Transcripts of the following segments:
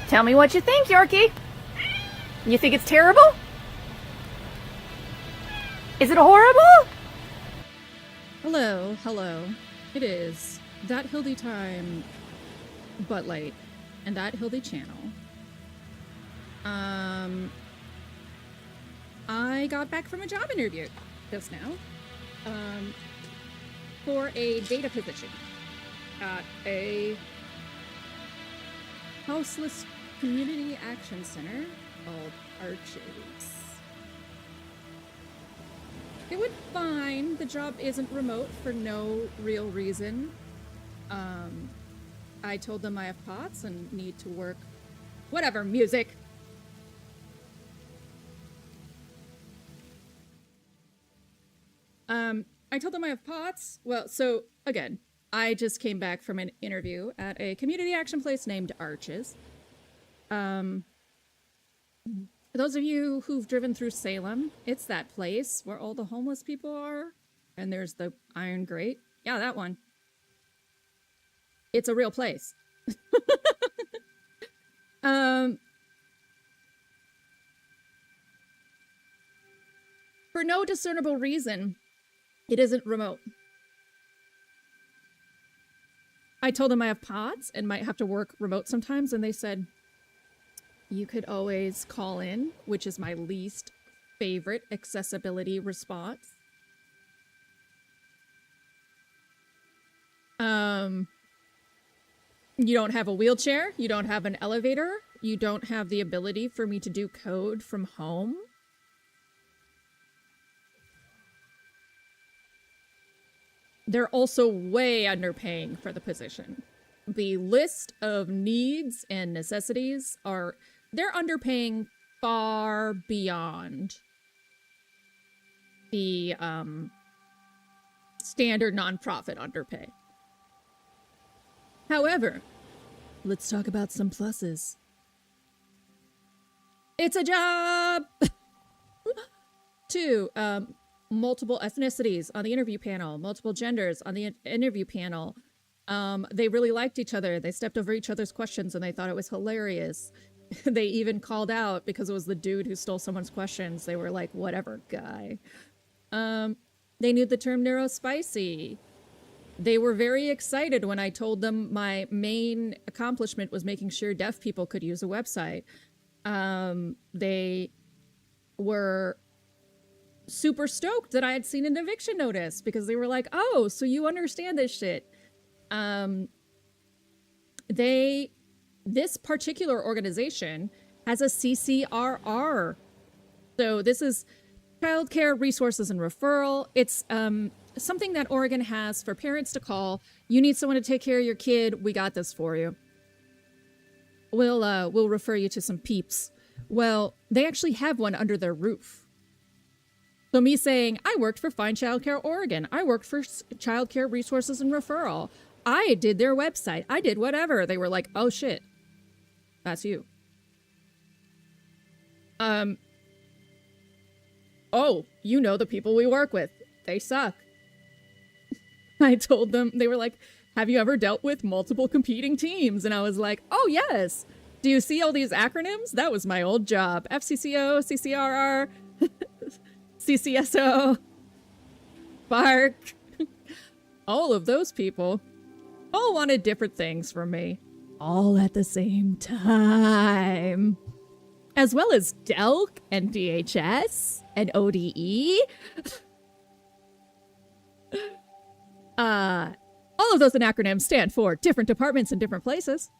Tell me what you think, Yorkie. You think it's terrible? Is it horrible? Hello, hello. It is That Hildy Time, but late, and That Hildy Channel. I got back from a job interview just now, for a data position at a houseless community action center called Arches. It went fine. The job isn't remote for no real reason. I told them I have POTS and need to work. Whatever, music. I told them I have POTS. Well, so again, I just came back from an interview at a community action place named Arches. For those of you who've driven through Salem, it's that place where all the homeless people are. And there's the iron grate. Yeah, that one. It's a real place. For no discernible reason, it isn't remote. I told them I have POTS and might have to work remote sometimes, and they said, you could always call in, which is my least favorite accessibility response. You don't have a wheelchair, you don't have an elevator, you don't have the ability for me to do code from home. They're also way underpaying for the position. The list of needs and necessities they're underpaying far beyond the standard nonprofit underpay. However, let's talk about some pluses. It's a job! 2, multiple ethnicities on the interview panel, multiple genders on the interview panel. They really liked each other. They stepped over each other's questions and they thought it was hilarious. They even called out because it was the dude who stole someone's questions. They were like, whatever, guy. They knew the term neurospicy. They were very excited when I told them my main accomplishment was making sure deaf people could use a website. They were super stoked that I had seen an eviction notice because they were like, oh, so you understand this shit. This particular organization has a CCRR. So this is Child Care Resources and Referral. It's something that Oregon has for parents to call. You need someone to take care of your kid. We got this for you. We'll refer you to some peeps. Well, they actually have one under their roof. So me saying, I worked for Find Child Care Oregon. I worked for Child Care Resources and Referral. I did their website. I did whatever. They were like, oh shit, that's you. Oh, you know the people we work with. They suck. I told them, they were like, have you ever dealt with multiple competing teams? And I was like, oh yes. Do you see all these acronyms? That was my old job. FCCO, CCRR, CCSO, Bark. All of those people all wanted different things from me. All at the same time. As well as DELC and DHS and ODE. All of those acronyms stand for different departments in different places.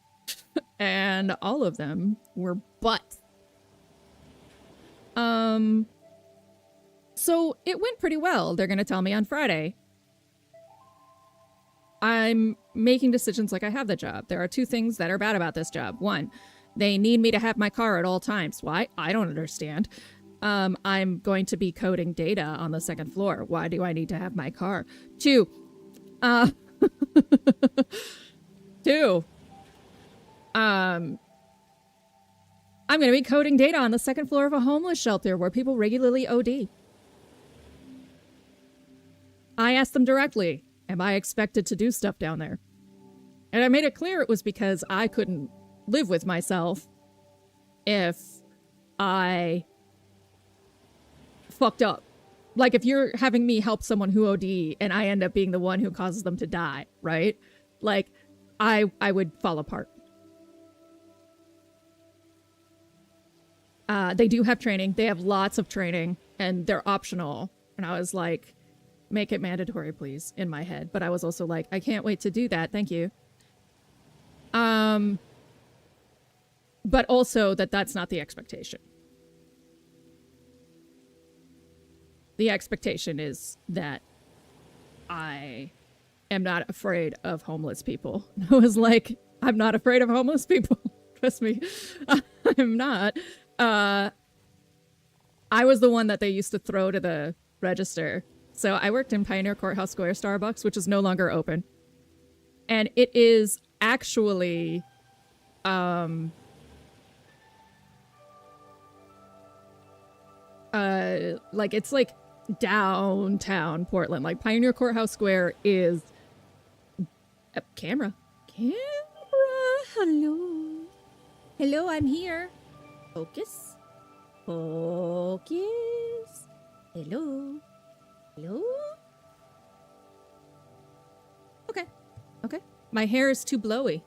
And all of them were butts. So it went pretty well. They're going to tell me on Friday. I'm making decisions like I have the job. There are 2 things that are bad about this job. 1, they need me to have my car at all times. Why? I don't understand. I'm going to be coding data on the 2nd floor. Why do I need to have my car? 2, I'm going to be coding data on the 2nd floor of a homeless shelter where people regularly OD. I asked them directly, am I expected to do stuff down there? And I made it clear it was because I couldn't live with myself if I fucked up. Like, if you're having me help someone who OD and I end up being the one who causes them to die, right? Like, I would fall apart. They do have training. They have lots of training, and they're optional. And I was like, make it mandatory, please, in my head. But I was also like, I can't wait to do that. Thank you. But also that's not the expectation. The expectation is that I am not afraid of homeless people. I was like, I'm not afraid of homeless people. Trust me, I'm not. I was the one that they used to throw to the register. So I worked in Pioneer Courthouse Square Starbucks, which is no longer open. And it is actually, like, it's like downtown Portland. Like, Pioneer Courthouse Square is camera, hello, I'm here. Focus, hello, okay, my hair is too blowy.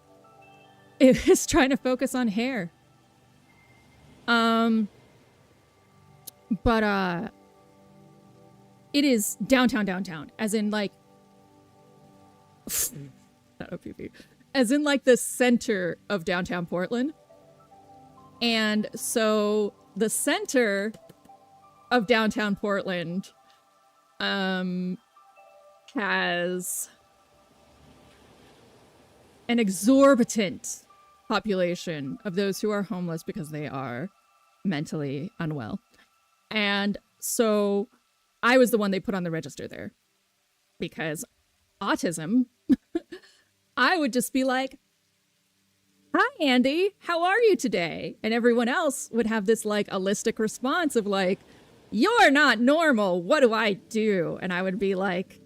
It is trying to focus on hair. But it is downtown, as in, like, not OPP, as in, like, the center of downtown Portland. And so the center of downtown Portland has an exorbitant population of those who are homeless because they are mentally unwell. And so I was the one they put on the register there because autism, I would just be like, hi, Andy, how are you today? And everyone else would have this, like, allistic response of, like, you're not normal. What do I do? And I would be like,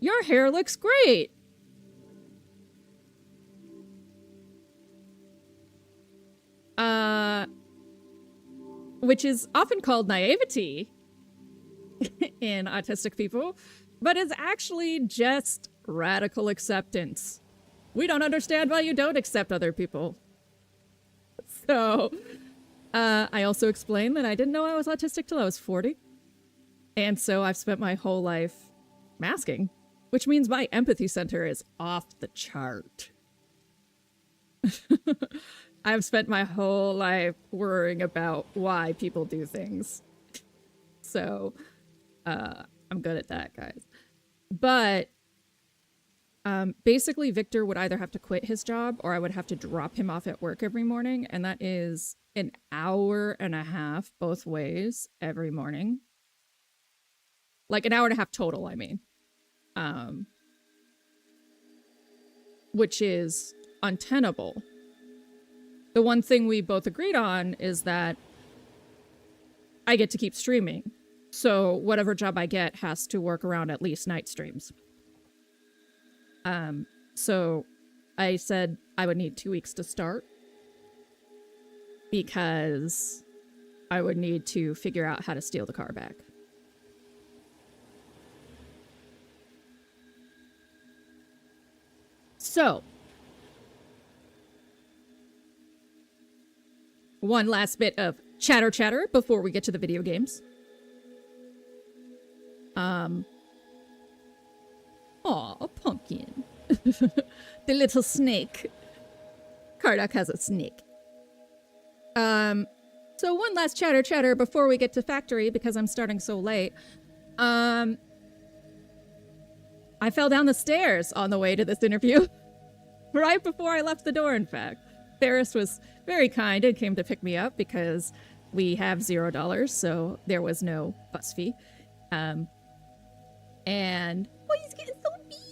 your hair looks great. Which is often called naivety in autistic people, but is actually just radical acceptance. We don't understand why you don't accept other people. So, I also explained that I didn't know I was autistic till I was 40. And so I've spent my whole life masking, which means my empathy center is off the chart. I've spent my whole life worrying about why people do things. So, I'm good at that, guys. But, basically, Victor would either have to quit his job or I would have to drop him off at work every morning. And that is an hour and a half both ways every morning. Like, an hour and a half total, I mean. Which is untenable. The one thing we both agreed on is that I get to keep streaming. So whatever job I get has to work around at least night streams. So I said I would need 2 weeks to start because I would need to figure out how to steal the car back. So, one last bit of chatter before we get to the video games. Aw, Pumpkin. The little snake. Kardak has a snake. So one last chatter before we get to factory because I'm starting so late. I fell down the stairs on the way to this interview. Right before I left the door, in fact. Ferris was very kind and came to pick me up because we have $0, so there was no bus fee. And oh, he's getting so mean.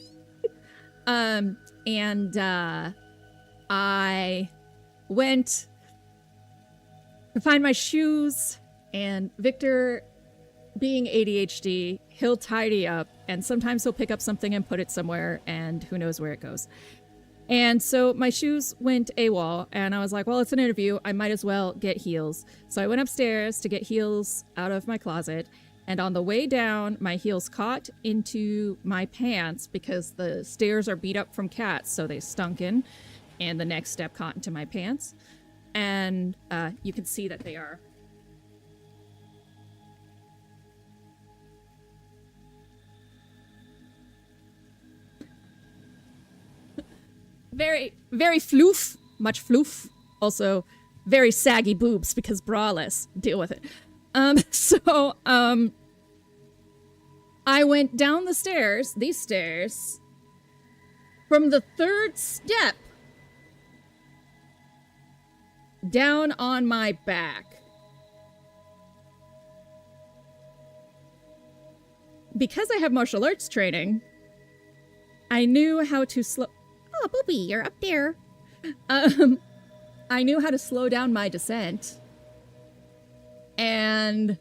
I went to find my shoes, and Victor, being ADHD, he'll tidy up, and sometimes he'll pick up something and put it somewhere, and who knows where it goes. And so my shoes went AWOL, and I was like, well, it's an interview. I might as well get heels. So I went upstairs to get heels out of my closet. And on the way down, my heels caught into my pants because the stairs are beat up from cats, so they stunk in. And the next step caught into my pants. And you can see that they are very, very floof. Much floof. Also, very saggy boobs because braless. Deal with it. I went down the stairs, these stairs, from the third step down on my back. Because I have martial arts training, I knew how to slow... Oh, Booby, you're up there. I knew how to slow down my descent. And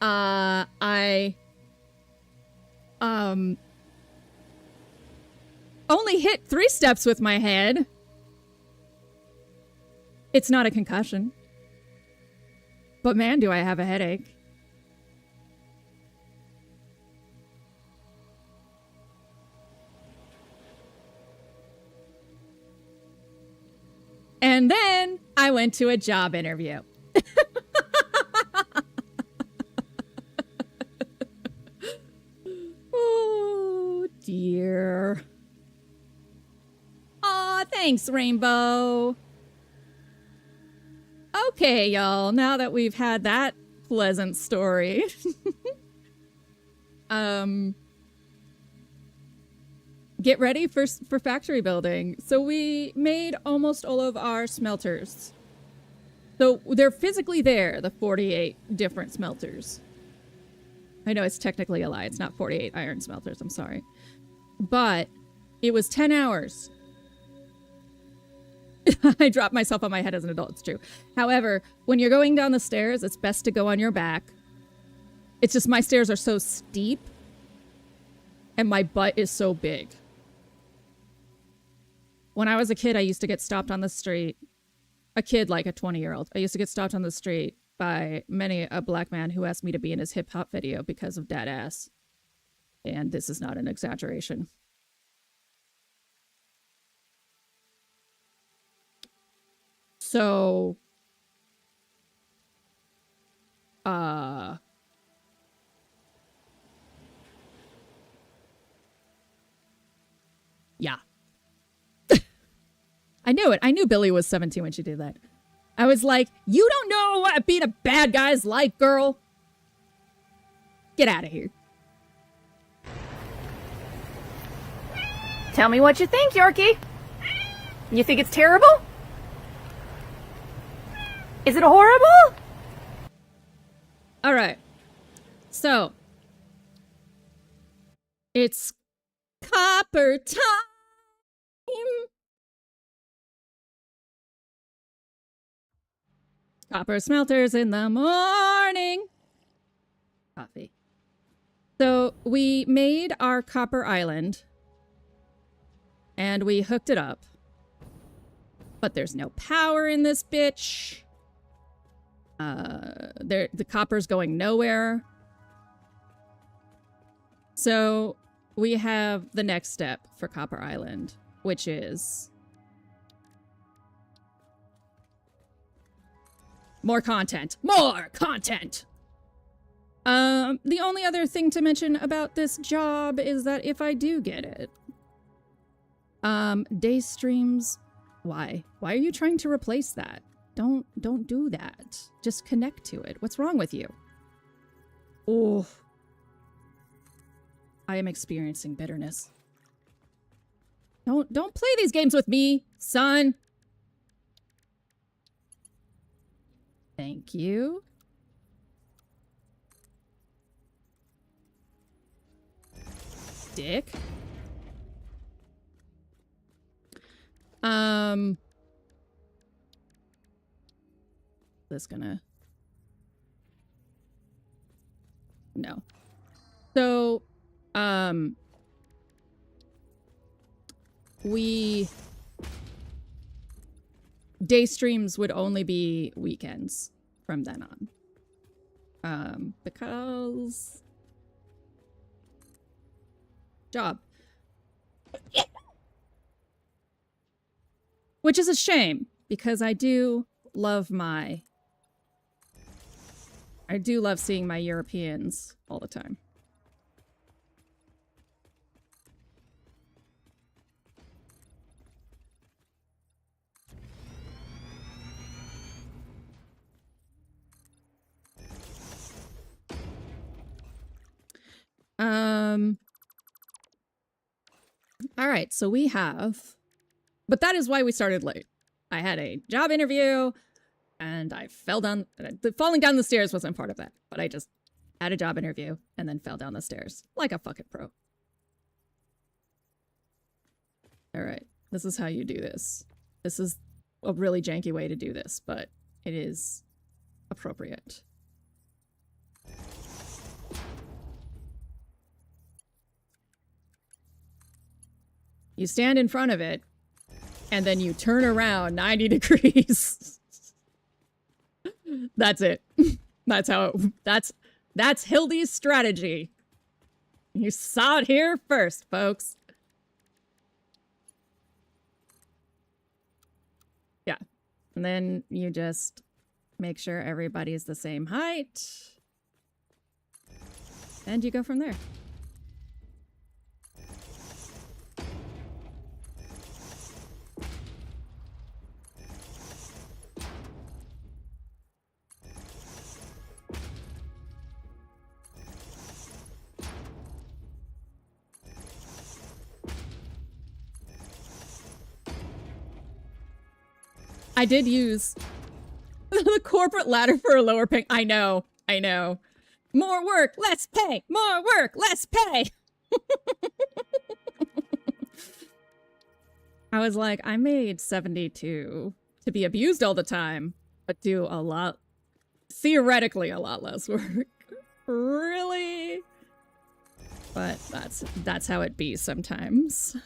I only hit 3 steps with my head. It's not a concussion. But man, do I have a headache. And then I went to a job interview. Oh, dear. Aw, thanks, Rainbow. Okay, y'all, now that we've had that pleasant story. Get ready for factory building. So we made almost all of our smelters. So they're physically there, the 48 different smelters. I know it's technically a lie. It's not 48 iron smelters. I'm sorry. But it was 10 hours. I dropped myself on my head as an adult. It's true. However, when you're going down the stairs, it's best to go on your back. It's just my stairs are so steep and my butt is so big. When I was a kid, I used to get stopped on the street. A kid, like a 20-year-old. I used to get stopped on the street by many a black man who asked me to be in his hip-hop video because of that ass. And this is not an exaggeration. So, yeah. I knew it. I knew Billy was 17 when she did that. I was like, you don't know what being a bad guy's like, girl. Get out of here. Tell me what you think, Yorkie. You think it's terrible? Is it horrible? All right. So, it's copper time. Copper smelters in the morning. Coffee. So we made our copper island and we hooked it up. But there's no power in this bitch. The copper's going nowhere. So we have the next step for Copper Island, which is more content. More content! The only other thing to mention about this job is that if I do get it, day streams, why? Why are you trying to replace that? Don't do that. Just connect to it. What's wrong with you? Oh. I am experiencing bitterness. Don't play these games with me, son. Thank you. Dick. This gonna... No. So, day streams would only be weekends from then on. Because job. Which is a shame, because I do love seeing my Europeans all the time. All right, so we have, but that is why we started late. I had a job interview and I fell down. Falling down the stairs wasn't part of that, but I just had a job interview and then fell down the stairs like a fucking pro. All right, this is how you do this. This is a really janky way to do this, but it is appropriate. You stand in front of it, and then you turn around 90 degrees. That's it. That's how it, that's Hildy's strategy. You saw it here first, folks. Yeah. And then you just make sure everybody's the same height. And you go from there. I did use the corporate ladder for a lower pay. I know. More work, less pay. More work, less pay. I was like, I made 72 to be abused all the time, but do a lot, theoretically a lot less work. Really? But that's how it be sometimes.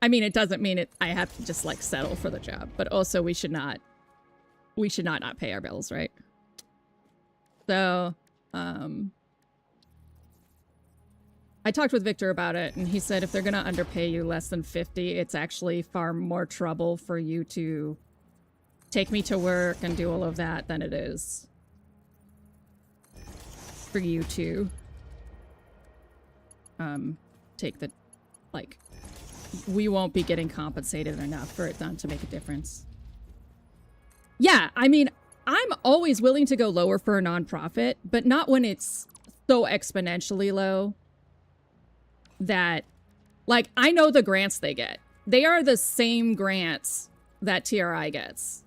I mean, it doesn't mean I have to just like settle for the job, but also we should not pay our bills, right? So, I talked with Victor about it, and he said if they're gonna underpay you less than 50, it's actually far more trouble for you to take me to work and do all of that than it is for you to take the, like, we won't be getting compensated enough for it not to make a difference. Yeah, I mean, I'm always willing to go lower for a nonprofit, but not when it's so exponentially low that, like, I know the grants they get. They are the same grants that TRI gets.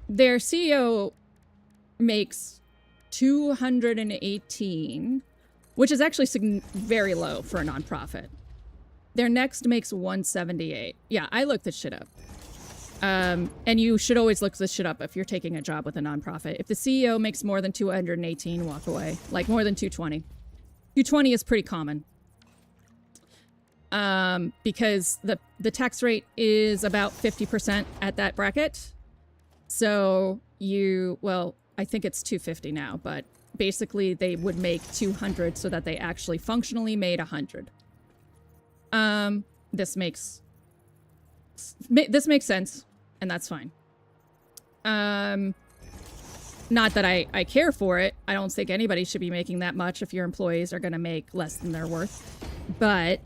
Their CEO makes 218, which is actually very low for a nonprofit. Their next makes 178. Yeah, I looked this shit up. And you should always look this shit up if you're taking a job with a nonprofit. If the CEO makes more than 218, walk away. Like more than 220. 220 is pretty common. Because the tax rate is about 50% at that bracket. So well, I think it's 250 now, but basically they would make 200 so that they actually functionally made 100. This makes sense, and that's fine. Not that I care for it. I don't think anybody should be making that much if your employees are going to make less than their worth, but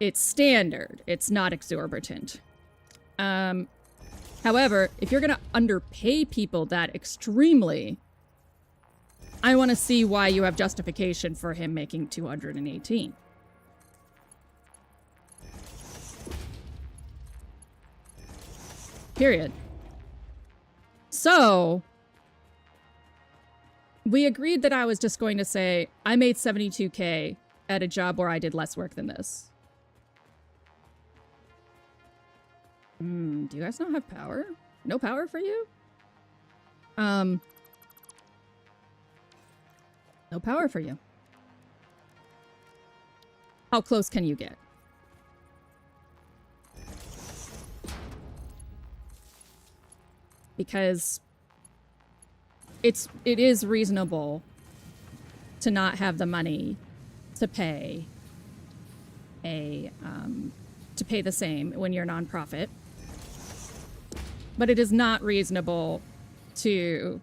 it's standard. It's not exorbitant. However, if you're going to underpay people that extremely, I want to see why you have justification for him making 218. Period. So, we agreed that I was just going to say, I made 72K at a job where I did less work than this. Do you guys not have power? No power for you? No power for you. How close can you get? Because it is reasonable to not have the money to pay to pay the same when you're a nonprofit. But it is not reasonable to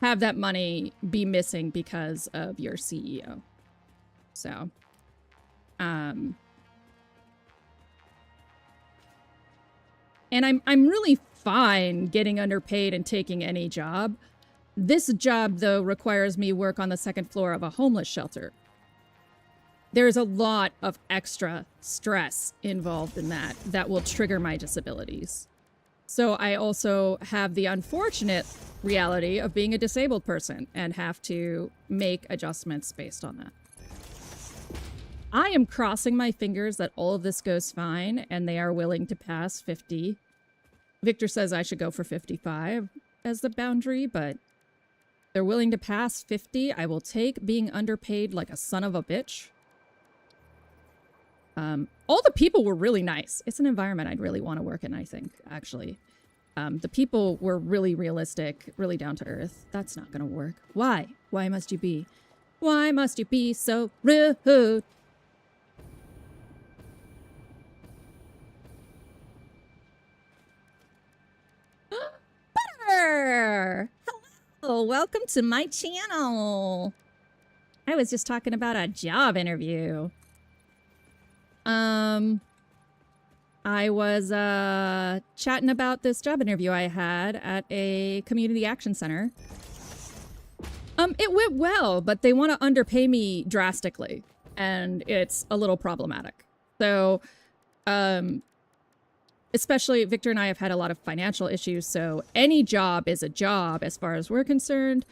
have that money be missing because of your CEO. So, and I'm really fine getting underpaid and taking any job. This job, though, requires me work on the second floor of a homeless shelter. There's a lot of extra stress involved in that will trigger my disabilities. So I also have the unfortunate reality of being a disabled person and have to make adjustments based on that. I am crossing my fingers that all of this goes fine and they are willing to pass 50. Victor says I should go for 55 as the boundary, but they're willing to pass 50. I will take being underpaid like a son of a bitch. All the people were really nice. It's an environment I'd really want to work in, I think, actually. The people were really realistic, really down to earth. That's not going to work. Why? Why must you be? Why must you be so rude? Butter! Hello, welcome to my channel. I was just talking about a job interview. I was chatting about this job interview I had at a community action center. It went well, but they want to underpay me drastically, and it's a little problematic. So, especially Victor and I have had a lot of financial issues, so any job is a job as far as we're concerned.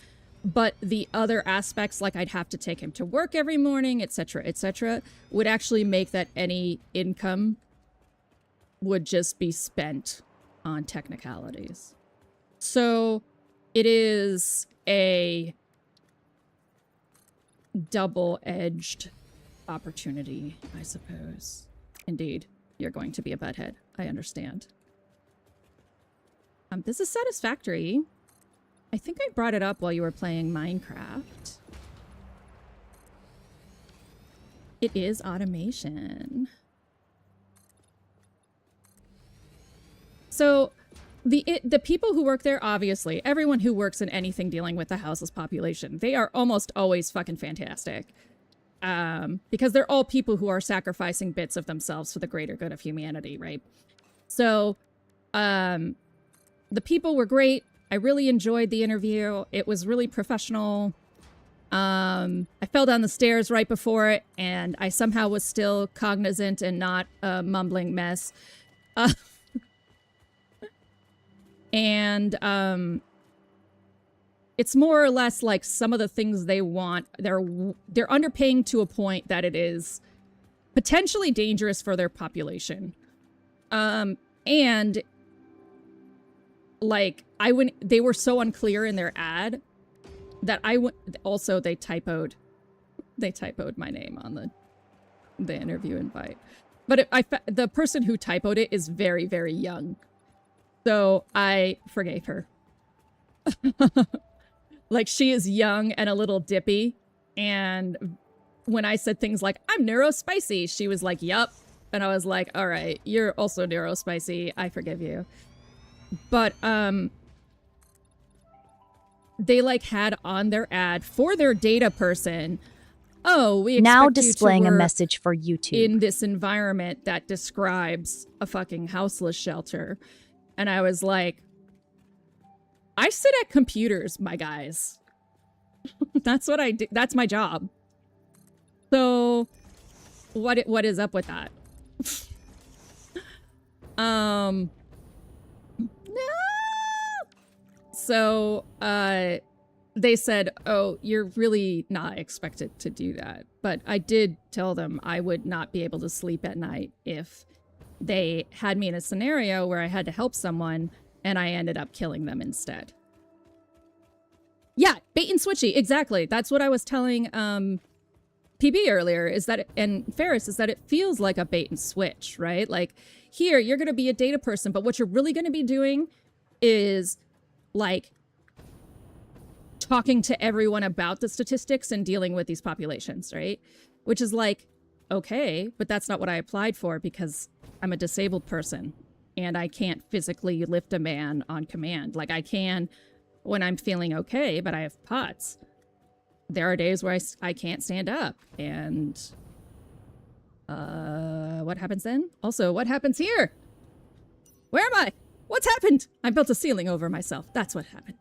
But the other aspects, like I'd have to take him to work every morning, etc., would actually make that any income would just be spent on technicalities. So it is a double-edged opportunity, I suppose. Indeed, you're going to be a butthead. I understand. This is Satisfactory. I think I brought it up while you were playing Minecraft. It is automation. So the people who work there, obviously, everyone who works in anything dealing with the houseless population, they are almost always fucking fantastic. Because they're all people who are sacrificing bits of themselves for the greater good of humanity, right? So, the people were great. I really enjoyed the interview. It was really professional. I fell down the stairs right before it, and I somehow was still cognizant and not a mumbling mess. And it's more or less like some of the things they want, they're underpaying to a point that it is potentially dangerous for their population. And like they were so unclear in their ad that also they typoed my name on the interview invite. But the person who typoed it is very, very young. So I forgave her. Like, she is young and a little dippy. And when I said things like, I'm neurospicy, she was like, yup. And I was like, all right, you're also neurospicy. I forgive you. But, they like had on their ad for their data person, oh, we expect now you displaying to a work message for YouTube in this environment that describes a fucking houseless shelter. And I was like, I sit at computers, my guys. That's what I do. That's my job. So what is up with that? No. So they said, oh, you're really not expected to do that. But I did tell them I would not be able to sleep at night if they had me in a scenario where I had to help someone and I ended up killing them instead. Yeah, bait and switchy. Exactly. That's what I was telling PB earlier, is that, and Ferris, is that it feels like a bait and switch, right? Like, here, you're going to be a data person, but what you're really going to be doing is, like, talking to everyone about the statistics and dealing with these populations, right? Which is like, okay, but that's not what I applied for because I'm a disabled person and I can't physically lift a man on command. Like, I can when I'm feeling okay, but I have POTS. There are days where I can't stand up, and what happens then? Also, what happens here? Where am I? What's happened? I built a ceiling over myself. That's what happened.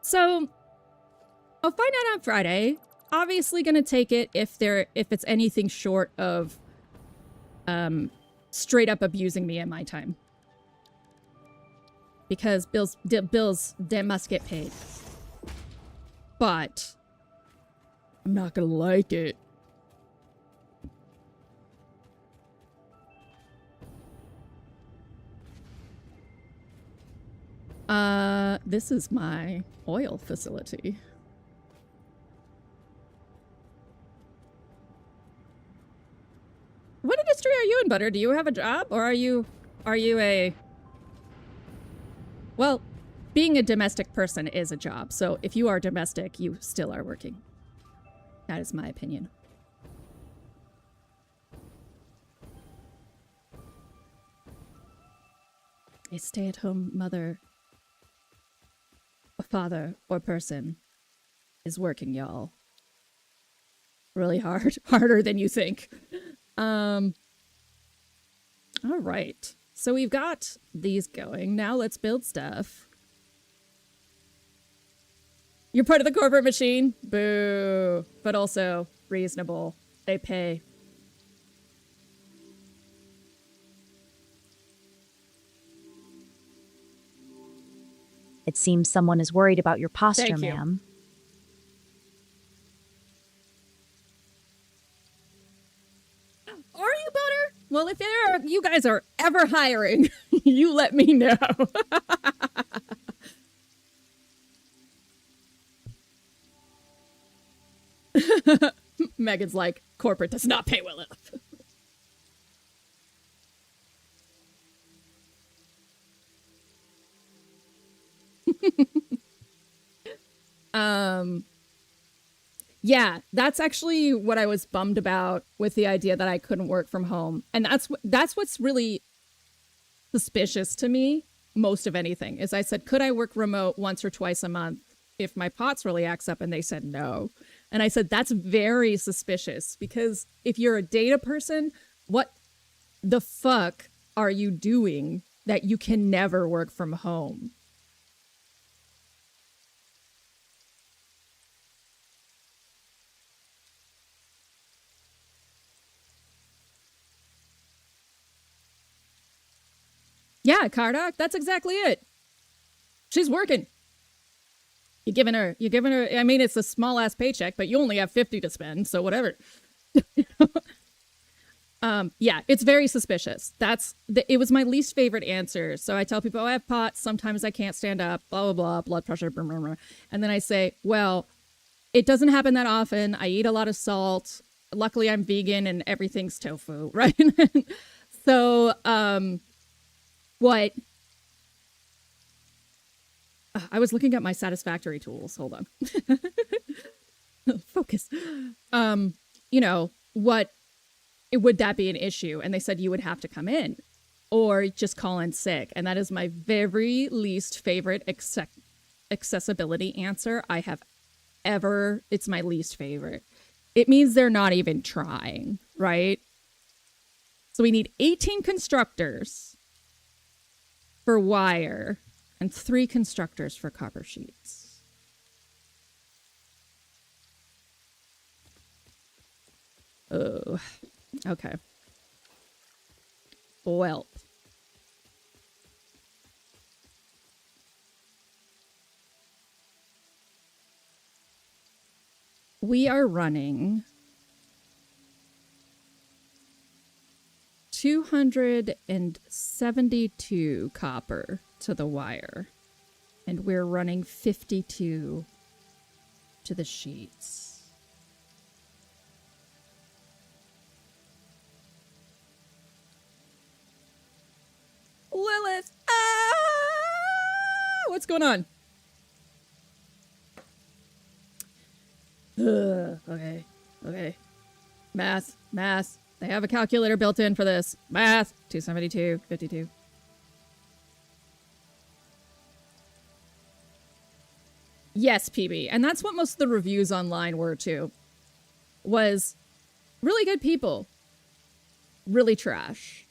So, I'll find out on Friday. Obviously gonna take it if it's anything short of straight up abusing me in my time. Because bills they must get paid. But I'm not gonna like it. This is my oil facility. What industry are you in, Butter? Do you have a job, or are you a... Well, being a domestic person is a job, so if you are domestic, you still are working. That is my opinion. A stay-at-home mother, a father, or person is working, y'all. Really hard. Harder than you think. All right. So we've got these going. Now let's build stuff. You're part of the corporate machine? Boo. But also reasonable. They pay. It seems someone is worried about your posture, ma'am. Are you, Butter? Well, if you guys are ever hiring, you let me know. Megan's like, corporate does not pay well enough. Yeah, that's actually what I was bummed about with the idea that I couldn't work from home. And that's what's really suspicious to me, most of anything, is I said, could I work remote once or twice a month if my POTS really acts up? And they said no. And I said, that's very suspicious, because if you're a data person, what the fuck are you doing that you can never work from home? Yeah, Kardak, that's exactly it. She's working. You're giving her, I mean, it's a small ass paycheck, but you only have 50 to spend, so whatever. Yeah, it's very suspicious. It was my least favorite answer. So I tell people, oh, I have POTS, sometimes I can't stand up, blah, blah, blah, blood pressure, blah, blah, blah. And then I say, well, it doesn't happen that often. I eat a lot of salt. Luckily, I'm vegan and everything's tofu, right? So, what? I was looking at my Satisfactory tools. Hold on. Focus. You know, would that be an issue? And they said you would have to come in or just call in sick. And that is my very least favorite accessibility answer I have ever. It's my least favorite. It means they're not even trying, right? So we need 18 constructors for wire and 3 constructors for copper sheets. Oh, okay. Well. We are running 272 copper to the wire. And we're running 52 to the sheets. Lilith! Ah! What's going on? Okay. Math. They have a calculator built in for this. Math. 272, 52. Yes, PB. And that's what most of the reviews online were, too. Was really good people. Really trash.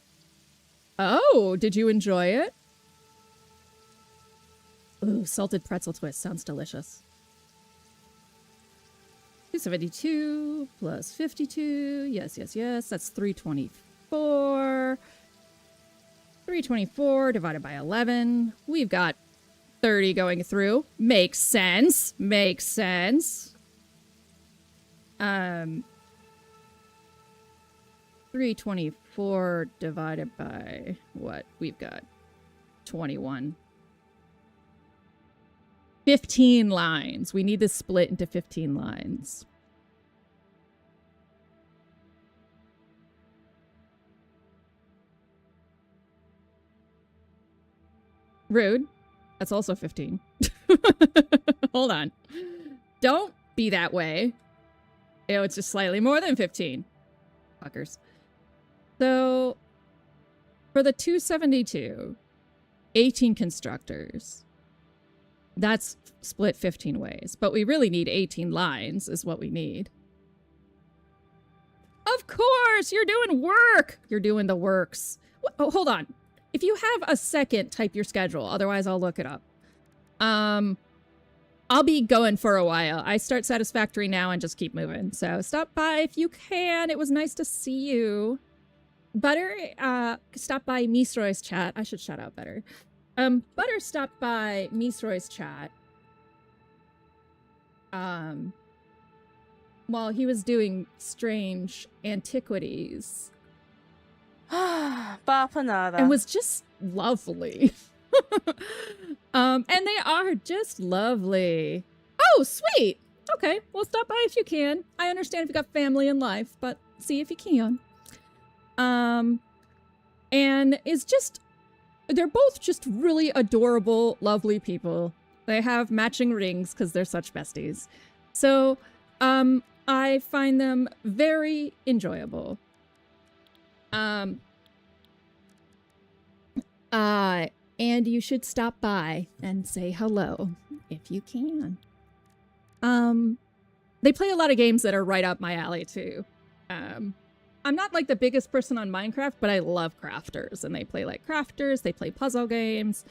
Oh, did you enjoy it? Ooh, salted pretzel twist. Sounds delicious. 272 plus 52. Yes. That's 324. 324 divided by 11. We've got 30 going through. Makes sense. 324 divided by what? We've got 21. 15 lines. We need this split into 15 lines. Rude. That's also 15. Hold on. Don't be that way. Oh, it's just slightly more than 15. Fuckers. So, for the 272, 18 constructors. That's split 15 ways. But we really need 18 lines is what we need. Of course! You're doing work! You're doing the works. Oh, hold on. If you have a second, type your schedule. Otherwise, I'll look it up. I'll be going for a while. I start Satisfactory now and just keep moving. So stop by if you can. It was nice to see you. Butter, stop by Misroy's chat. I should shout out Butter. Butter stopped by Misroy's chat. While he was doing strange antiquities. And was just lovely. And they are just lovely. Oh, sweet. Okay, well, stop by if you can. I understand if you got family and life, but see if you can. And it's just, they're both just really adorable, lovely people. They have matching rings because they're such besties. So, I find them very enjoyable. And you should stop by and say hello if you can. They play a lot of games that are right up my alley too. I'm not like the biggest person on Minecraft, but I love crafters, and they play like crafters, they play puzzle games.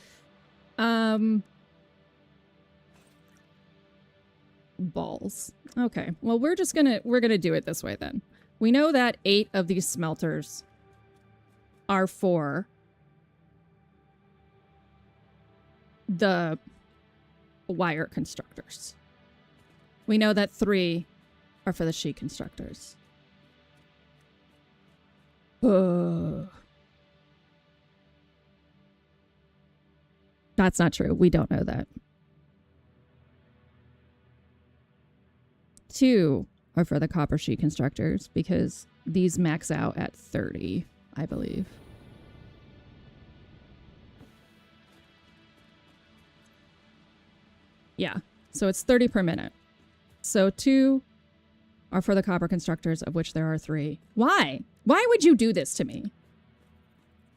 Balls. Okay, well, we're gonna do it this way then. We know that 8 of these smelters are for the wire constructors. We know that 3 are for the sheet constructors. That's not true. We don't know that. 2 are for the copper sheet constructors because these max out at 30, I believe. Yeah, so it's 30 per minute. So 2 are for the copper constructors, of which there are 3. Why? Why would you do this to me?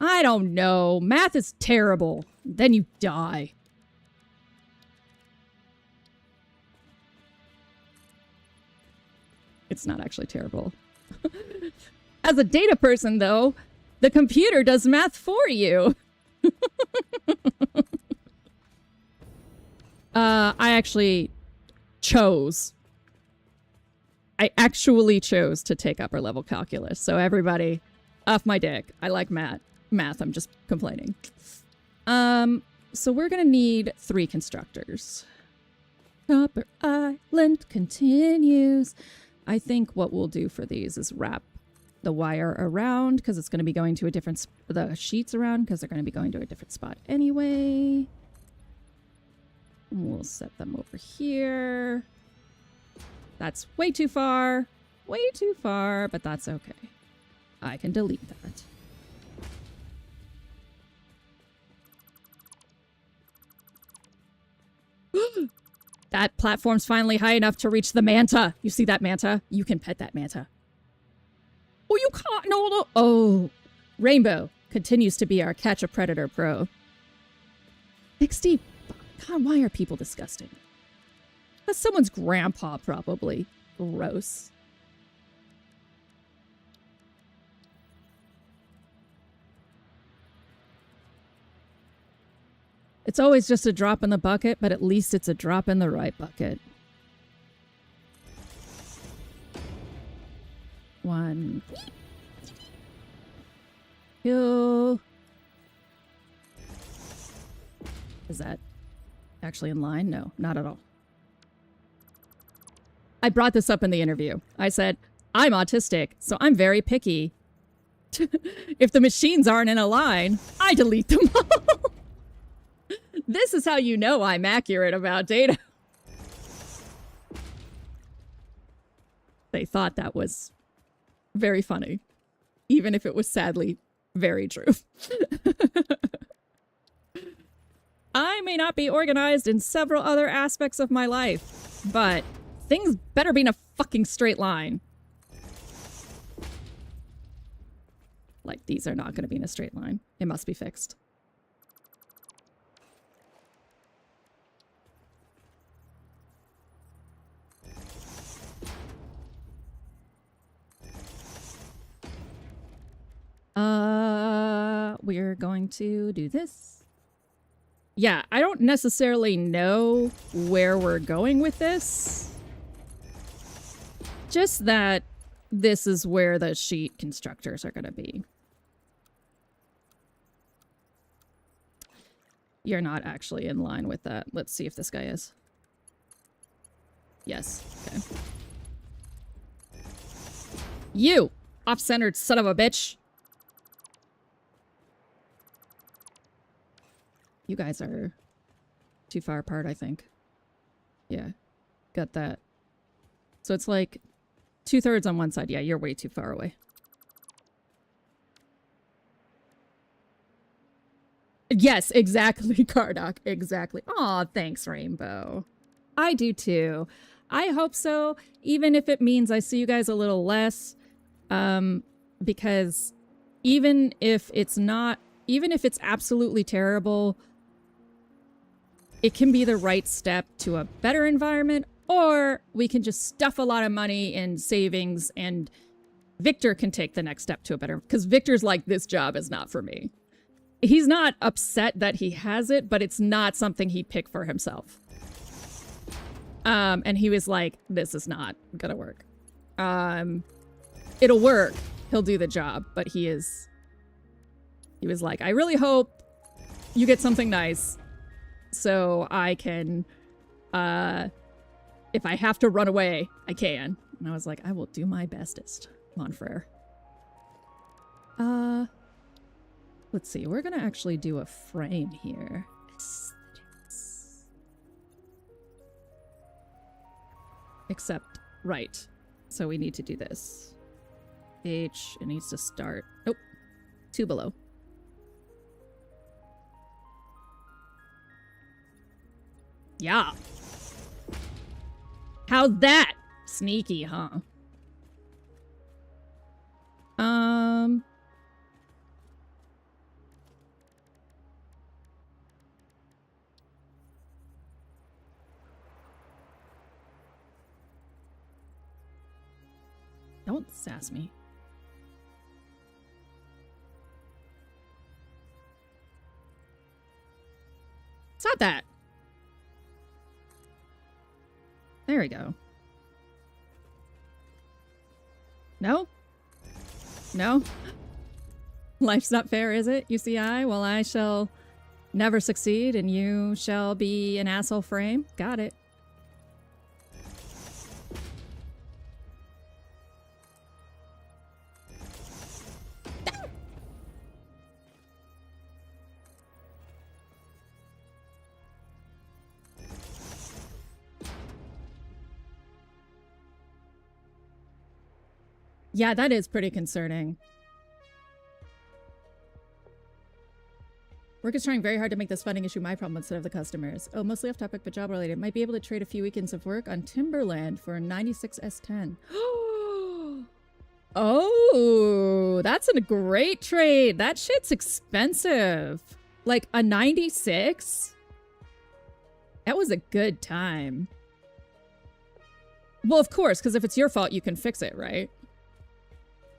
I don't know. Math is terrible. Then you die. It's not actually terrible. As a data person, though, the computer does math for you. I actually chose to take upper level calculus. So everybody, off my dick. I like math. I'm just complaining. So we're gonna need 3 constructors. Copper Island continues. I think what we'll do for these is wrap the wire around because it's going to be going to a different... the sheets around because they're going to be going to a different spot anyway. We'll set them over here. That's way too far. Way too far, but that's okay. I can delete that. That platform's finally high enough to reach the manta. You see that manta? You can pet that manta. Oh, you can't. No, no. Oh, Rainbow continues to be our catch a predator pro. 60. God, why are people disgusting? That's someone's grandpa, probably. Gross. It's always just a drop in the bucket, but at least it's a drop in the right bucket. 1, 2. Is that actually in line? No, not at all. I brought this up in the interview. I said, I'm autistic, so I'm very picky. If the machines aren't in a line, I delete them all. This is how you know I'm accurate about data. They thought that was very funny, even if it was sadly very true. I may not be organized in several other aspects of my life, but things better be in a fucking straight line. Like, these are not going to be in a straight line. It must be fixed. We're going to do this. Yeah, I don't necessarily know where we're going with this. Just that this is where the sheet constructors are going to be. You're not actually in line with that. Let's see if this guy is. Yes. Okay. You! Off-centered son of a bitch! You guys are too far apart, I think. Yeah. Got that. So it's like 2/3 on one side. Yeah, you're way too far away. Yes, exactly, Cardoc. Exactly. Aw, thanks, Rainbow. I do too. I hope so, even if it means I see you guys a little less. Because even if it's absolutely terrible, it can be the right step to a better environment, or we can just stuff a lot of money in savings and Victor can take the next step to a better, because Victor's like, this job is not for me. He's not upset that he has it, but it's not something he picked for himself. And he was like, this is not gonna work. It'll work. He'll do the job, but he was like, I really hope you get something nice so I can, if I have to run away, I can. And I was like, I will do my bestest. Come on, Frere. Let's see. We're gonna actually do a frame here. Except, right. So we need to do this. It needs to start. Nope. 2 below. Yeah. How's that? Sneaky, huh? Don't sass me. It's not that. There we go. No? No? Life's not fair, is it, UCI? Well, I shall never succeed and you shall be an asshole frame. Got it. Yeah, that is pretty concerning. Work is trying very hard to make this funding issue my problem instead of the customers. Oh, mostly off topic, but job related. Might be able to trade a few weekends of work on Timberland for a 96 S10. Oh, that's a great trade. That shit's expensive. Like a 96? That was a good time. Well, of course, because if it's your fault, you can fix it, right?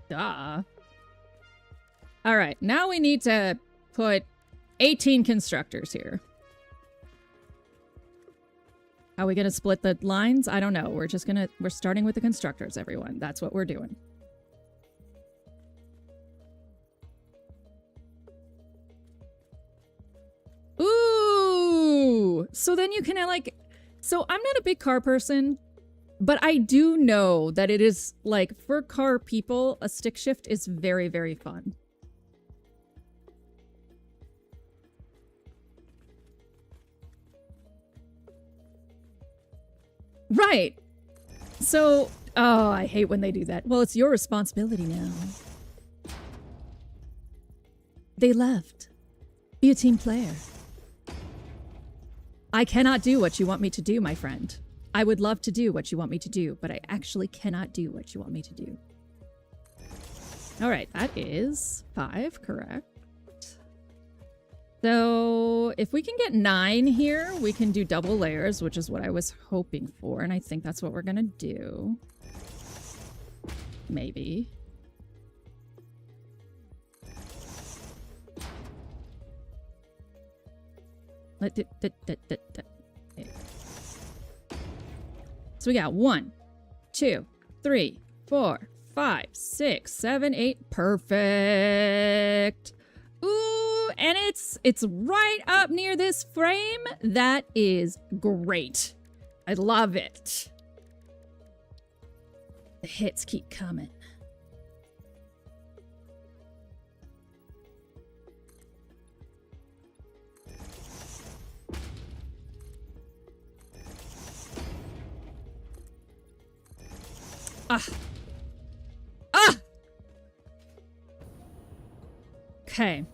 Duh. All right, now we need to put 18 constructors here. Are we gonna split the lines? I don't know. We're starting with the constructors, everyone. That's what we're doing. Ooh! So then you can like, so I'm not a big car person, but I do know that it is like, for car people, a stick shift is very, very fun. Right. So, oh, I hate when they do that. Well, it's your responsibility now. They left. Be a team player. I cannot do what you want me to do, my friend. I would love to do what you want me to do, but I actually cannot do what you want me to do. All right, that is 5, correct. So if we can get 9 here, we can do double layers, which is what I was hoping for. And I think that's what we're going to do. Maybe. So we got 1, 2, 3, 4, 5, 6, 7, 8. Perfect. Ooh, and it's right up near this frame. That is great. I love it. The hits keep coming. Ah. Ah! Okay.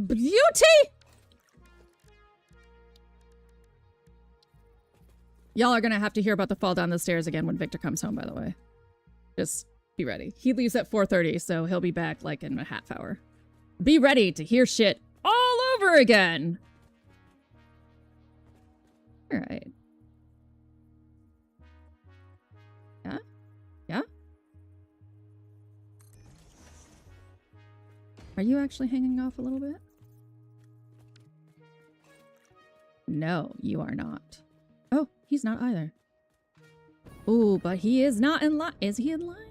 Beauty! Y'all are gonna have to hear about the fall down the stairs again when Victor comes home, by the way. Just be ready. He leaves at 4:30, so he'll be back like in a half hour. Be ready to hear shit all over again! Alright. Yeah? Yeah? Are you actually hanging off a little bit? No, you are not. Oh, he's not either. Ooh, but he is not in line. Is he in line?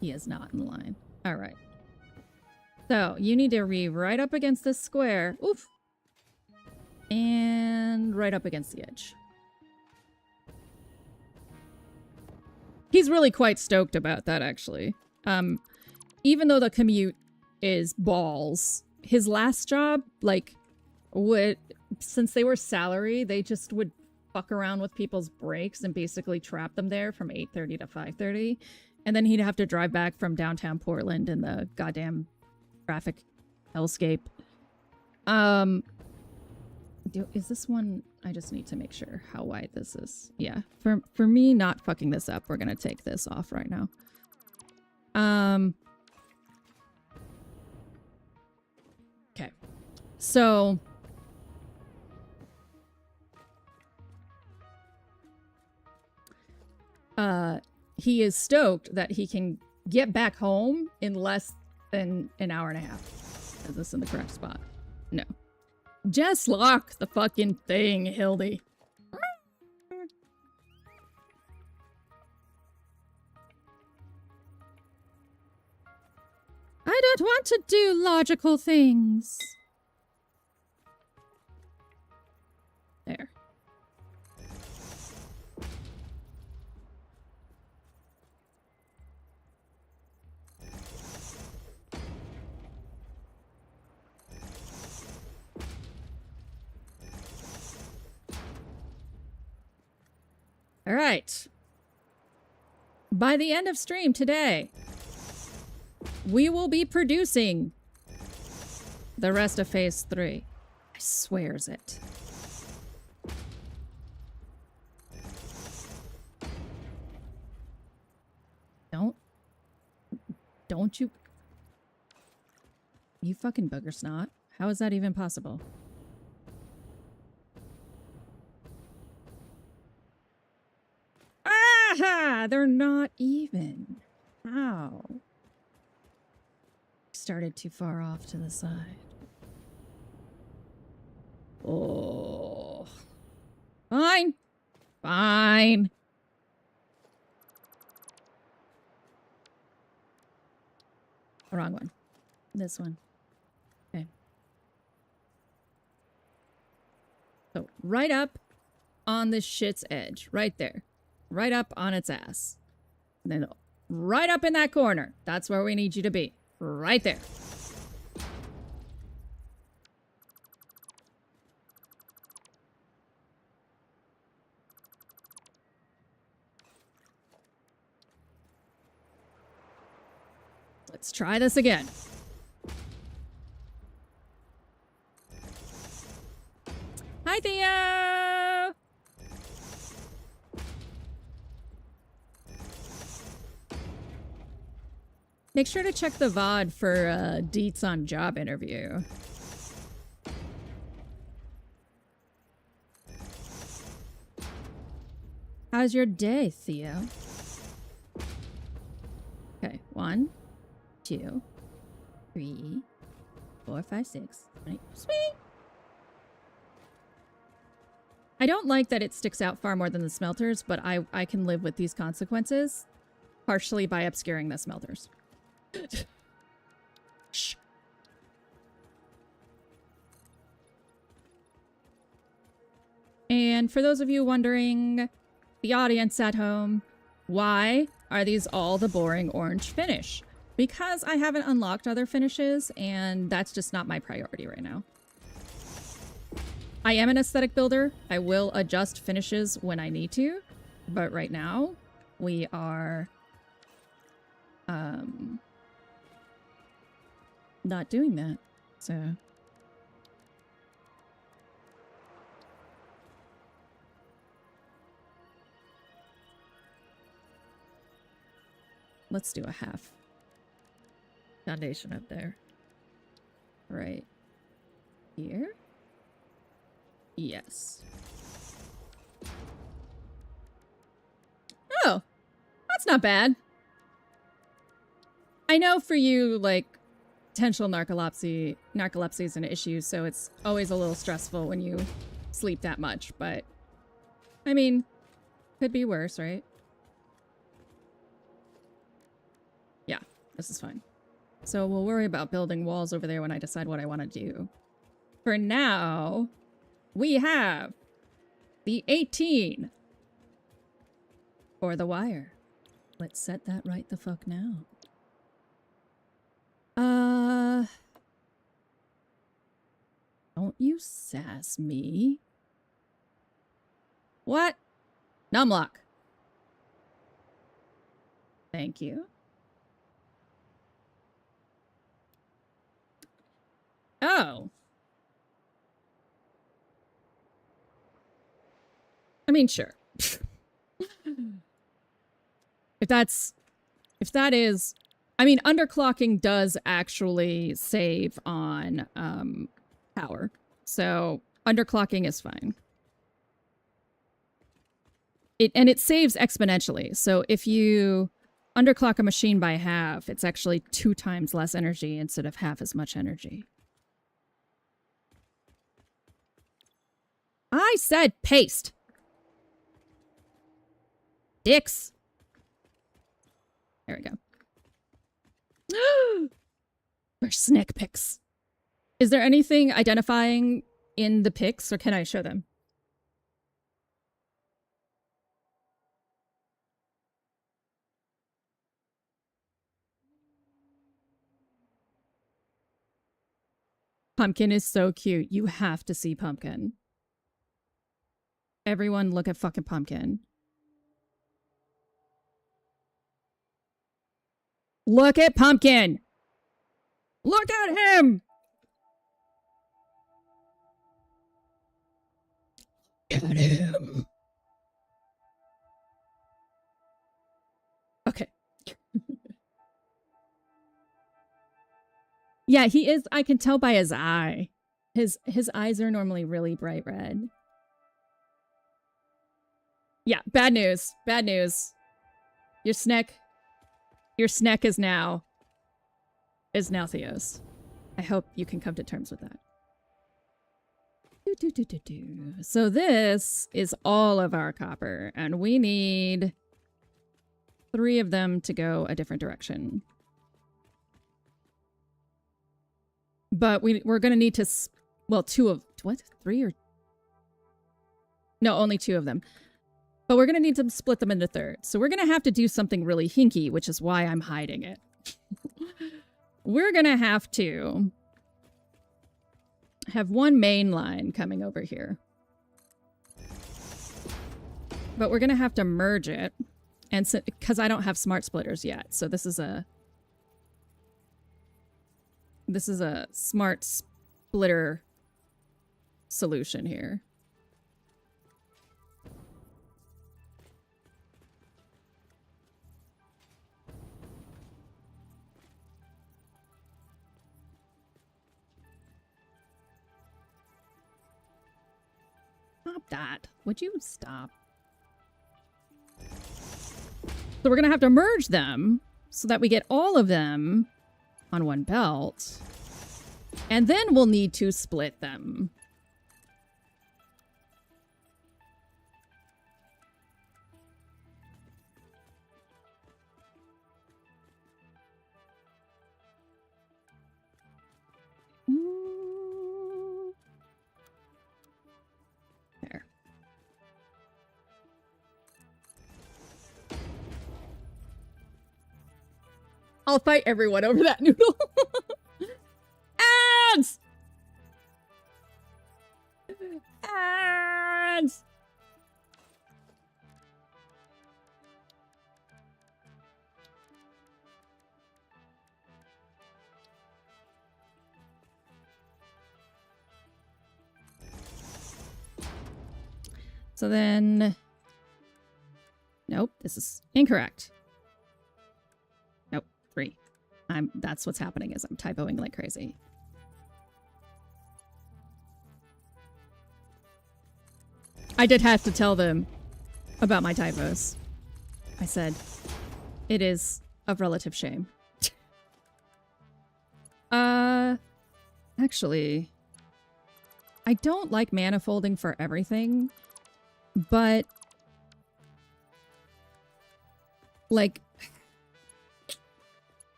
He is not in line. All right. So you need to be right up against this square. Oof. And right up against the edge. He's really quite stoked about that, actually. Even though the commute is balls, his last job, like, since they were salary, they just would fuck around with people's brakes and basically trap them there from 8:30 to 5:30. And then he'd have to drive back from downtown Portland in the goddamn traffic hellscape. Is this one? I just need to make sure how wide this is. Yeah, for me not fucking this up, we're gonna take this off right now. Okay, so he is stoked that he can get back home in less than an hour and a half. Is this in the correct spot? No. Just lock the fucking thing, Hildy. I don't want to do logical things. There. All right. By the end of stream today, we will be producing the rest of phase 3. I swears it. Don't you... You fucking booger snot. How is that even possible? Aha! They're not even. How? Started too far off to the side. Oh. Fine. Fine. Wrong one. This one. Okay. So right up on this shit's edge. Right there. Right up on its ass. And then right up in that corner. That's where we need you to be. Right there. Let's try this again. Hi, Theo! Make sure to check the VOD for deets on job interview. How's your day, Theo? Okay, 1, 2, 3, 4, 5, 6. Right. Sweet! I don't like that it sticks out far more than the smelters, but I can live with these consequences, partially by obscuring the smelters. Shh. And for those of you wondering, the audience at home, why are these all the boring orange finish? Because I haven't unlocked other finishes, and that's just not my priority right now. I am an aesthetic builder. I will adjust finishes when I need to, but right now we are not doing that. So let's do a half foundation up there. Right here. Yes. Oh, that's not bad. I know for you, like, potential narcolepsy is an issue, so it's always a little stressful when you sleep that much, but I mean, could be worse, right? Yeah, this is fine. So we'll worry about building walls over there when I decide what I want to do. For now, we have the 18 for the wire. Let's set that right the fuck now. Don't you sass me. What? Numlock. Thank you. Oh. I mean, sure. If that is, I mean, underclocking does actually save on power. So underclocking is fine. It saves exponentially. So if you underclock a machine by half, it's actually 2 times less energy instead of half as much energy. I said paste. Dicks. There we go. For snack pics. Is there anything identifying in the pics, or can I show them? Pumpkin is so cute. You have to see Pumpkin. Everyone look at fucking Pumpkin. Look at Pumpkin! Look at him! Look at him. Okay. Yeah, he is. I can tell by his eye. His eyes are normally really bright red. Yeah, bad news. Bad news. Your snack is now Theo's. I hope you can come to terms with that. So this is all of our copper, and we need 3 of them to go a different direction. But we're going to need to, well, 2 of, what? 3 or? No, only 2 of them. But we're going to need to split them into thirds. So we're going to have to do something really hinky, which is why I'm hiding it. We're going to have to have one main line coming over here. But we're going to have to merge it. And so, because I don't have smart splitters yet. So this is a smart splitter solution here. Stop that. Would you stop? So we're going to have to merge them so that we get all of them on one belt. And then we'll need to split them. There. I'll fight everyone over that noodle. Ads! Ads! So then... Nope, this is incorrect. Nope, 3. That's what's happening is I'm typoing like crazy. I did have to tell them about my typos. I said, it is of relative shame. Actually, I don't like manifolding for everything, but like,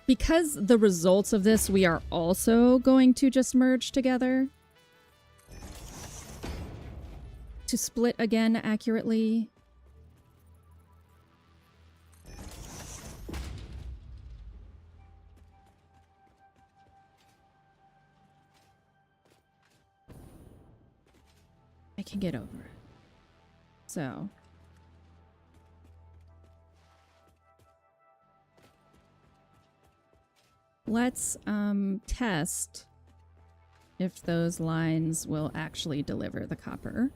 because the results of this we are also going to just merge together to split again accurately. I can get over it. So let's test if those lines will actually deliver the copper.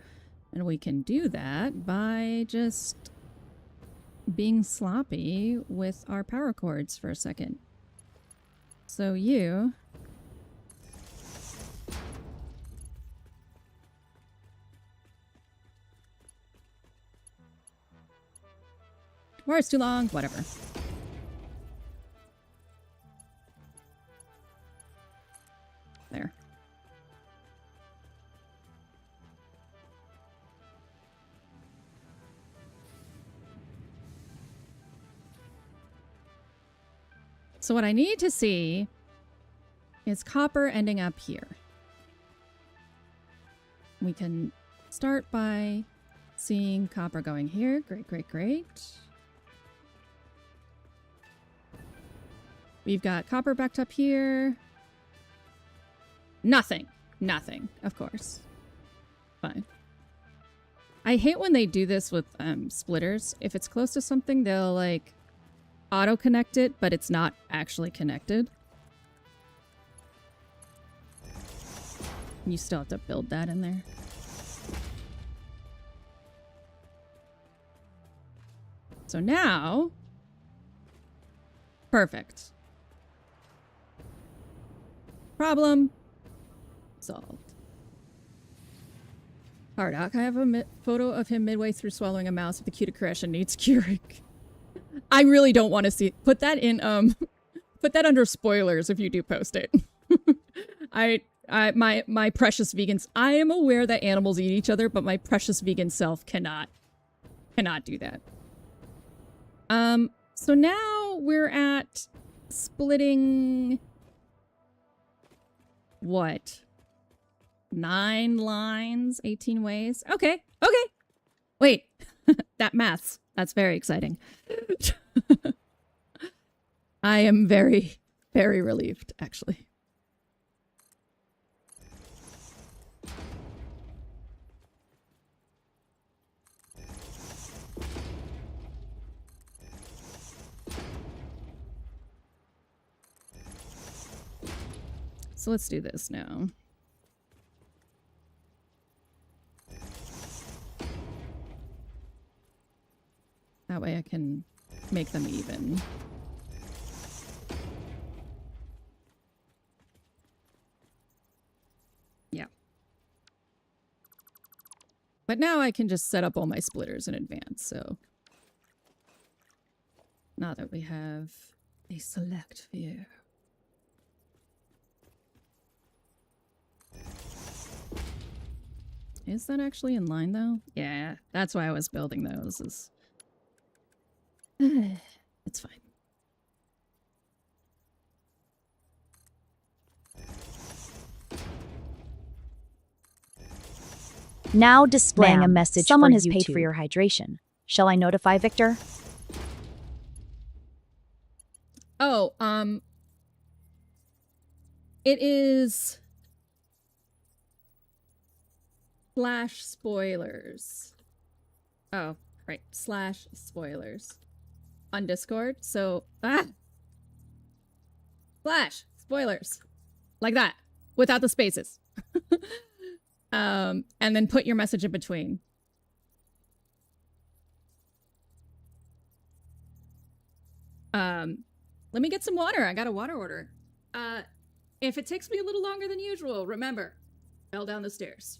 And we can do that by just being sloppy with our power cords for a second. So you... Wire's too long, whatever. There. So what I need to see is copper ending up here. We can start by seeing copper going here. Great, great, great. We've got copper backed up here. Nothing. Nothing, of course. Fine. I hate when they do this with splitters. If it's close to something, they'll like auto-connect it, but it's not actually connected. You still have to build that in there. So now... Perfect. Problem solved. Hardock, I have a photo of him midway through swallowing a mouse with acute aggression needs curing. I really don't want to see... Put that in, put that under spoilers if you do post it. My precious vegans... I am aware that animals eat each other, but my precious vegan self cannot do that. So now we're at splitting... What? 9 lines, 18 ways? Okay, okay. Wait, that maths. That's very exciting. I am very, very relieved, actually. So let's do this now. That way I can make them even. Yeah. But now I can just set up all my splitters in advance, so. Now that we have a select view. Is that actually in line, though? Yeah, that's why I was building those. It's fine. Now displaying a Ma'am, message someone for has paid YouTube. for your hydration. Shall I notify Victor? Oh, it is /spoilers. Oh, right. /spoilers on Discord. So, /spoilers. Like that. Without the spaces. And then put your message in between. Let me get some water. I got a water order. If it takes me a little longer than usual, remember, fell down the stairs.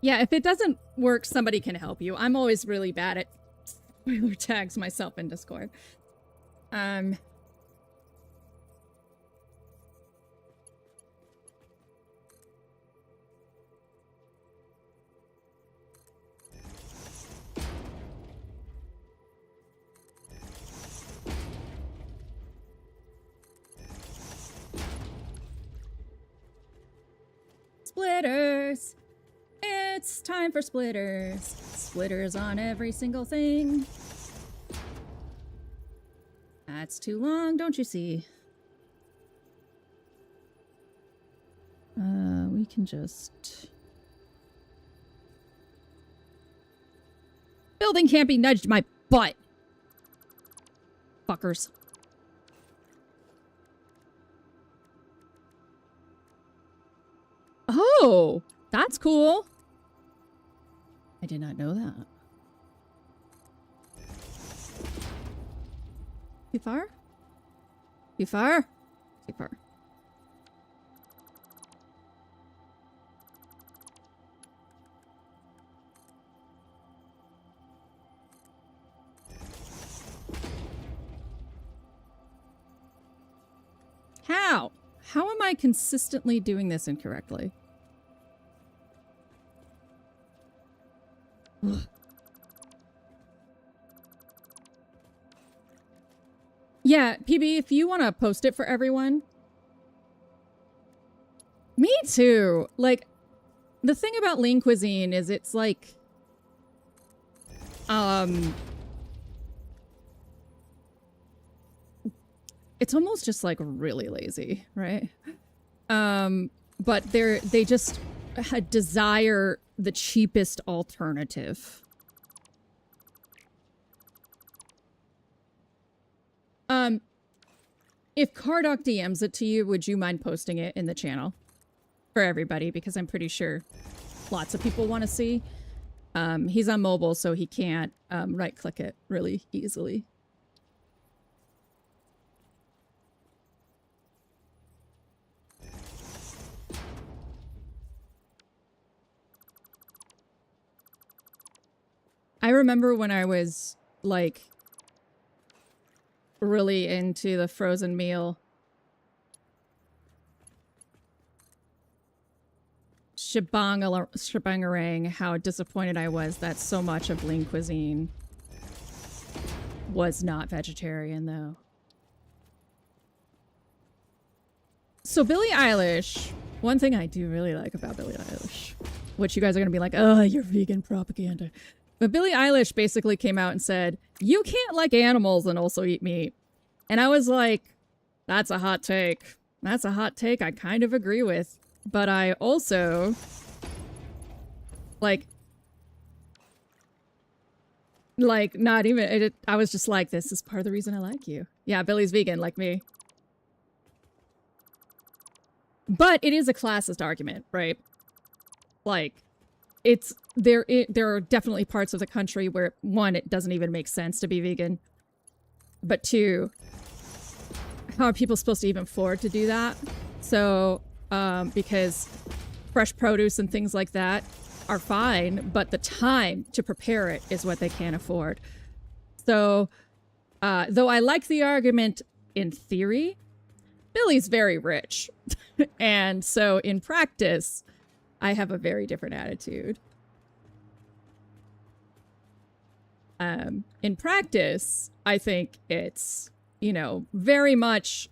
Yeah, if it doesn't work, somebody can help you. I'm always really bad at spoiler tags myself in Discord. Splitters! It's time for splitters. Splitters on every single thing. That's too long, don't you see? We can just... Building can't be nudged my butt. Fuckers. Oh, that's cool. I did not know that. Too far? Too far? Too far. How? How am I consistently doing this incorrectly? Ugh. Yeah, PB, if you want to post it for everyone. Me too. Like, the thing about lean cuisine is it's like, it's almost just like really lazy, right? But they just desire the cheapest alternative. If Cardoc DMs it to you, would you mind posting it in the channel for everybody? Because I'm pretty sure lots of people want to see. He's on mobile, so he can't right-click it really easily. I remember when I was, like, really into the frozen meal. Shebangarang, how disappointed I was that so much of lean cuisine was not vegetarian, though. So Billie Eilish, one thing I do really like about Billie Eilish, which you guys are going to be like, oh, you're vegan propaganda. But Billie Eilish basically came out and said, you can't like animals and also eat meat. And I was like, that's a hot take. That's a hot take I kind of agree with. But I also, like not even, I was just like, this is part of the reason I like you. Yeah, Billie's vegan, like me. But it is a classist argument, right? Like, there are definitely parts of the country where, one, it doesn't even make sense to be vegan. But two, how are people supposed to even afford to do that? So, because fresh produce and things like that are fine, but the time to prepare it is what they can't afford. So, though I like the argument in theory, Billie's very rich. And so in practice, I have a very different attitude. In practice, I think it's, you know, very much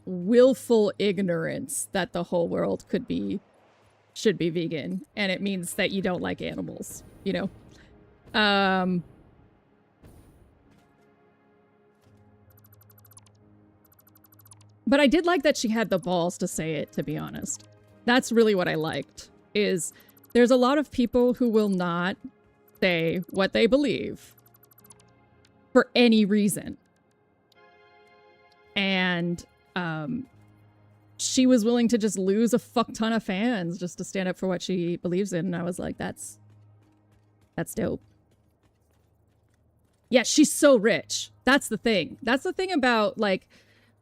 willful ignorance that the whole world should be vegan. And it means that you don't like animals, you know? But I did like that she had the balls to say it, to be honest. That's really what I liked, is there's a lot of people who will not say what they believe for any reason. And she was willing to just lose a fuck ton of fans just to stand up for what she believes in. And I was like, that's dope. Yeah, she's so rich. That's the thing. That's the thing about, like,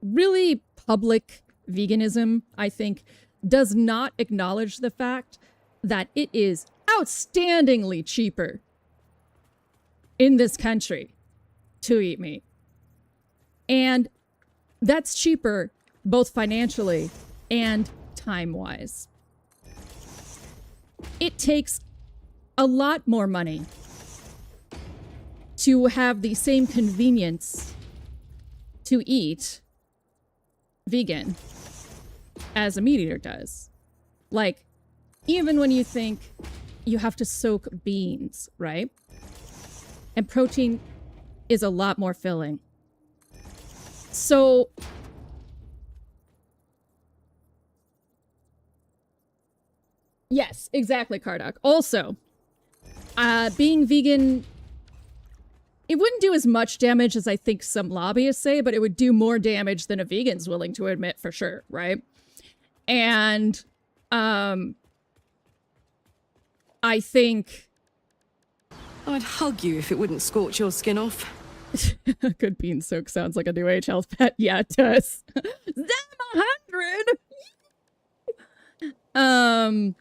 really public veganism, I think, does not acknowledge the fact that it is outstandingly cheaper in this country to eat meat. And that's cheaper both financially and time-wise. It takes a lot more money to have the same convenience to eat vegan as a meat eater does. Like, even when you think you have to soak beans, right? And protein is a lot more filling. So yes, exactly, Kardak. Also, being vegan, it wouldn't do as much damage as I think some lobbyists say, but it would do more damage than a vegan's willing to admit, for sure, right? And I think I'd hug you if it wouldn't scorch your skin off. good bean soak sounds like a new age health pet. Yeah, it does. Damn 100.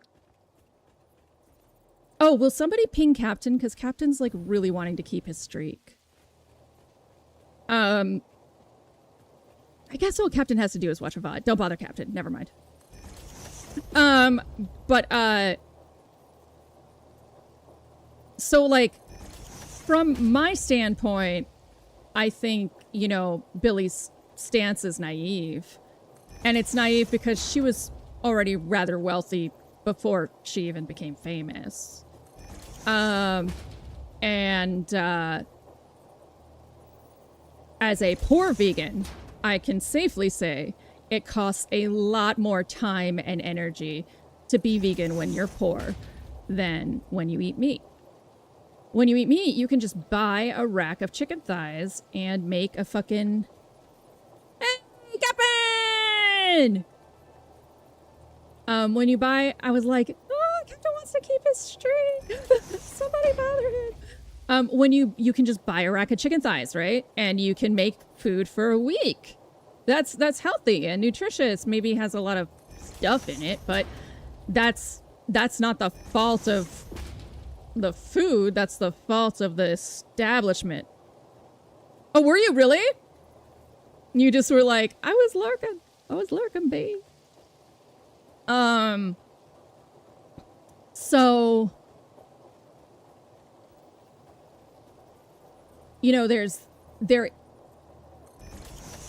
Oh, will somebody ping Captain? Because Captain's, like, really wanting to keep his streak. I guess all Captain has to do is watch a VOD. Don't bother, Captain. Never mind. So, like, from my standpoint, I think, you know, Billy's stance is naive. And it's naive because she was already rather wealthy before she even became famous. As a poor vegan, I can safely say it costs a lot more time and energy to be vegan when you're poor than when you eat meat. When you eat meat, you can just buy a rack of chicken thighs and make a fucking... Hey, Captain! When you buy... I was like, oh, Captain wants to keep his streak. Somebody bother him. When you can just buy a rack of chicken thighs, right? And you can make food for a week. That's healthy and nutritious. Maybe has a lot of stuff in it, but that's not the fault of the food. That's the fault of the establishment. Oh, were you really? You just were like, I was lurking, babe. So, you know, there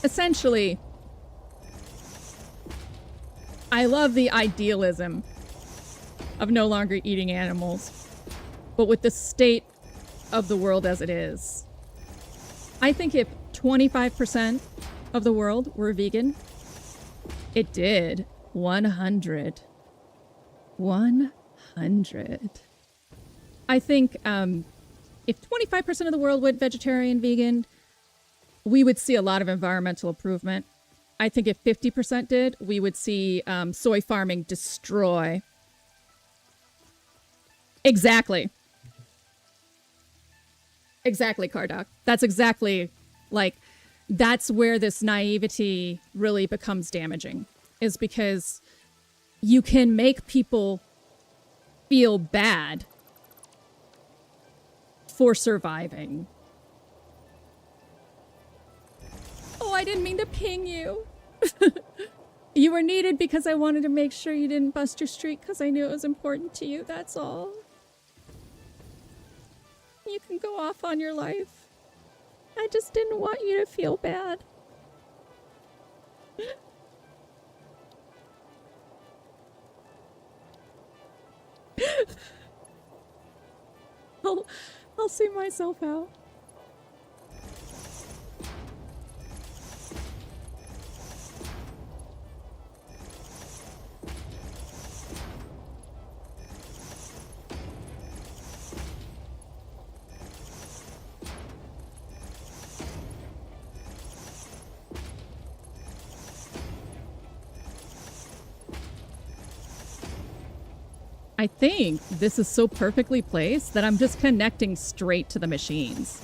essentially, I love the idealism of no longer eating animals, but with the state of the world as it is, I think if 25% of the world were vegan, it did 100. 100. I think if 25% of the world went vegetarian, vegan, we would see a lot of environmental improvement. I think if 50% did, we would see soy farming destroy. Exactly. Exactly, Cardoc. That's exactly, like, that's where this naivety really becomes damaging, is because you can make people feel bad for surviving. Oh, I didn't mean to ping you. You were needed because I wanted to make sure you didn't bust your streak because I knew it was important to you, that's all. You can go off on your life. I just didn't want you to feel bad. I'll see myself out. I think this is so perfectly placed that I'm just connecting straight to the machines.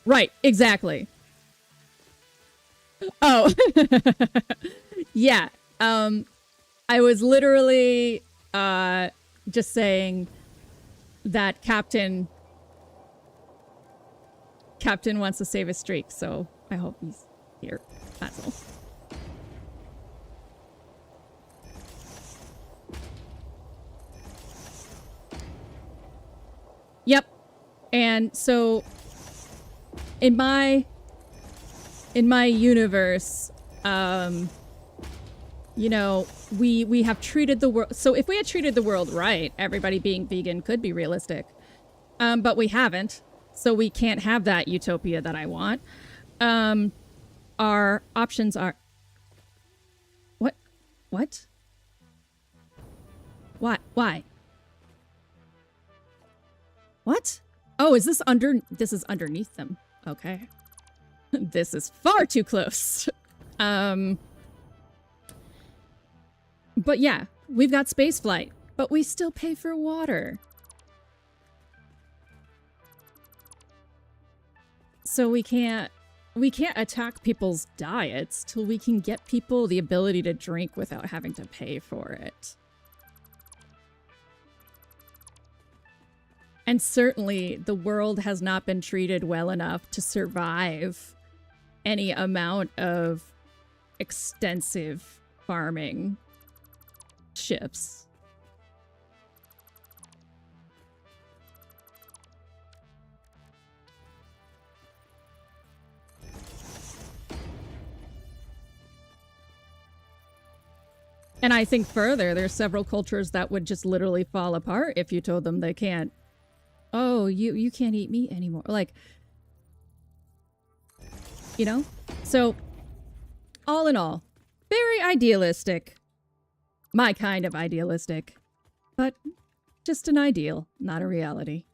Right, exactly. Oh. Yeah. I was literally just saying that Captain wants to save his streak, so I hope he's here. That's all. Yep. And so in my universe, you know, we have treated the world. So if we had treated the world right, everybody being vegan could be realistic. But we haven't. So we can't have that utopia that I want. Our options are... What? What? Why? Why? What? Oh, is this under... This is underneath them. Okay. This is far too close. But yeah, we've got space flight, but we still pay for water. So we can't we can't attack people's diets till we can get people the ability to drink without having to pay for it. And certainly the world has not been treated well enough to survive any amount of extensive farming shifts. And I think further, there's several cultures that would just literally fall apart if you told them they can't. Oh, you can't eat meat anymore. Like, you know? So, all in all, very idealistic. My kind of idealistic. But just an ideal, not a reality.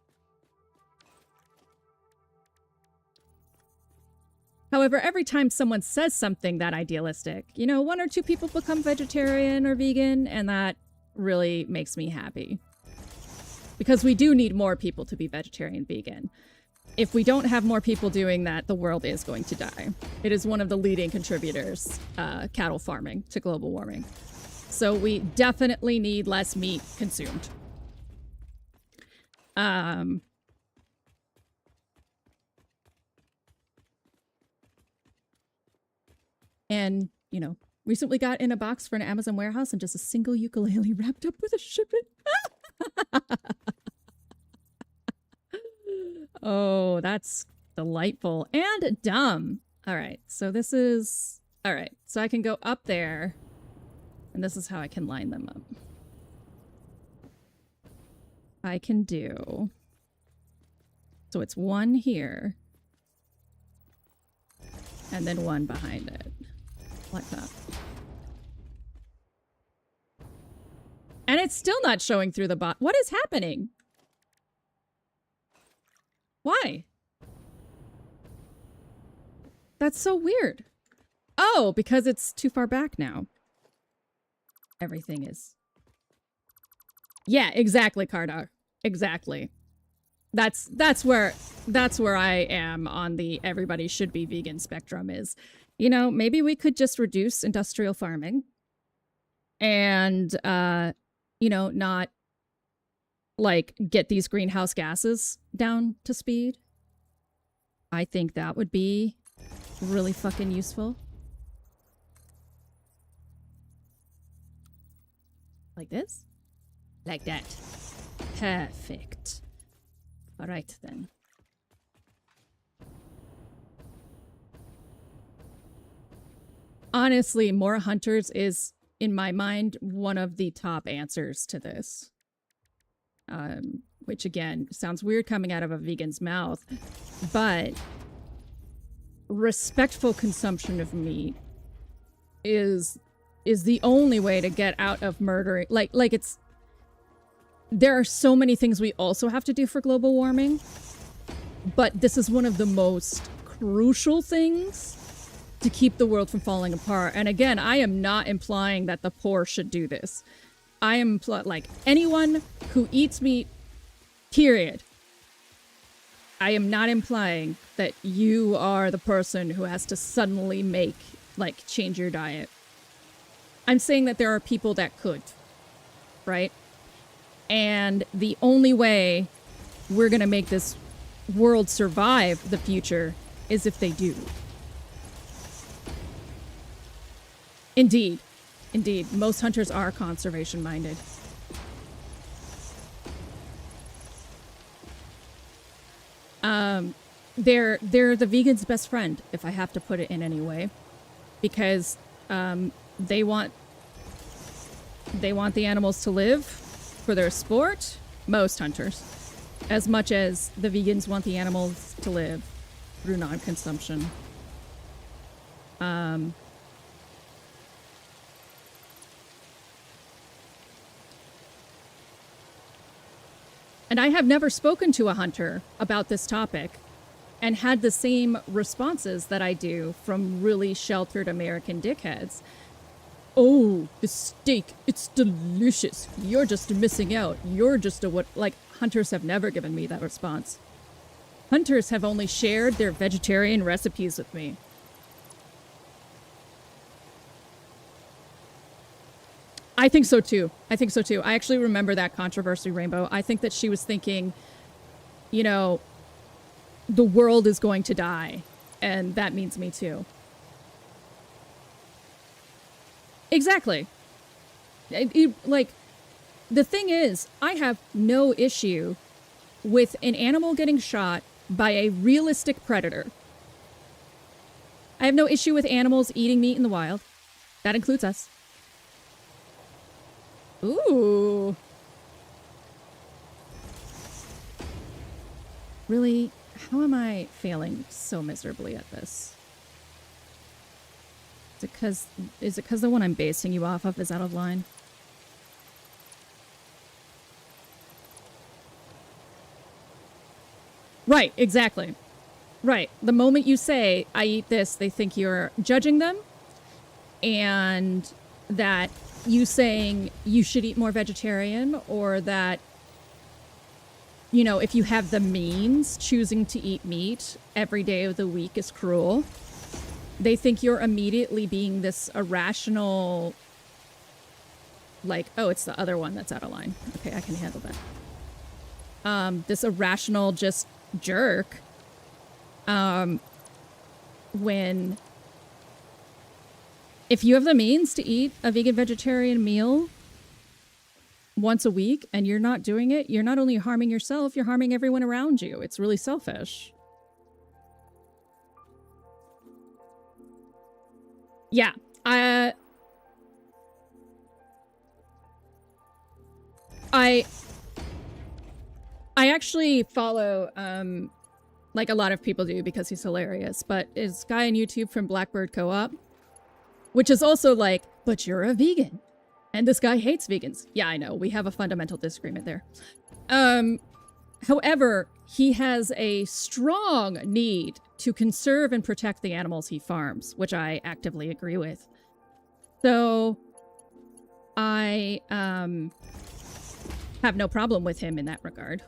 However, every time someone says something that idealistic, you know, 1 or 2 people become vegetarian or vegan, and that really makes me happy. Because we do need more people to be vegetarian, vegan. If we don't have more people doing that, the world is going to die. It is one of the leading contributors, cattle farming, to global warming. So we definitely need less meat consumed. And, you know, recently got in a box for an Amazon warehouse and just a single ukulele wrapped up with a shipment. Oh, that's delightful and dumb. All right, so this is... All right, so I can go up there, and this is how I can line them up. I can do... So it's 1 here, and then 1 behind it. Like that. And it's still not showing through the bot. What is happening? Why? That's so weird. Oh, because it's too far back now. Everything is. Yeah, exactly, Cardar. Exactly. That's where I am on the everybody should be vegan spectrum is, you know, maybe we could just reduce industrial farming and you know, not like get these greenhouse gases down to speed. I think that would be really fucking useful. Like this? Like that. Perfect. All right, then. Honestly, more hunters is, in my mind, one of the top answers to this. Which, again, sounds weird coming out of a vegan's mouth, but respectful consumption of meat is the only way to get out of murdering. Like it's... There are so many things we also have to do for global warming, but this is one of the most crucial things to keep the world from falling apart. And again, I am not implying that the poor should do this. I am like anyone who eats meat, period. I am not implying that you are the person who has to suddenly change your diet. I'm saying that there are people that could, right? And the only way we're going to make this world survive the future is if they do. Indeed. Indeed. Most hunters are conservation-minded. They're the vegan's best friend, if I have to put it in any way. Because they want the animals to live for their sport, most hunters, as much as the vegans want the animals to live through non-consumption. And I have never spoken to a hunter about this topic and had the same responses that I do from really sheltered American dickheads. Oh, the steak, it's delicious. You're just missing out. You're just a what? Like, hunters have never given me that response. Hunters have only shared their vegetarian recipes with me. I think so too. I think so too. I actually remember that controversy, Rainbow. I think that she was thinking, you know, the world is going to die, and that means me too. Exactly. Like, the thing is, I have no issue with an animal getting shot by a realistic predator. I have no issue with animals eating meat in the wild. That includes us. Ooh. Really? How am I failing so miserably at this? Is it 'cause the one I'm basing you off of is out of line? Right, exactly. Right. The moment you say, I eat this, they think you're judging them. And that you saying you should eat more vegetarian, or that, you know, if you have the means, choosing to eat meat every day of the week is cruel. They think you're immediately being this irrational, like, oh, it's the other one that's out of line. Okay, I can handle that. This irrational just jerk. When if you have the means to eat a vegan vegetarian meal once a week and you're not doing it, you're not only harming yourself, you're harming everyone around you. It's really selfish. Yeah. I actually follow like a lot of people do because he's hilarious, but is guy on YouTube from Blackbird Co-op, which is also like, but you're a vegan and this guy hates vegans. Yeah, I know. We have a fundamental disagreement there. However, he has a strong need to conserve and protect the animals he farms, which I actively agree with. So I have no problem with him in that regard.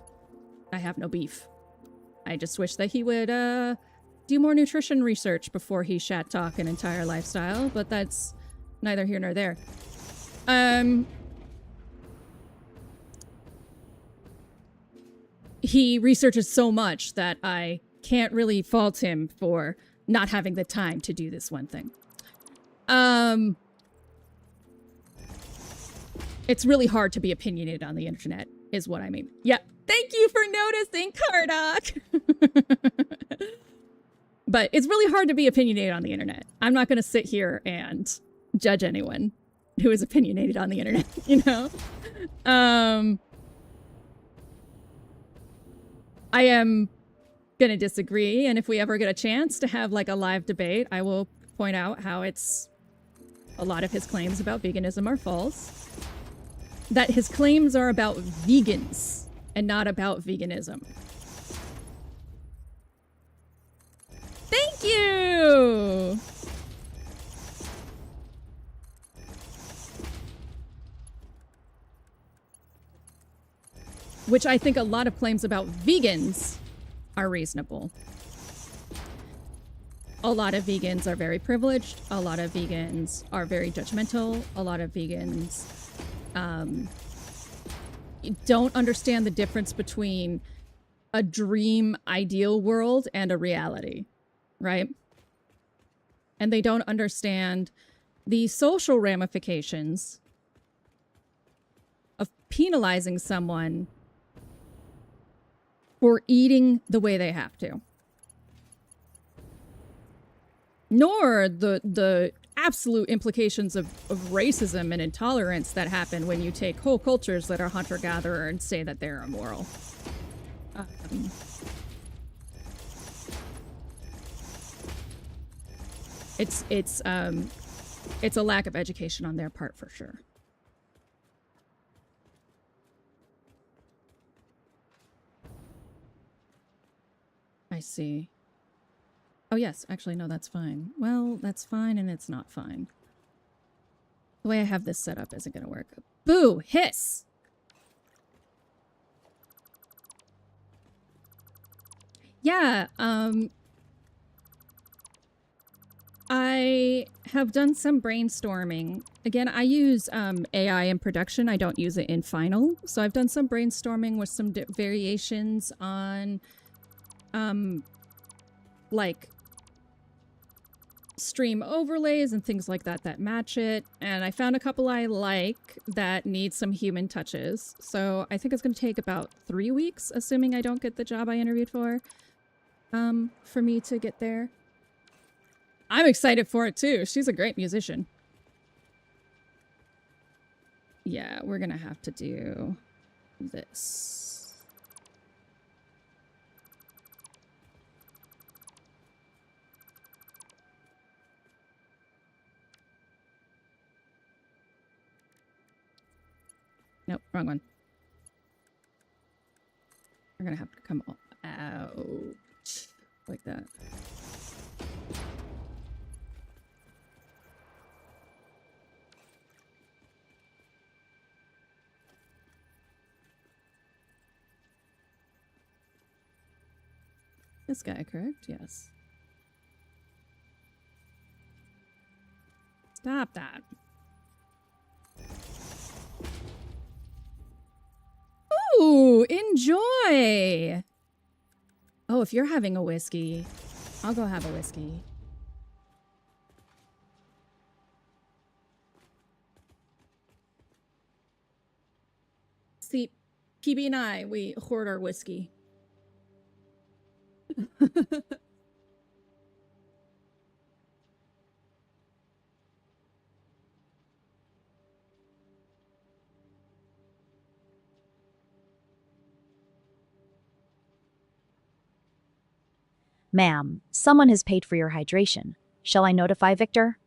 I have no beef. I just wish that he would do more nutrition research before he shat talk an entire lifestyle, but that's neither here nor there. He researches so much that I can't really fault him for not having the time to do this one thing. It's really hard to be opinionated on the internet, is what I mean. Yeah, thank you for noticing, Kardak! But it's really hard to be opinionated on the internet. I'm not going to sit here and judge anyone who is opinionated on the internet, you know? I am going to disagree, and if we ever get a chance to have like a live debate, I will point out how a lot of his claims about veganism are false. That his claims are about vegans and not about veganism. Thank you! Which I think a lot of claims about vegans are reasonable. A lot of vegans are very privileged. A lot of vegans are very judgmental. A lot of vegans don't understand the difference between a dream ideal world and a reality, right? And they don't understand the social ramifications of penalizing someone for eating the way they have to. Nor the absolute implications of racism and intolerance that happen when you take whole cultures that are hunter-gatherer and say that they're immoral. It's a lack of education on their part for sure. I see. Oh, yes. Actually, no, that's fine. Well, that's fine, and it's not fine. The way I have this set up isn't going to work. Boo! Hiss! Yeah, I have done some brainstorming. Again, I use AI in production. I don't use it in final. So I've done some brainstorming with some variations on like stream overlays and things like that that match it. And I found a couple I like that need some human touches. So I think it's going to take about 3 weeks, assuming I don't get the job I interviewed for me to get there. I'm excited for it too. She's a great musician. Yeah, we're gonna have to do this. Nope, wrong one. We're gonna have to come out like that. This guy, correct? Yes. Stop that. Ooh, enjoy! Oh, if you're having a whiskey, I'll go have a whiskey. See, PB and I, we hoard our whiskey. Ma'am, someone has paid for your hydration. Shall I notify Victor?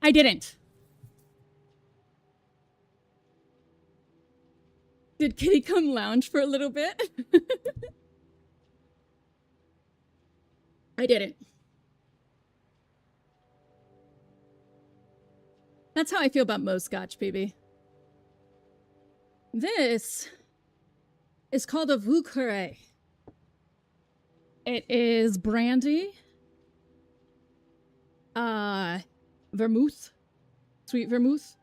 I didn't. Did Kitty come lounge for a little bit? I didn't. That's how I feel about most scotch, PB. This is called a Vucare. It is brandy, vermouth, sweet vermouth,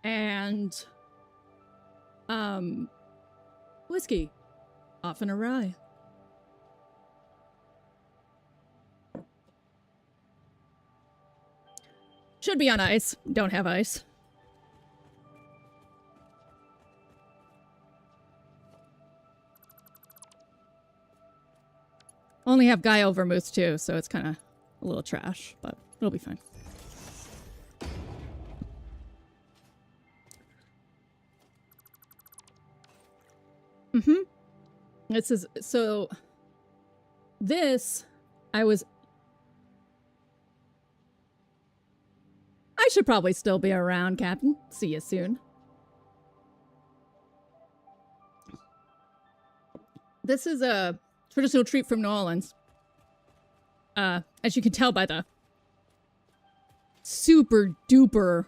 and whiskey, often a rye. Should be on ice. Don't have ice. Only have Guile vermouth too, so it's kind of a little trash, but it'll be fine. This is so. This, I should probably still be around, Captain. See you soon. This is a traditional treat from New Orleans. As you can tell by the super duper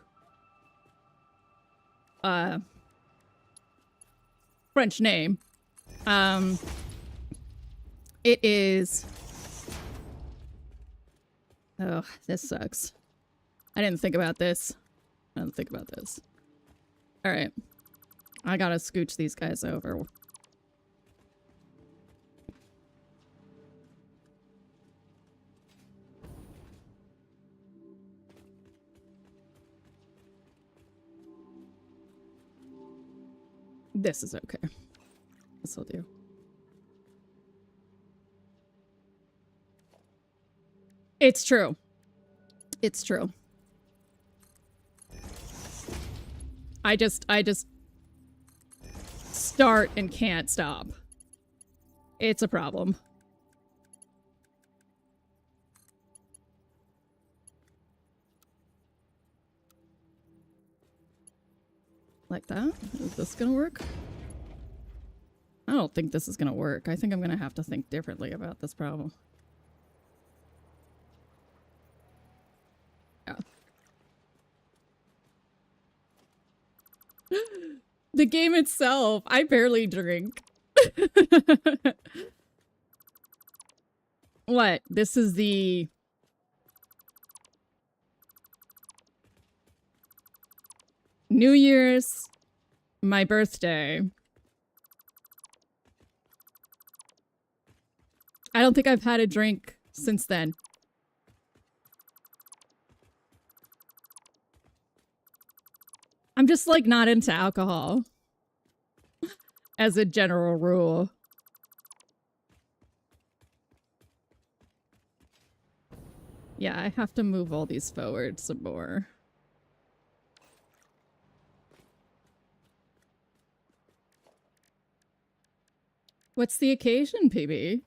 French name. It is... Oh, this sucks. I didn't think about this. Alright. I gotta scooch these guys over. This is okay. This'll do. It's true. It's true. I just start and can't stop. It's a problem. Like that? Is this gonna work? I don't think this is gonna work. I think I'm gonna have to think differently about this problem. Yeah. The game itself, I barely drink. What? This is the... New Year's, my birthday. I don't think I've had a drink since then. I'm just like not into alcohol as a general rule. Yeah, I have to move all these forward some more. What's the occasion, PB?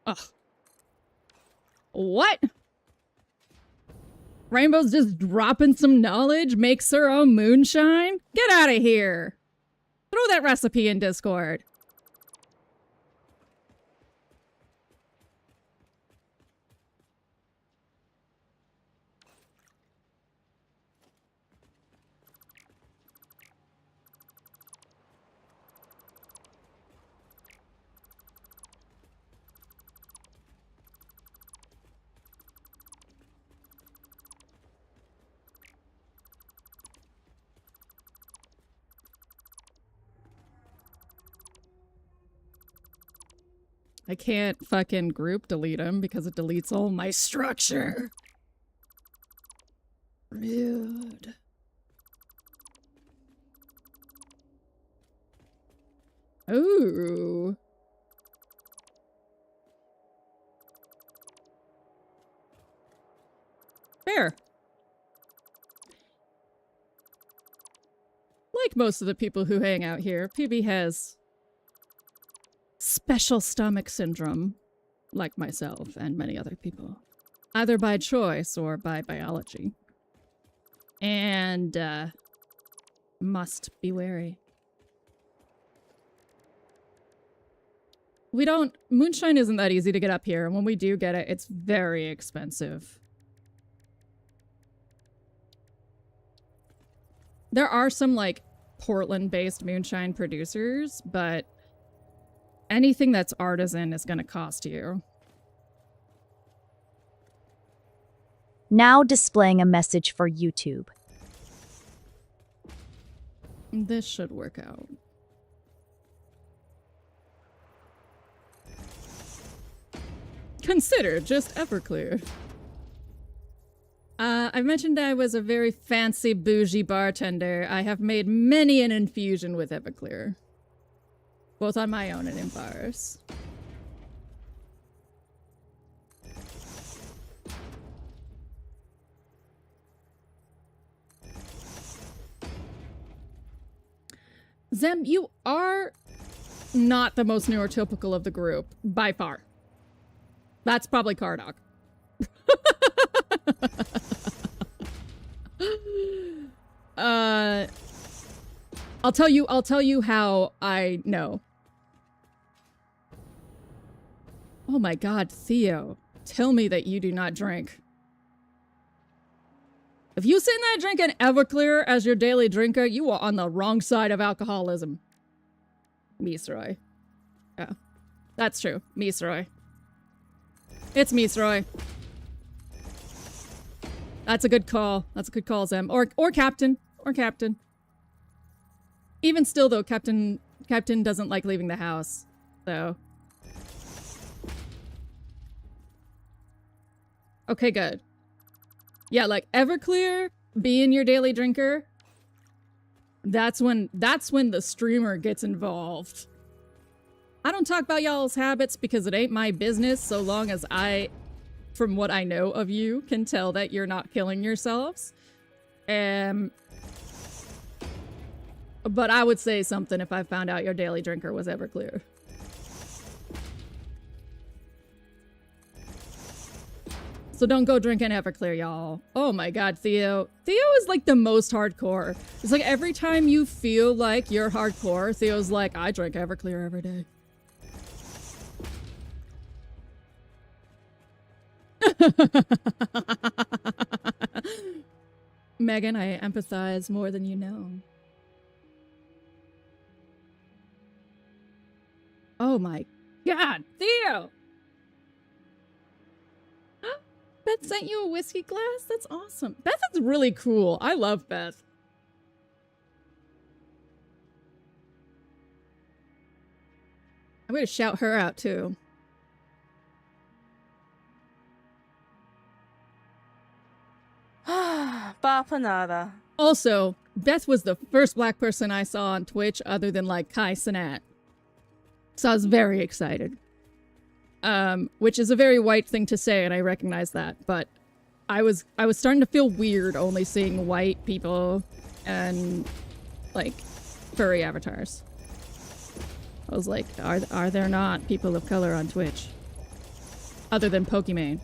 Ugh. What? Rainbow's just dropping some knowledge, makes her own moonshine? Get out of here. Throw that recipe in Discord. I can't fucking group delete them because it deletes all my structure. Rude. Ooh. Fair. Like most of the people who hang out here, PB has special stomach syndrome, like myself and many other people, either by choice or by biology. And must be wary. Moonshine isn't that easy to get up here, and when we do get it, it's very expensive. There are some, like, Portland-based moonshine producers, but anything that's artisan is gonna cost you. Now displaying a message for YouTube. This should work out. Consider just Everclear. I mentioned I was a very fancy bougie bartender. I have made many an infusion with Everclear, both on my own and in bars. Zem, you are not the most neurotypical of the group, by far. That's probably Cardog. I'll tell you how I know. Oh my god, Theo. Tell me that you do not drink. If you sit there drinking Everclear as your daily drinker, you are on the wrong side of alcoholism. Meesroy. Yeah. That's true. Meesroy. It's Meesroy. That's a good call. That's a good call, Zem. Or Captain. Or Captain. Even still, though, Captain doesn't like leaving the house. So. Okay, good. Yeah, like Everclear being your daily drinker, that's when the streamer gets involved. I don't talk about y'all's habits because it ain't my business so long as I, from what I know of you, can tell that you're not killing yourselves. But I would say something if I found out your daily drinker was Everclear. So don't go drinking Everclear, y'all. Oh my god, Theo. Theo is like the most hardcore. It's like every time you feel like you're hardcore, Theo's like, I drink Everclear every day. Megan, I empathize more than you know. Oh my god, Theo! Beth sent you a whiskey glass? That's awesome. Beth is really cool. I love Beth. I'm gonna shout her out too. Bapanada. Also, Beth was the first black person I saw on Twitch other than like Kai Cenat. So I was very excited. Which is a very white thing to say, and I recognize that, but I was starting to feel weird only seeing white people and like furry avatars. I was like, are there not people of color on Twitch? Other than Pokimane.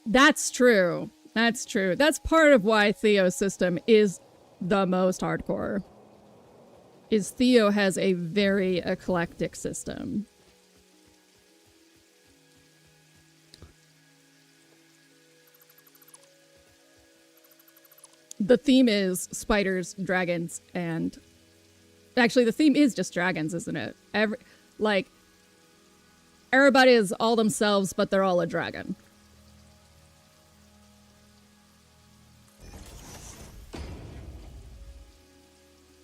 That's true. That's true. That's part of why Theo's system is the most hardcore. Is Theo has a very eclectic system. The theme is spiders, dragons, and... Actually, the theme is just dragons, isn't it? Everybody is all themselves, but they're all a dragon.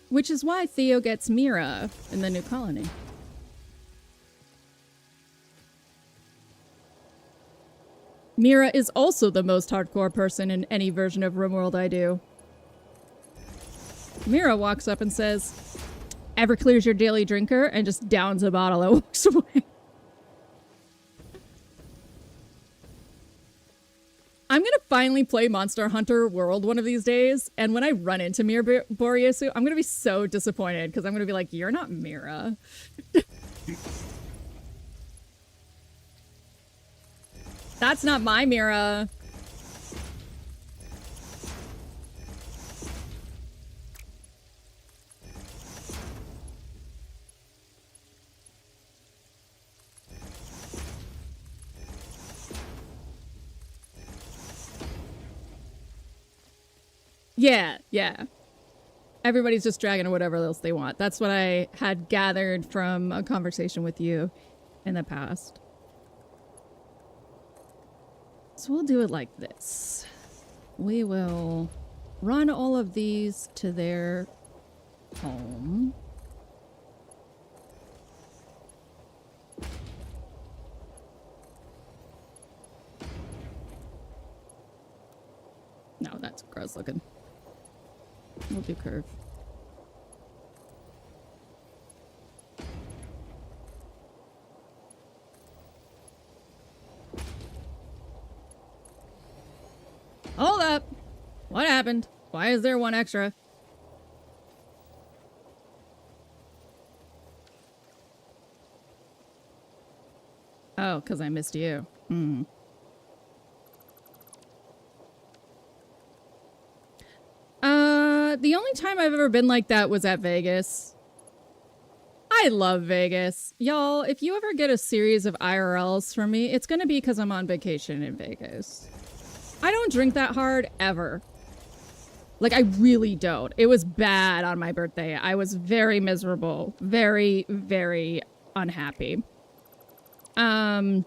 Which is why Theo gets Mira in the new colony. Mira is also the most hardcore person in any version of RimWorld I do. Mira walks up and says, Everclear's your daily drinker, and just downs a bottle and walks away. I'm gonna finally play Monster Hunter World one of these days, and when I run into Mira Boriesu, I'm gonna be so disappointed, because I'm gonna be like, you're not Mira. That's not my mirror. Yeah, yeah. Everybody's just dragging or whatever else they want. That's what I had gathered from a conversation with you in the past. So we'll do it like this. We will run all of these to their home. No, that's gross looking. We'll do curve. Hold up! What happened? Why is there one extra? Oh, because I missed you. Hmm. The only time I've ever been like that was at Vegas. I love Vegas. Y'all, if you ever get a series of IRLs from me, it's gonna be because I'm on vacation in Vegas. I don't drink that hard, ever. Like, I really don't. It was bad on my birthday. I was very miserable. Very, very unhappy. But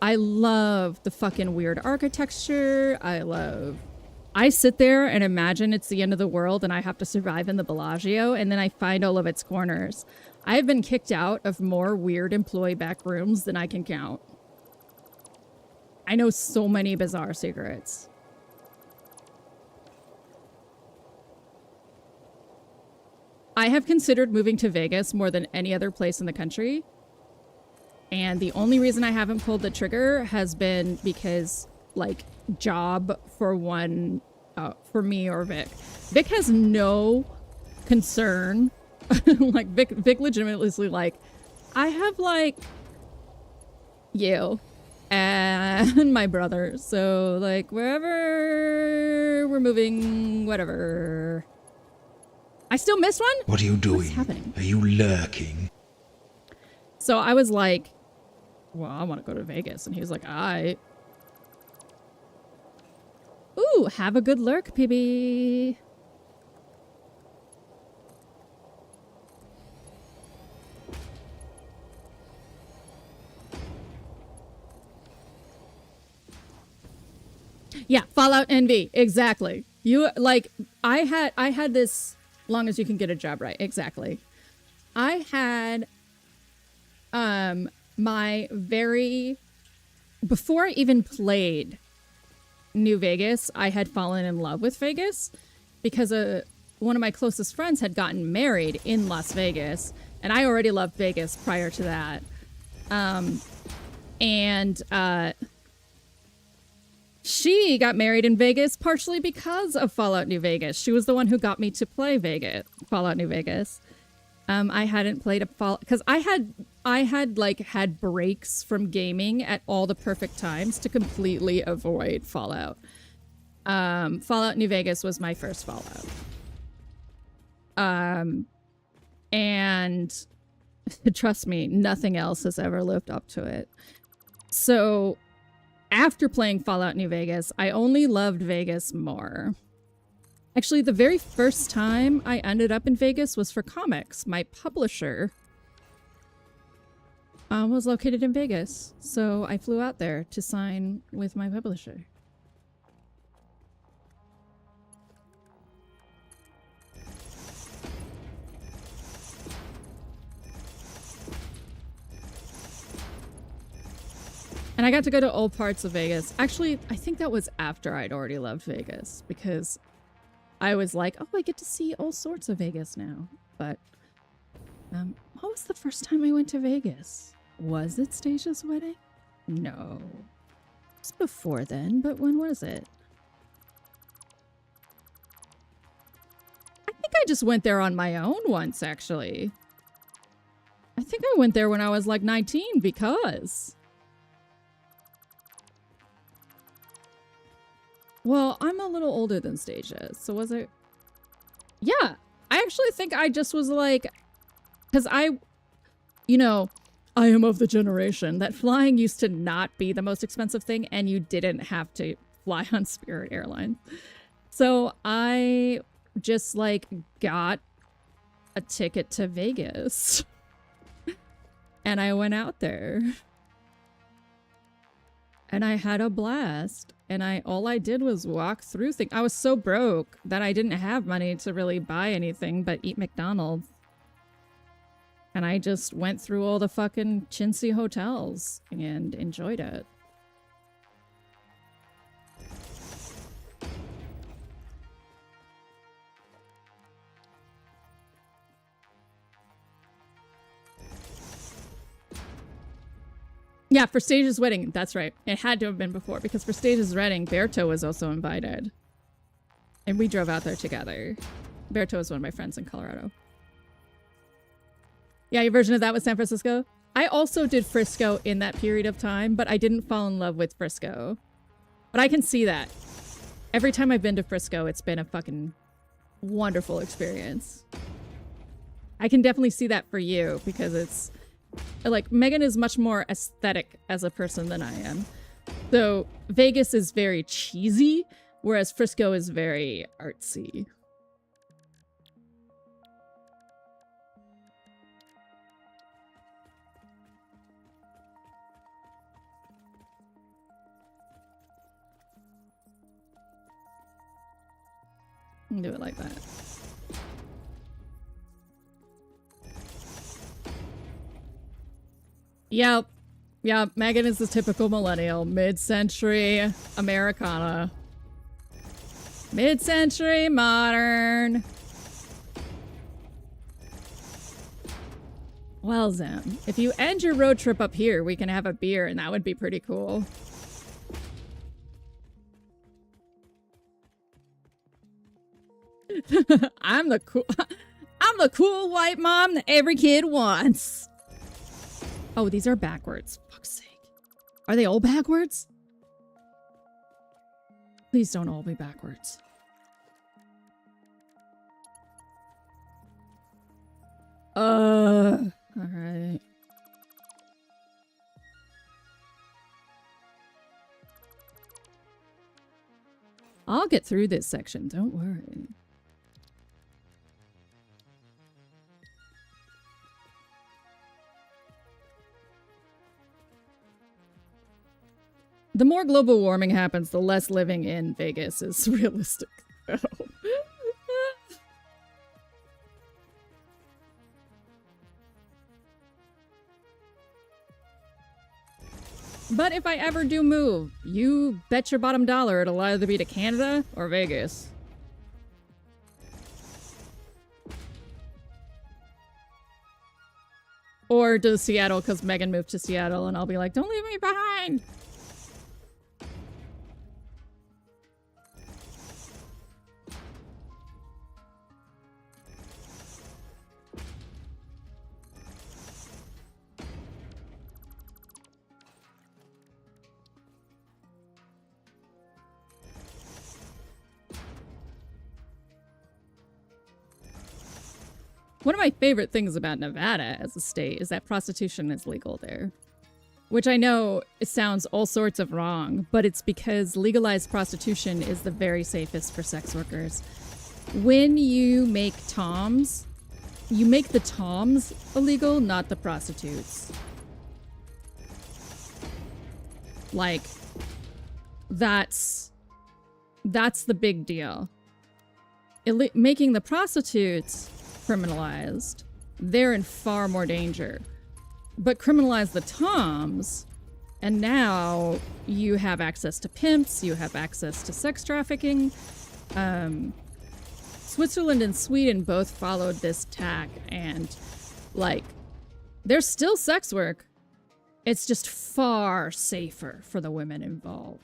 I love the fucking weird architecture. I sit there and imagine it's the end of the world and I have to survive in the Bellagio, and then I find all of its corners. I've been kicked out of more weird employee back rooms than I can count. I know so many bizarre secrets. I have considered moving to Vegas more than any other place in the country. And the only reason I haven't pulled the trigger has been because, like, job for one, for me or Vic. Vic has no concern. Like, Vic legitimately is like, I have, like, you and my brother. So, like, wherever we're moving, whatever. I still missed one? What are you doing? What's happening? Are you lurking? So I was like, well, I want to go to Vegas. And he was like, all right. Ooh, have a good lurk, PB. Yeah, Fallout NV. Exactly. You, like, I had this, long as you can get a job right. Exactly. I had before I even played New Vegas, I had fallen in love with Vegas because one of my closest friends had gotten married in Las Vegas, and I already loved Vegas prior to that. She got married in Vegas partially because of Fallout New Vegas. She was the one who got me to play Fallout New Vegas. I hadn't played a Fallout because I had breaks from gaming at all the perfect times to completely avoid Fallout. Fallout New Vegas was my first Fallout. And trust me, nothing else has ever lived up to it. So after playing Fallout New Vegas, I only loved Vegas more. Actually, the very first time I ended up in Vegas was for comics. My publisher was located in Vegas, so I flew out there to sign with my publisher. And I got to go to all parts of Vegas. Actually, I think that was after I'd already loved Vegas, because I was like, oh, I get to see all sorts of Vegas now. But what was the first time I went to Vegas? Was it Stasia's wedding? No. It was before then, but when was it? I think I just went there on my own once, actually. I think I went there when I was like 19 because... Well, I'm a little older than Stasia, so was it? Yeah, I actually think I just was like... Because you know, I am of the generation that flying used to not be the most expensive thing and you didn't have to fly on Spirit Airlines. So I just like got a ticket to Vegas and I went out there and I had a blast and all I did was walk through things. I was so broke that I didn't have money to really buy anything but eat McDonald's. And I just went through all the fucking chintzy hotels and enjoyed it. Yeah, for Stasia's wedding. That's right. It had to have been before because for Stasia's wedding, Berto was also invited. And we drove out there together. Berto is one of my friends in Colorado. Yeah, your version of that was San Francisco? I also did Frisco in that period of time, but I didn't fall in love with Frisco. But I can see that. Every time I've been to Frisco, it's been a fucking wonderful experience. I can definitely see that for you because it's... Like, Megan is much more aesthetic as a person than I am. So, Vegas is very cheesy, whereas Frisco is very artsy. Do it like that. Yep. Yep. Megan is the typical millennial. Mid-century Americana. Mid-century modern. Well, Zem, if you end your road trip up here, we can have a beer and that would be pretty cool. I'm the cool white mom that every kid wants. Oh, these are backwards. Fuck's sake. Are they all backwards? Please don't all be backwards. All right. I'll get through this section, don't worry. The more global warming happens, the less living in Vegas is realistic. But if I ever do move, you bet your bottom dollar it'll either be to Canada or Vegas. Or to Seattle, because Megan moved to Seattle, and I'll be like, don't leave me behind! One of my favorite things about Nevada as a state is that prostitution is legal there. Which I know it sounds all sorts of wrong, but it's because legalized prostitution is the very safest for sex workers. When you make toms, you make the toms illegal, not the prostitutes. Like, that's the big deal. Making the prostitutes criminalized, they're in far more danger. But criminalize the toms, and now you have access to pimps, you have access to sex trafficking. Switzerland and Sweden both followed this tack, and like, there's still sex work. It's just far safer for the women involved.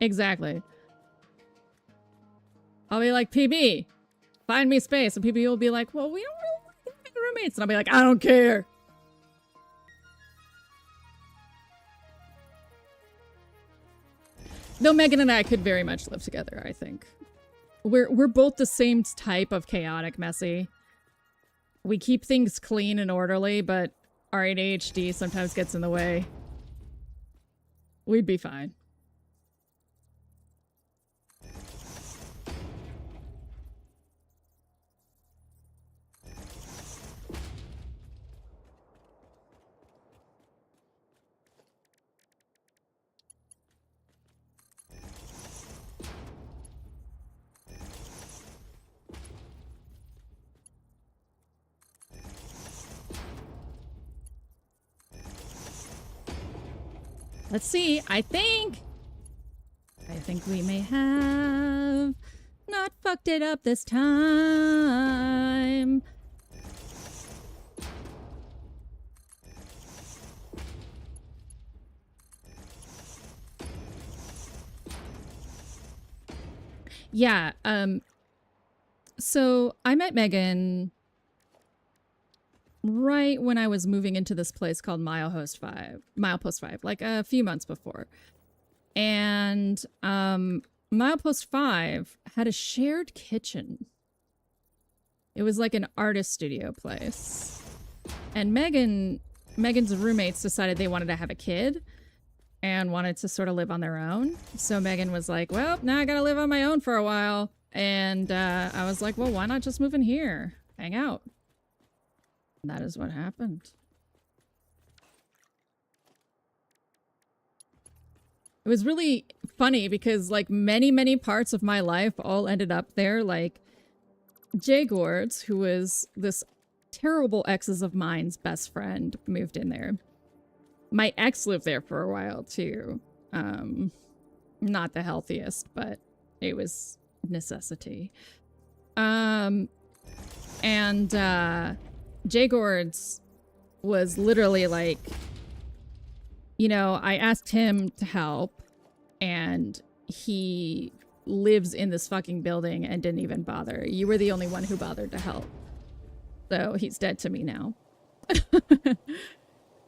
Exactly. I'll be like, PB, find me space. And PB will be like, well, we don't really want to be roommates. And I'll be like, I don't care. Though Megan and I could very much live together, I think. We're both the same type of chaotic messy. We keep things clean and orderly, but our ADHD sometimes gets in the way. We'd be fine. Let's see. I think we may have not fucked it up this time. Yeah, so I met Megan right when I was moving into this place called Milepost 5, like a few months before. And Milepost 5 had a shared kitchen. It was like an artist studio place. And Megan's roommates decided they wanted to have a kid and wanted to sort of live on their own. So Megan was like, well, now I gotta live on my own for a while. And I was like, well, why not just move in here? Hang out. And that is what happened. It was really funny because like many parts of my life all ended up there. Like Jay Gords, who was this terrible exes of mine's best friend, moved in there. My ex lived there for a while too. Not the healthiest, but it was necessity. Jay Gords was literally like, you know, I asked him to help and he lives in this fucking building and didn't even bother. You were the only one who bothered to help. So he's dead to me now.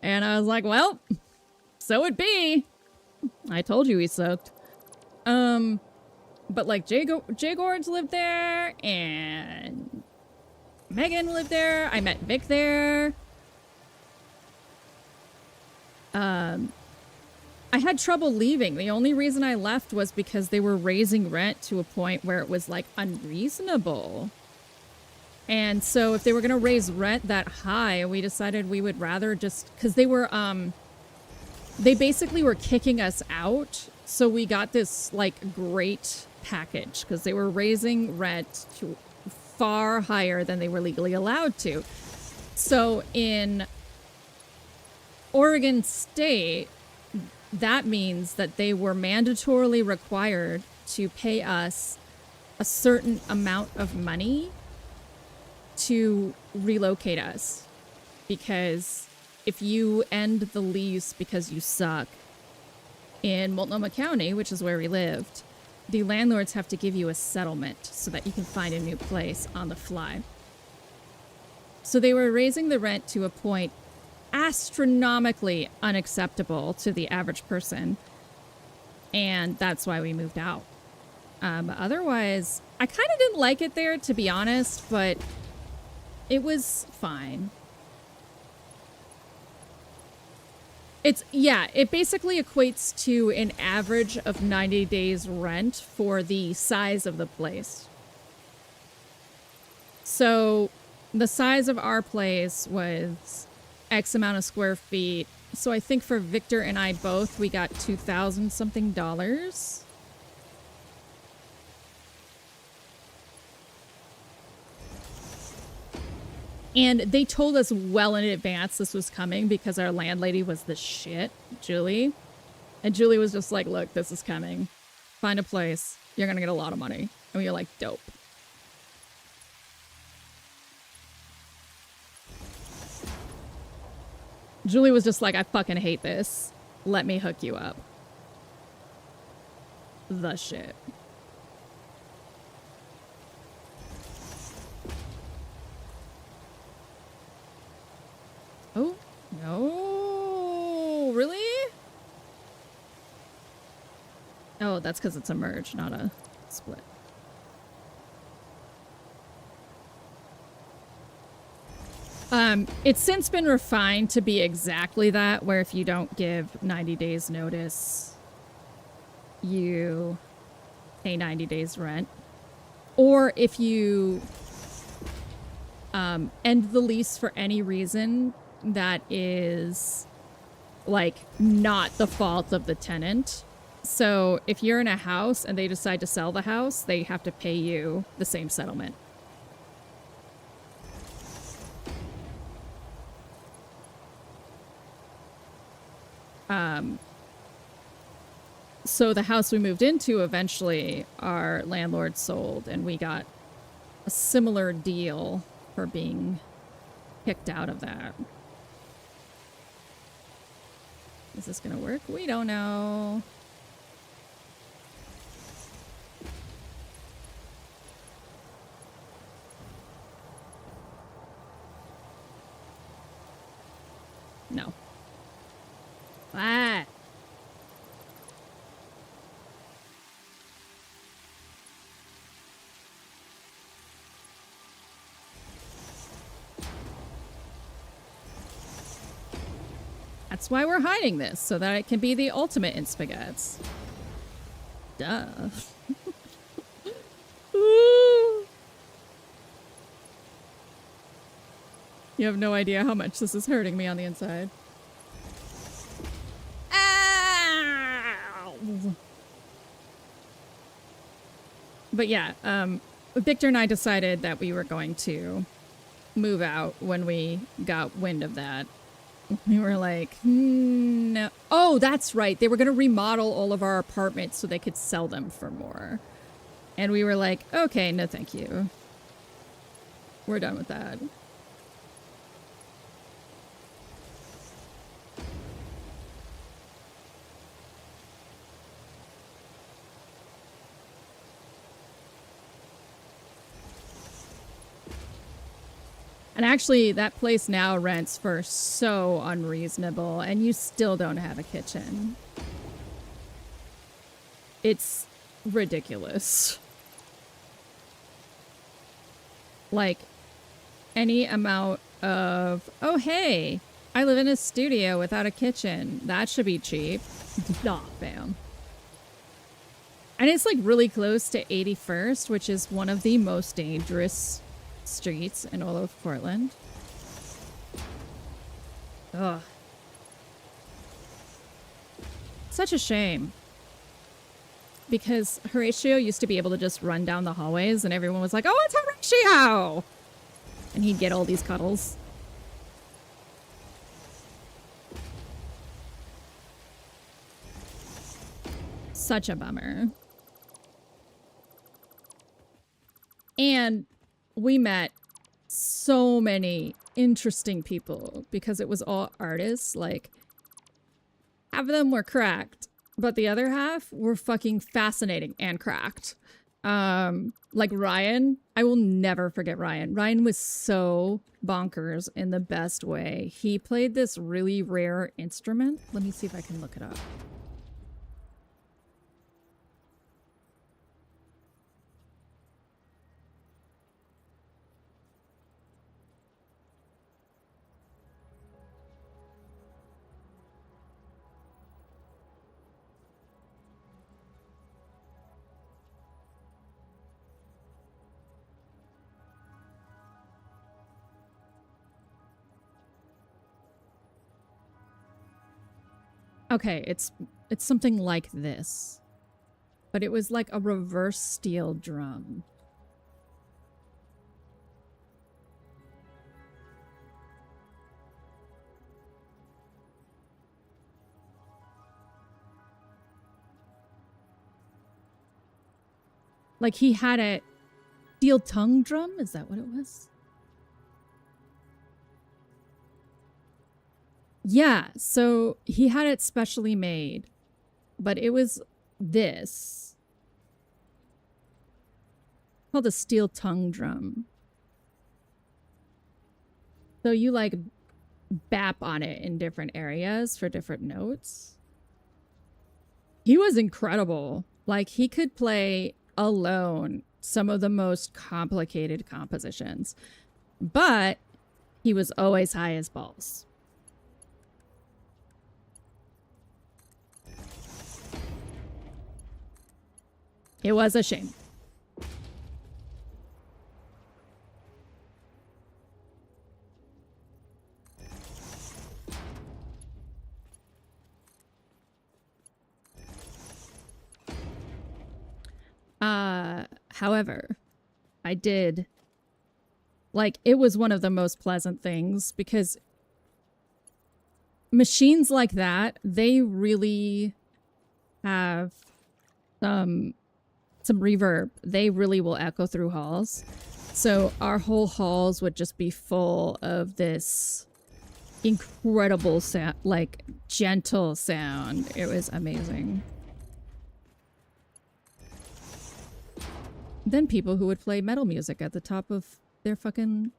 And I was like, well, so it be. I told you he sucked. But like Jay Gords lived there and Megan lived there. I met Vic there. I had trouble leaving. The only reason I left was because they were raising rent to a point where it was like unreasonable. And so if they were going to raise rent that high, we decided we would rather just, because they were, they basically were kicking us out. So we got this like great package because they were raising rent to far higher than they were legally allowed to. So in Oregon State, that means that they were mandatorily required to pay us a certain amount of money to relocate us. Because if you end the lease because you suck in Multnomah County, which is where we lived, the landlords have to give you a settlement so that you can find a new place on the fly. So they were raising the rent to a point astronomically unacceptable to the average person. And that's why we moved out. Otherwise, I kind of didn't like it there, to be honest, but it was fine. It basically equates to an average of 90 days rent for the size of the place. So the size of our place was X amount of square feet. So I think for Victor and I both, we got $2,000 something. And they told us well in advance this was coming because our landlady was the shit, Julie. And Julie was just like, look, this is coming. Find a place. You're going to get a lot of money. And we were like, dope. Julie was just like, I fucking hate this. Let me hook you up. the shit. Oh, no. Really? Oh, that's because it's a merge, not a split. It's since been refined to be exactly that, where if you don't give 90 days notice, you pay 90 days rent. Or if you end the lease for any reason that is, like, not the fault of the tenant. So if you're in a house and they decide to sell the house, they have to pay you the same settlement. So the house we moved into, eventually our landlord sold, and we got a similar deal for being kicked out of that. Is this gonna work? We don't know. No. Ah. That's why we're hiding this, so that it can be the ultimate in spaghettis. Duh. You have no idea how much this is hurting me on the inside. Ow! But yeah, Victor and I decided that we were going to move out when we got wind of that. We were like, no. Oh, that's right. They were going to remodel all of our apartments so they could sell them for more. And we were like, okay, no thank you. We're done with that. And actually, that place now rents for so unreasonable, and you still don't have a kitchen. It's ridiculous. Like, any amount of, oh, hey, I live in a studio without a kitchen. That should be cheap. Nah, fam. And it's, like, really close to 81st, which is one of the most dangerous streets in all of Portland. Ugh. Such a shame. Because Horatio used to be able to just run down the hallways and everyone was like, oh, it's Horatio! And he'd get all these cuddles. Such a bummer. And we met so many interesting people because it was all artists. Like, half of them were cracked, but the other half were fucking fascinating and cracked. Like Ryan, I will never forget Ryan. Ryan was so bonkers in the best way. He played this really rare instrument. Let me see if I can look it up. Okay, it's something like this. But it was like a reverse steel drum. Like he had a steel tongue drum? Is that what it was? Yeah, so he had it specially made, but it was this. called a steel tongue drum. So you like bap on it in different areas for different notes. He was incredible. Like, he could play alone some of the most complicated compositions, but he was always high as balls. It was a shame. However, I did, like, it was one of the most pleasant things because machines like that, they really have some reverb. They really will echo through halls. So our whole halls would just be full of this incredible sound, like gentle sound. It was amazing. Then people who would play metal music at the top of their fucking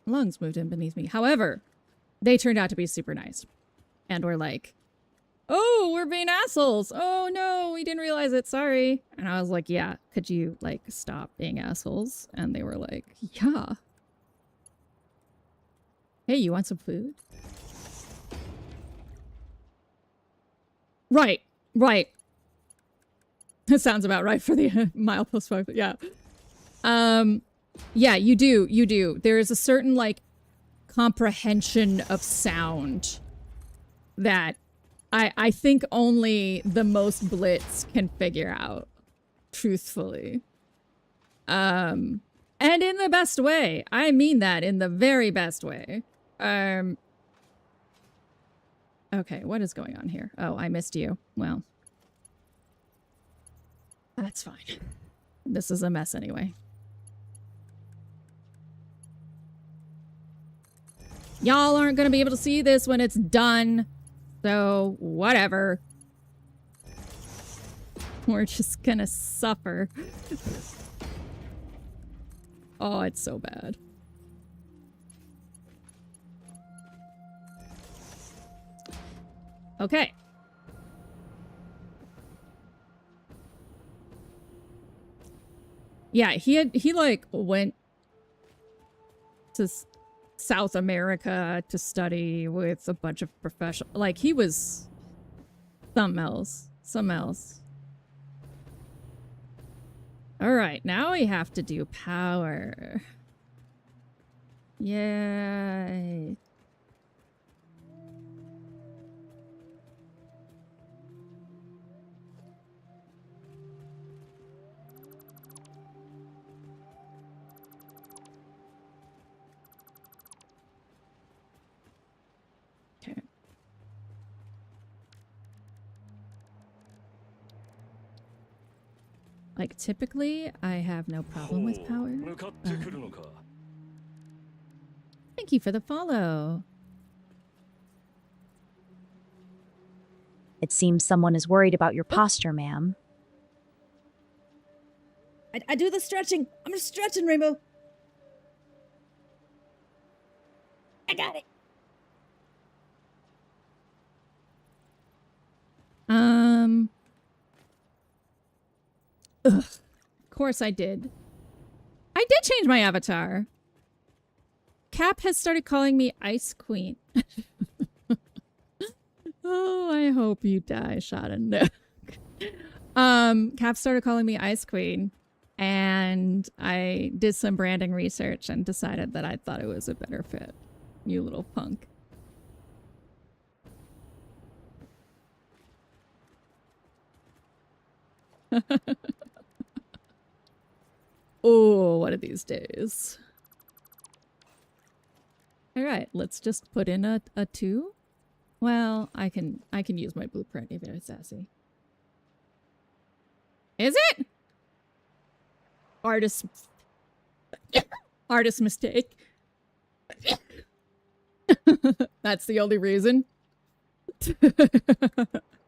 lungs moved in beneath me. However, they turned out to be super nice. And were like, oh, we're being assholes. Oh no, we didn't realize it. Sorry. And I was like, yeah, could you like stop being assholes? And they were like, yeah. Hey, you want some food? Right, right. That sounds about right for the milepost. Yeah. Yeah, you do. There is a certain like comprehension of sound that I think only the most blitz can figure out, truthfully. And in the best way. I mean that in the very best way. Okay, what is going on here? Oh, I missed you. Well, that's fine. This is a mess anyway. Y'all aren't gonna be able to see this when it's done. So, whatever. We're just gonna suffer. Oh, it's so bad. Okay. Yeah, he like went to South America to study with a bunch of professional, like he was something else. All right, now we have to do power. Yay. Okay. Like, typically, I have no problem with power. Thank you for the follow. It seems someone is worried about your posture, ma'am. I do the stretching. I'm just stretching, Rainbow. I got it. Ugh. Of course I did. I did change my avatar. Cap has started calling me Ice Queen. Oh, I hope you die, shot and Nook. Cap started calling me Ice Queen, and I did some branding research and decided that I thought it was a better fit. You little punk. Oh, one of these days. All right, let's just put in a 2. Well, I can use my blueprint if it's sassy. Is it? Artist mistake. That's the only reason.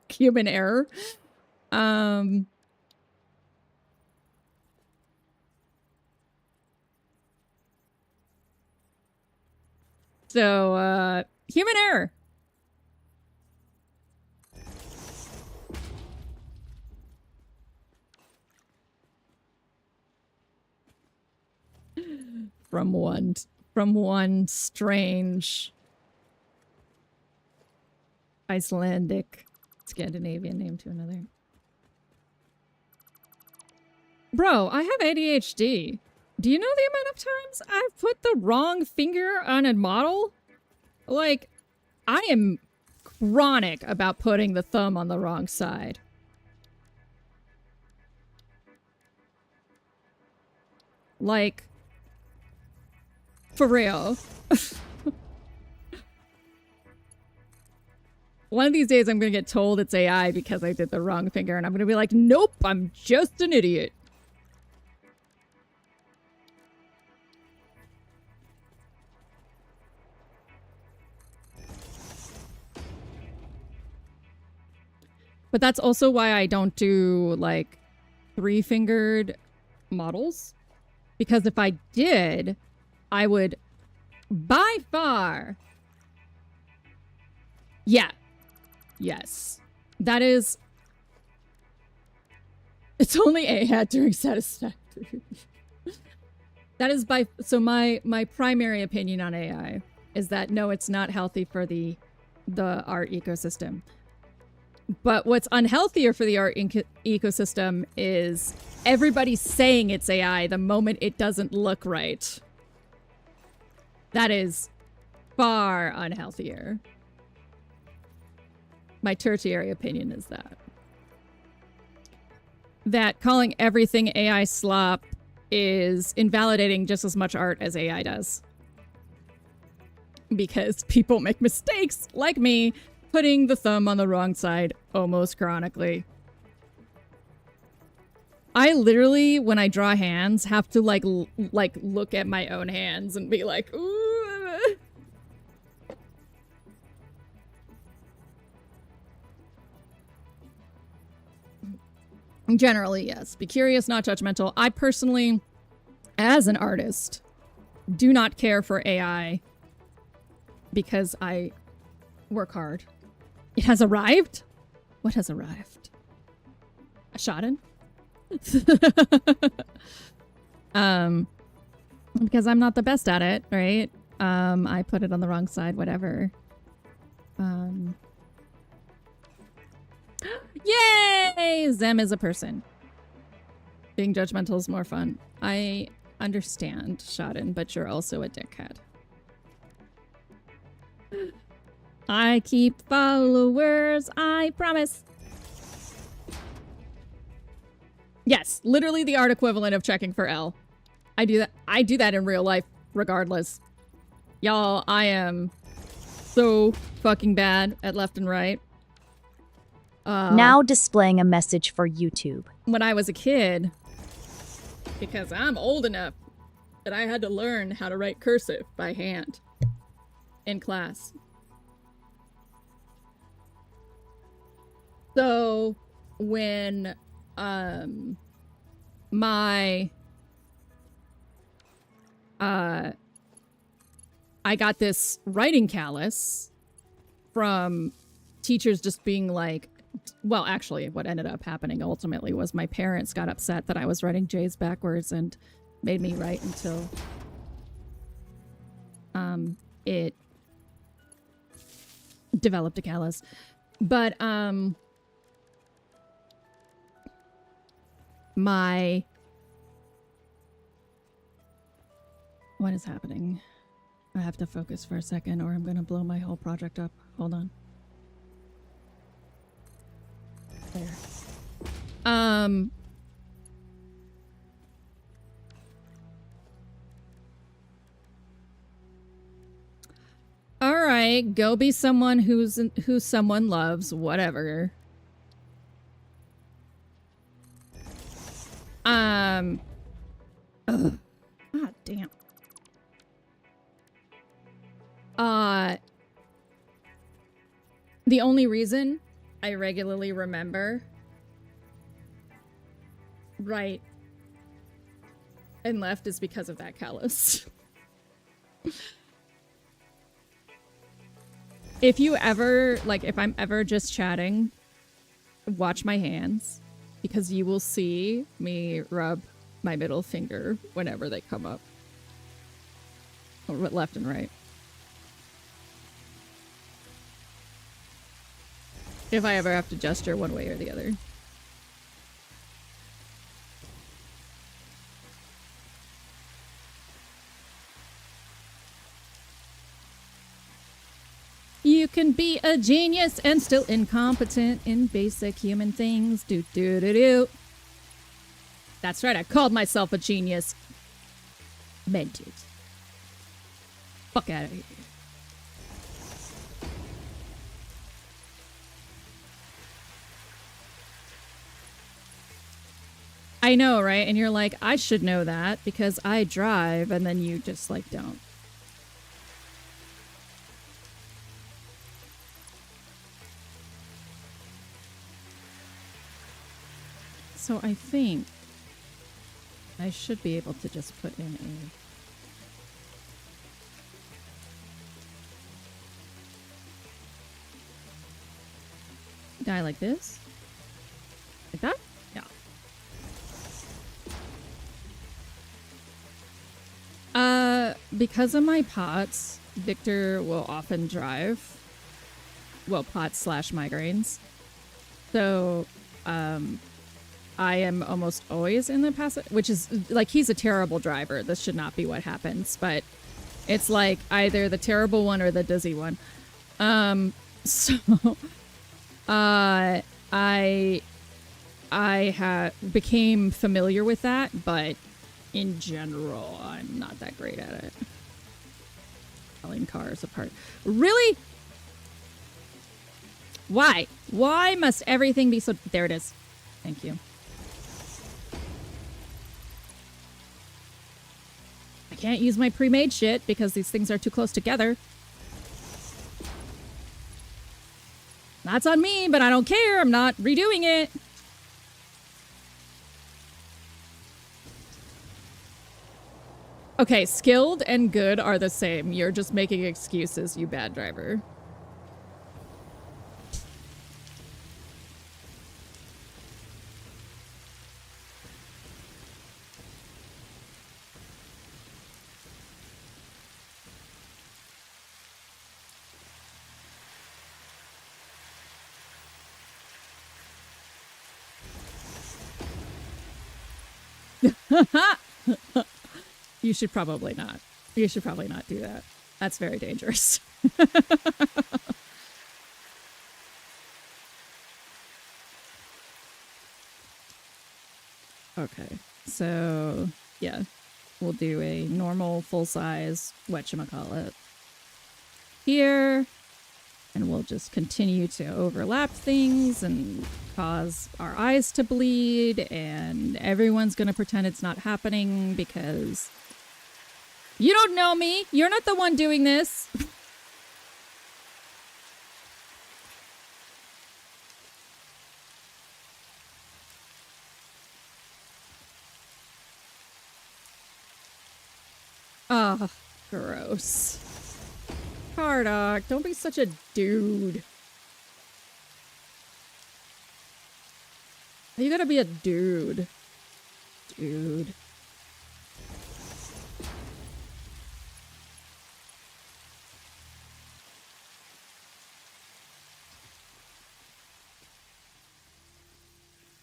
Human error. So, human error. From one strange Icelandic Scandinavian name to another. Bro, I have ADHD. Do you know the amount of times I've put the wrong finger on a model? Like, I am chronic about putting the thumb on the wrong side. Like, for real. One of these days I'm gonna get told it's AI because I did the wrong finger, and I'm gonna be like, nope, I'm just an idiot. But that's also why I don't do, like, 3-fingered models. Because if I did, I would, by far... Yeah. Yes. That is... It's only A hat during Satisfactory. That is by... So my primary opinion on AI is that, no, it's not healthy for the art ecosystem. But what's unhealthier for the art ecosystem is everybody saying it's AI the moment it doesn't look right. That is far unhealthier. My tertiary opinion is that calling everything AI slop is invalidating just as much art as AI does. Because people make mistakes, like me, putting the thumb on the wrong side almost chronically. I literally, when I draw hands, have to like look at my own hands and be like, ooh. Generally, yes. Be curious, not judgmental. I personally, as an artist, do not care for AI because I work hard. It has arrived? What has arrived? A Shodan? Because I'm not the best at it, right? I put it on the wrong side, whatever. Yay! Zem is a person. Being judgmental is more fun. I understand, Shodan, but you're also a dickhead. I keep followers, I promise. Yes, literally the art equivalent of checking for L. I do that in real life, regardless. Y'all, I am so fucking bad at left and right. Now displaying a message for YouTube. When I was a kid, because I'm old enough that I had to learn how to write cursive by hand in class. So when I got this writing callus from teachers just being like, well, actually what ended up happening ultimately was my parents got upset that I was writing J's backwards and made me write until it developed a callus. But what is happening? I have to focus for a second or I'm gonna blow my whole project up. Hold on. There. All right, go be someone who someone loves, whatever. Ugh. God damn. The only reason I regularly remember right and left is because of that callus. If you ever, like, if I'm ever just chatting, watch my hands, because you will see me rub my middle finger whenever they come up. Left and right. If I ever have to gesture one way or the other. You can be a genius and still incompetent in basic human things. Do do do do. That's right, I called myself a genius. Meant it. Fuck out of here. I know, right? And you're like, I should know that because I drive, and then you just like don't. So I think I should be able to just put in a guy like this. Like that? Yeah. Because of my POTS, Victor will often drive. Well, POTS / migraines. So, I am almost always in the passenger, which is like, he's a terrible driver. This should not be what happens, but it's like either the terrible one or the dizzy one. So I became familiar with that, but in general, I'm not that great at it. Pulling cars apart. Really? Why? Why must everything be so... There it is. Thank you. I can't use my pre-made shit because these things are too close together. That's on me, but I don't care. I'm not redoing it. Okay, skilled and good are the same. You're just making excuses, you bad driver. You should probably not. You should probably not do that. That's very dangerous. Okay, so yeah, we'll do a normal full-size whatchamacallit here, and we'll just continue to overlap things and cause our eyes to bleed, and everyone's gonna pretend it's not happening because you don't know me. You're not the one doing this. Ah, gross. Cardock, don't be such a dude. You gotta be a dude. Dude.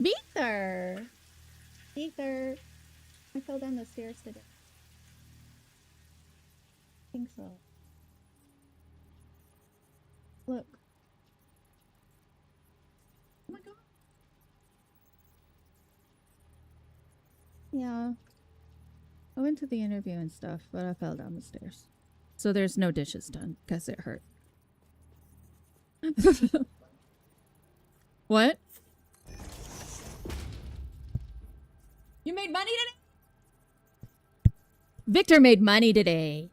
Ether! Ether! I fell down the stairs today. I think so. Look. Oh my god. Yeah. I went to the interview and stuff, but I fell down the stairs. So there's no dishes done, because it hurt. What? You made money today? Victor made money today.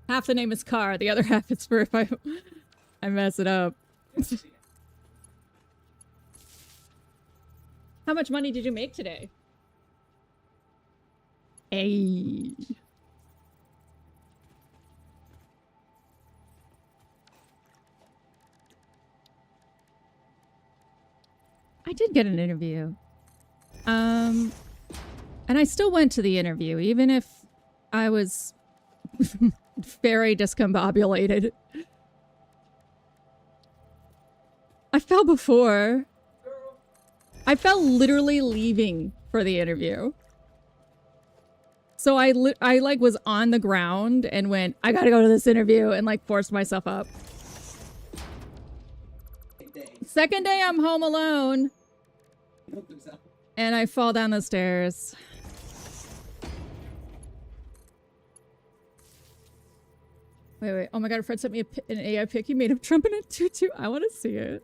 Half the name is Car, the other half is for if I mess it up. How much money did you make today? Hey. I did get an interview. And I still went to the interview, even if I was very discombobulated. I fell before. I fell literally leaving for the interview. So I like was on the ground and went, I gotta go to this interview, and like forced myself up. Second day I'm home alone. And I fall down the stairs. Wait. Oh my god, a friend sent me an AI pic he made of Trump in a tutu. I want to see it.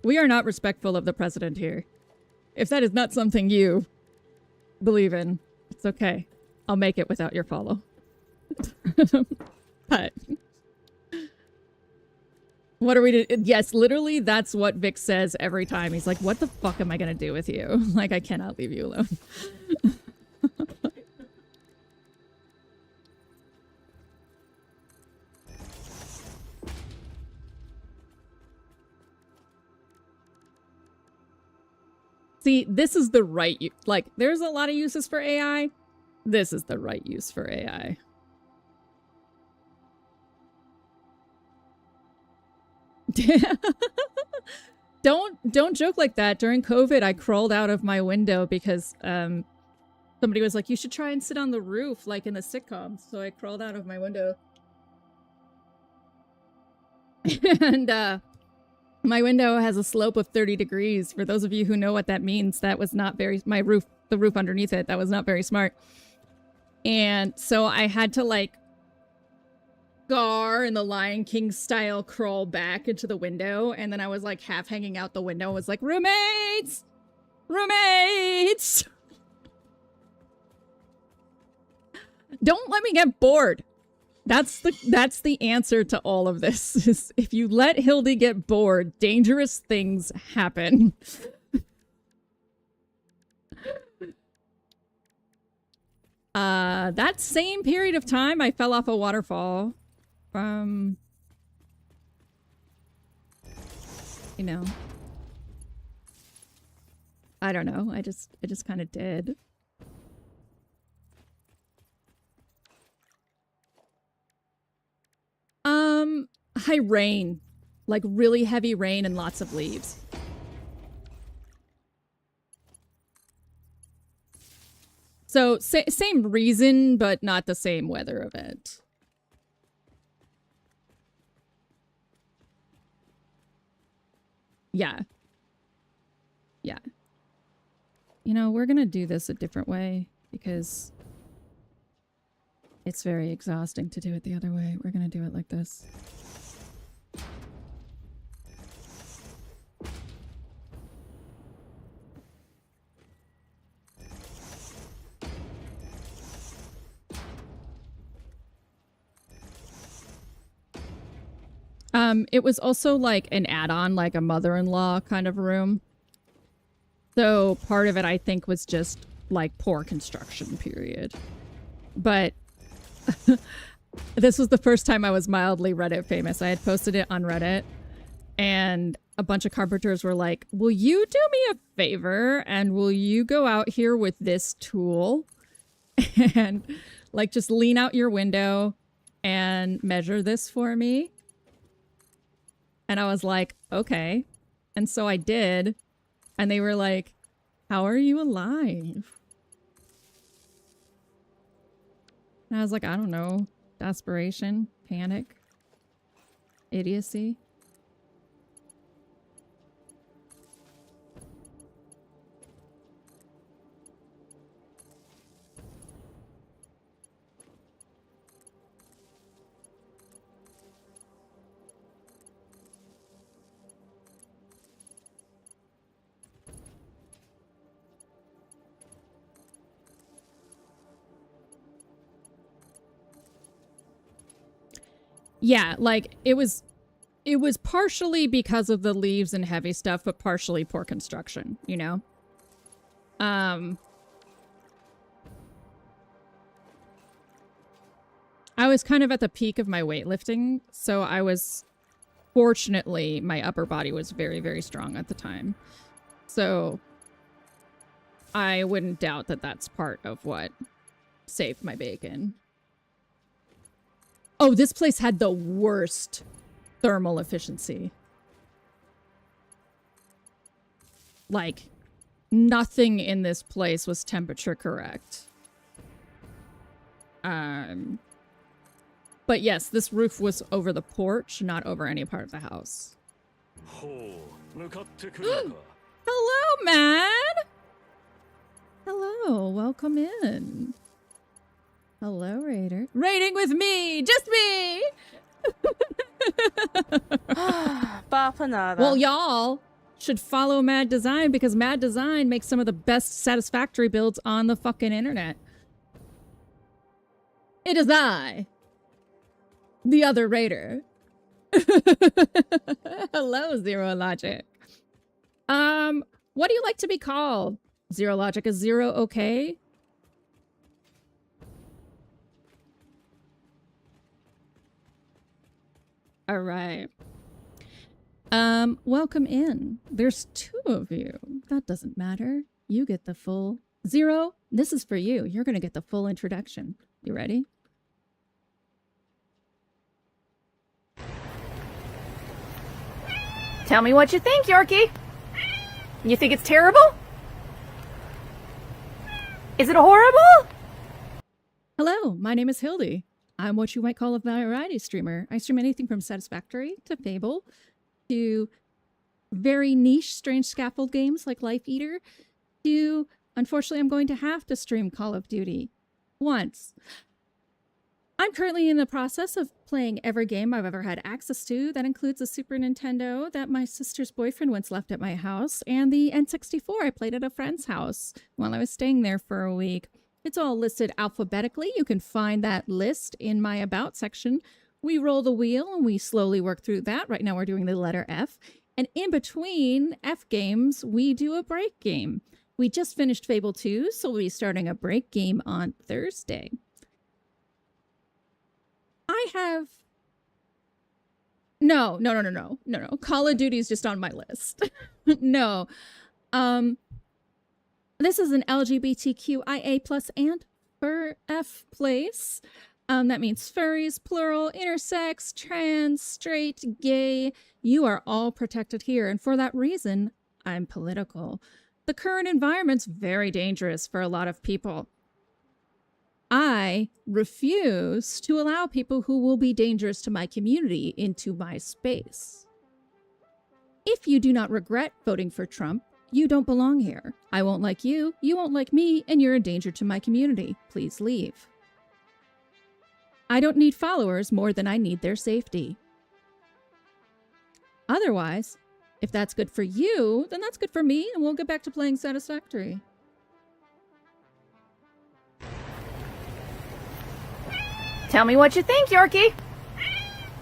We are not respectful of the president here. If that is not something you believe in, it's okay. I'll make it without your follow. But what are we to... Yes, literally, that's what Vic says every time. He's like, what the fuck am I gonna do with you? Like, I cannot leave you alone. See, this is the right... Like, there's a lot of uses for AI. This is the right use for AI. Don't joke like that. During COVID, I crawled out of my window because somebody was like, you should try and sit on the roof like in the sitcoms. So I crawled out of my window. And my window has a slope of 30 degrees. For those of you who know what that means, that was not very... My roof, the roof underneath it, that was not very smart. And so I had to like Scar in the Lion King style crawl back into the window, and then I was like half hanging out the window, was like, roommates! Roommates! Don't let me get bored. That's the answer to all of this. Is if you let Hildy get bored, dangerous things happen. That same period of time, I fell off a waterfall. You know, I don't know. I just kind of did. High rain, like really heavy rain and lots of leaves. So same reason, but not the same weather event. Yeah. Yeah. You know, we're gonna do this a different way because it's very exhausting to do it the other way. We're gonna do it like this. It was also like an add-on, like a mother-in-law kind of room. So part of it, I think, was just like poor construction, period. But this was the first time I was mildly Reddit famous. I had posted it on Reddit, and a bunch of carpenters were like, will you do me a favor and will you go out here with this tool and like just lean out your window and measure this for me? And I was like, okay. And so I did. And they were like, how are you alive? And I was like, I don't know. Desperation, panic, idiocy. Yeah, like it was partially because of the leaves and heavy stuff, but partially poor construction, you know? I was kind of at the peak of my weightlifting, so I was Fortunately, my upper body was very, very strong at the time. So I wouldn't doubt that that's part of what saved my bacon. Oh, this place had the worst thermal efficiency. Like, nothing in this place was temperature correct. But yes, this roof was over the porch, not over any part of the house. Hello, Mad! Hello, welcome in. Hello, Raider. Raiding with me! Just me! Well, y'all should follow Mad Design because Mad Design makes some of the best Satisfactory builds on the fucking internet. It is I, the other Raider. Hello, Zero Logic. What do you like to be called? Zero Logic, is Zero okay? All right. Welcome in. There's 2 of you. That doesn't matter. You get the full... Zero, this is for you. You're gonna get the full introduction. You ready? Tell me what you think, Yorkie. You think it's terrible? Is it horrible? Hello, my name is Hildy. I'm what you might call a variety streamer. I stream anything from Satisfactory to Fable to very niche, strange scaffold games like Life Eater to, unfortunately, I'm going to have to stream Call of Duty once. I'm currently in the process of playing every game I've ever had access to. That includes a Super Nintendo that my sister's boyfriend once left at my house and the N64 I played at a friend's house while I was staying there for a week. It's all listed alphabetically. You can find that list in my About section. We roll the wheel and we slowly work through that. Right now we're doing the letter F. And in between F games, we do a break game. We just finished Fable 2, so we'll be starting a break game on Thursday. I have... No. Call of Duty is just on my list. No. This is an LGBTQIA+ and FurF place. That means furries, plural, intersex, trans, straight, gay. You are all protected here, and for that reason, I'm political. The current environment's very dangerous for a lot of people. I refuse to allow people who will be dangerous to my community into my space. If you do not regret voting for Trump, you don't belong here. I won't like you, you won't like me, and you're a danger to my community. Please leave. I don't need followers more than I need their safety. Otherwise, if that's good for you, then that's good for me, and we'll get back to playing Satisfactory. Tell me what you think, Yorkie.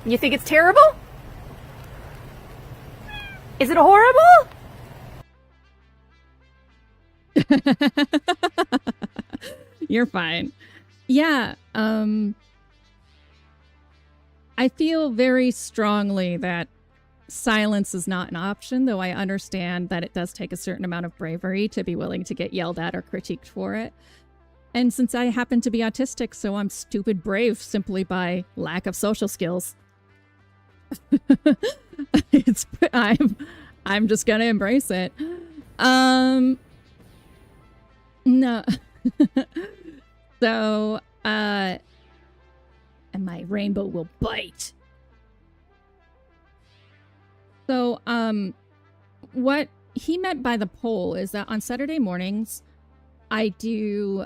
You think it's terrible? Is it horrible? You're fine. Yeah, I feel very strongly that silence is not an option, though I understand that it does take a certain amount of bravery to be willing to get yelled at or critiqued for it. And since I happen to be autistic, so I'm stupid brave simply by lack of social skills. I'm just gonna embrace it. No. So, and my rainbow will bite. So, what he meant by the poll is that on Saturday mornings, I do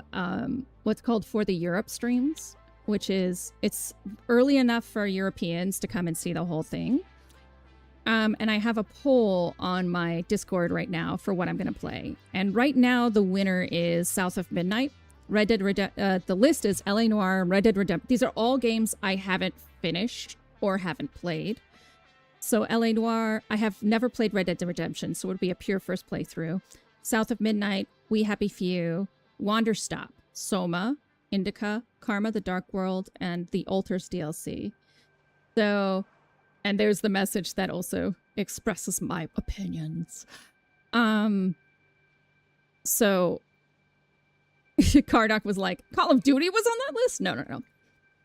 what's called For the Europe streams, which is, it's early enough for Europeans to come and see the whole thing. And I have a poll on my Discord right now for what I'm going to play. And right now, the winner is South of Midnight. Red Dead Redemption. The list is L.A. Noire, Red Dead Redemption. These are all games I haven't finished or haven't played. So L.A. Noire, I have never played Red Dead Redemption, so it would be a pure first playthrough. South of Midnight, We Happy Few, Wanderstop, Soma, Indica, Karma, The Dark World, and the Altars DLC. So And there's the message that also expresses my opinions. So Kardak was like, Call of Duty was on that list? No.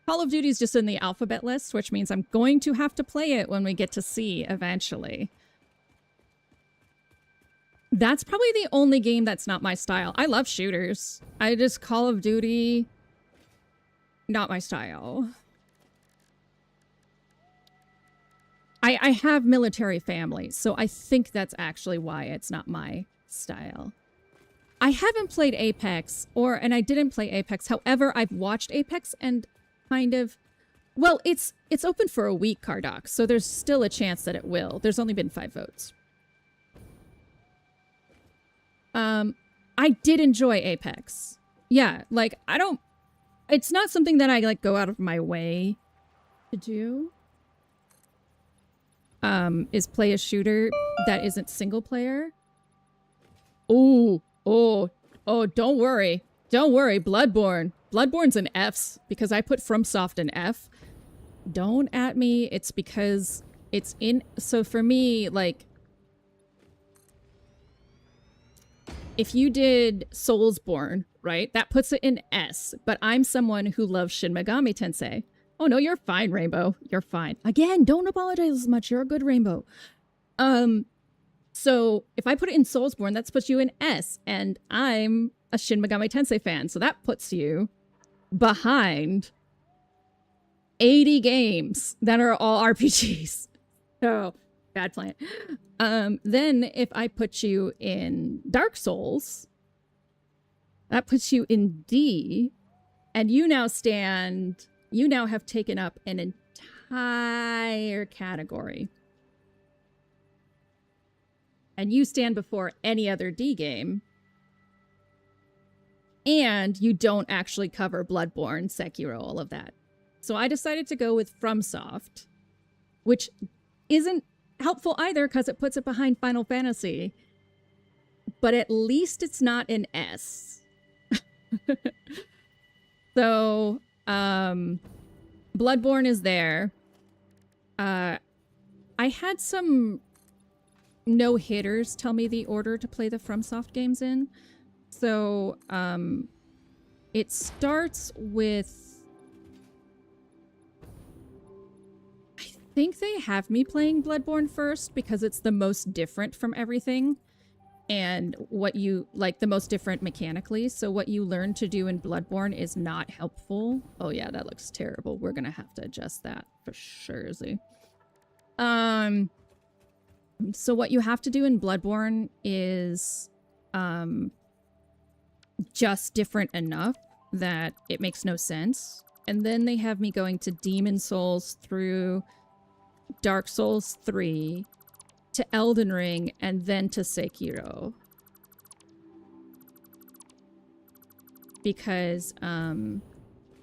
Call of Duty is just in the alphabet list, which means I'm going to have to play it when we get to C eventually. That's probably the only game that's not my style. I love shooters. Call of Duty, not my style. I have military families, so I think that's actually why it's not my style. I haven't played Apex, and I didn't play Apex. However, I've watched Apex and kind of... Well, it's open for a week, Kardak, so there's still a chance that it will. There's only been 5 votes. I did enjoy Apex. Yeah, like, I don't... It's not something that I, like, go out of my way to do. Is play a shooter that isn't single player. Oh, don't worry. Don't worry, Bloodborne. Bloodborne's an F's because I put FromSoft an F. Don't at me. It's because it's in... So for me, like... If you did Soulsborne, right? That puts it in S. But I'm someone who loves Shin Megami Tensei. Oh, no, you're fine, Rainbow. You're fine. Again, don't apologize as much. You're a good Rainbow. So if I put it in Soulsborne, that puts you in S. And I'm a Shin Megami Tensei fan. So that puts you behind 80 games that are all RPGs. So, bad plan. Then if I put you in Dark Souls, that puts you in D. And you now have taken up an entire category. And you stand before any other D game. And you don't actually cover Bloodborne, Sekiro, all of that. So I decided to go with FromSoft, which isn't helpful either because it puts it behind Final Fantasy. But at least it's not an S. So... Bloodborne is there. I had some no-hitters tell me the order to play the FromSoft games in. So, it starts with... I think they have me playing Bloodborne first because it's the most different from everything. And what you, like, the most different mechanically. So what you learn to do in Bloodborne is not helpful. Oh yeah, that looks terrible. We're gonna have to adjust that for sure. So what you have to do in Bloodborne is just different enough that it makes no sense. And then they have me going to Demon Souls through Dark Souls 3... to Elden Ring, and then to Sekiro. Because,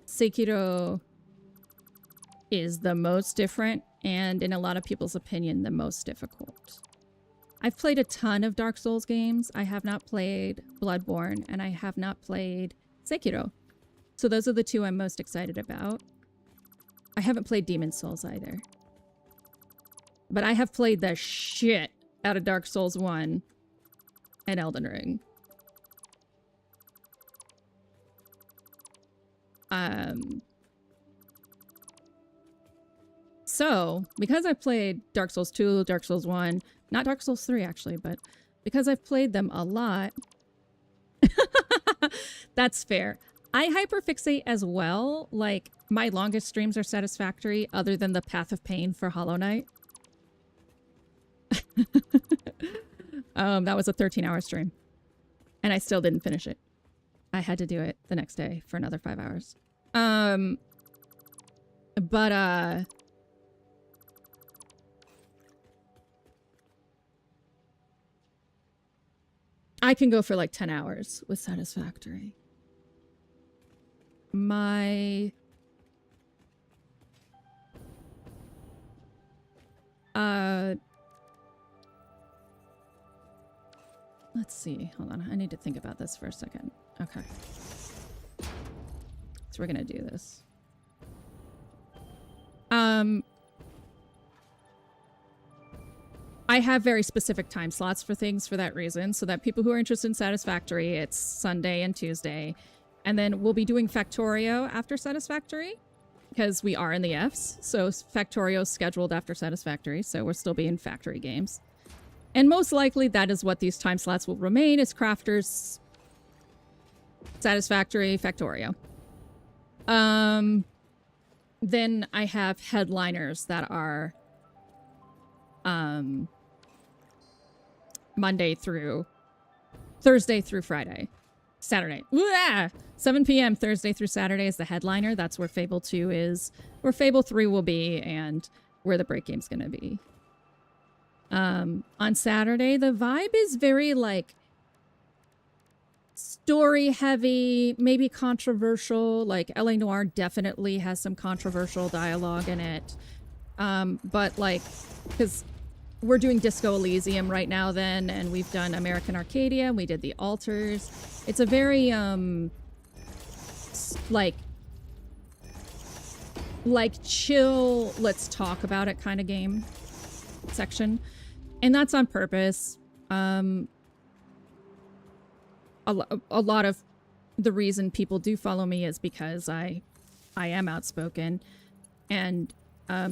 Sekiro is the most different, and in a lot of people's opinion, the most difficult. I've played a ton of Dark Souls games. I have not played Bloodborne, and I have not played Sekiro. So those are the two I'm most excited about. I haven't played Demon Souls either. But I have played the shit out of Dark Souls 1 and Elden Ring. So, because I've played Dark Souls 2, Dark Souls 1, not Dark Souls 3 actually, but because I've played them a lot, that's fair. I hyperfixate as well. Like, my longest streams are Satisfactory other than the Path of Pain for Hollow Knight. That was a 13-hour stream. And I still didn't finish it. I had to do it the next day for another 5 hours. I can go for like 10 hours with Satisfactory. My... Let's see. Hold on. I need to think about this for a second. Okay. So we're gonna do this. I have very specific time slots for things for that reason, so that people who are interested in Satisfactory, it's Sunday and Tuesday. And then we'll be doing Factorio after Satisfactory, because we are in the Fs. So Factorio's scheduled after Satisfactory, so we'll still be in Factory games. And most likely that is what these time slots will remain, is Crafters, Satisfactory, Factorio. Then I have headliners that are Thursday through Friday. Saturday. Ooh, 7 p.m. Thursday through Saturday is the headliner. That's where Fable 2 is, where Fable 3 will be, and where the break game's gonna be. On Saturday, the vibe is very, like, story heavy, maybe controversial. Like, LA Noire definitely has some controversial dialogue in it. But, like, because we're doing Disco Elysium right now then, and we've done American Arcadia, and we did The Altars. It's a very, like chill, let's talk about it kind of game section. And that's on purpose. A lot of the reason people do follow me is because I am outspoken. And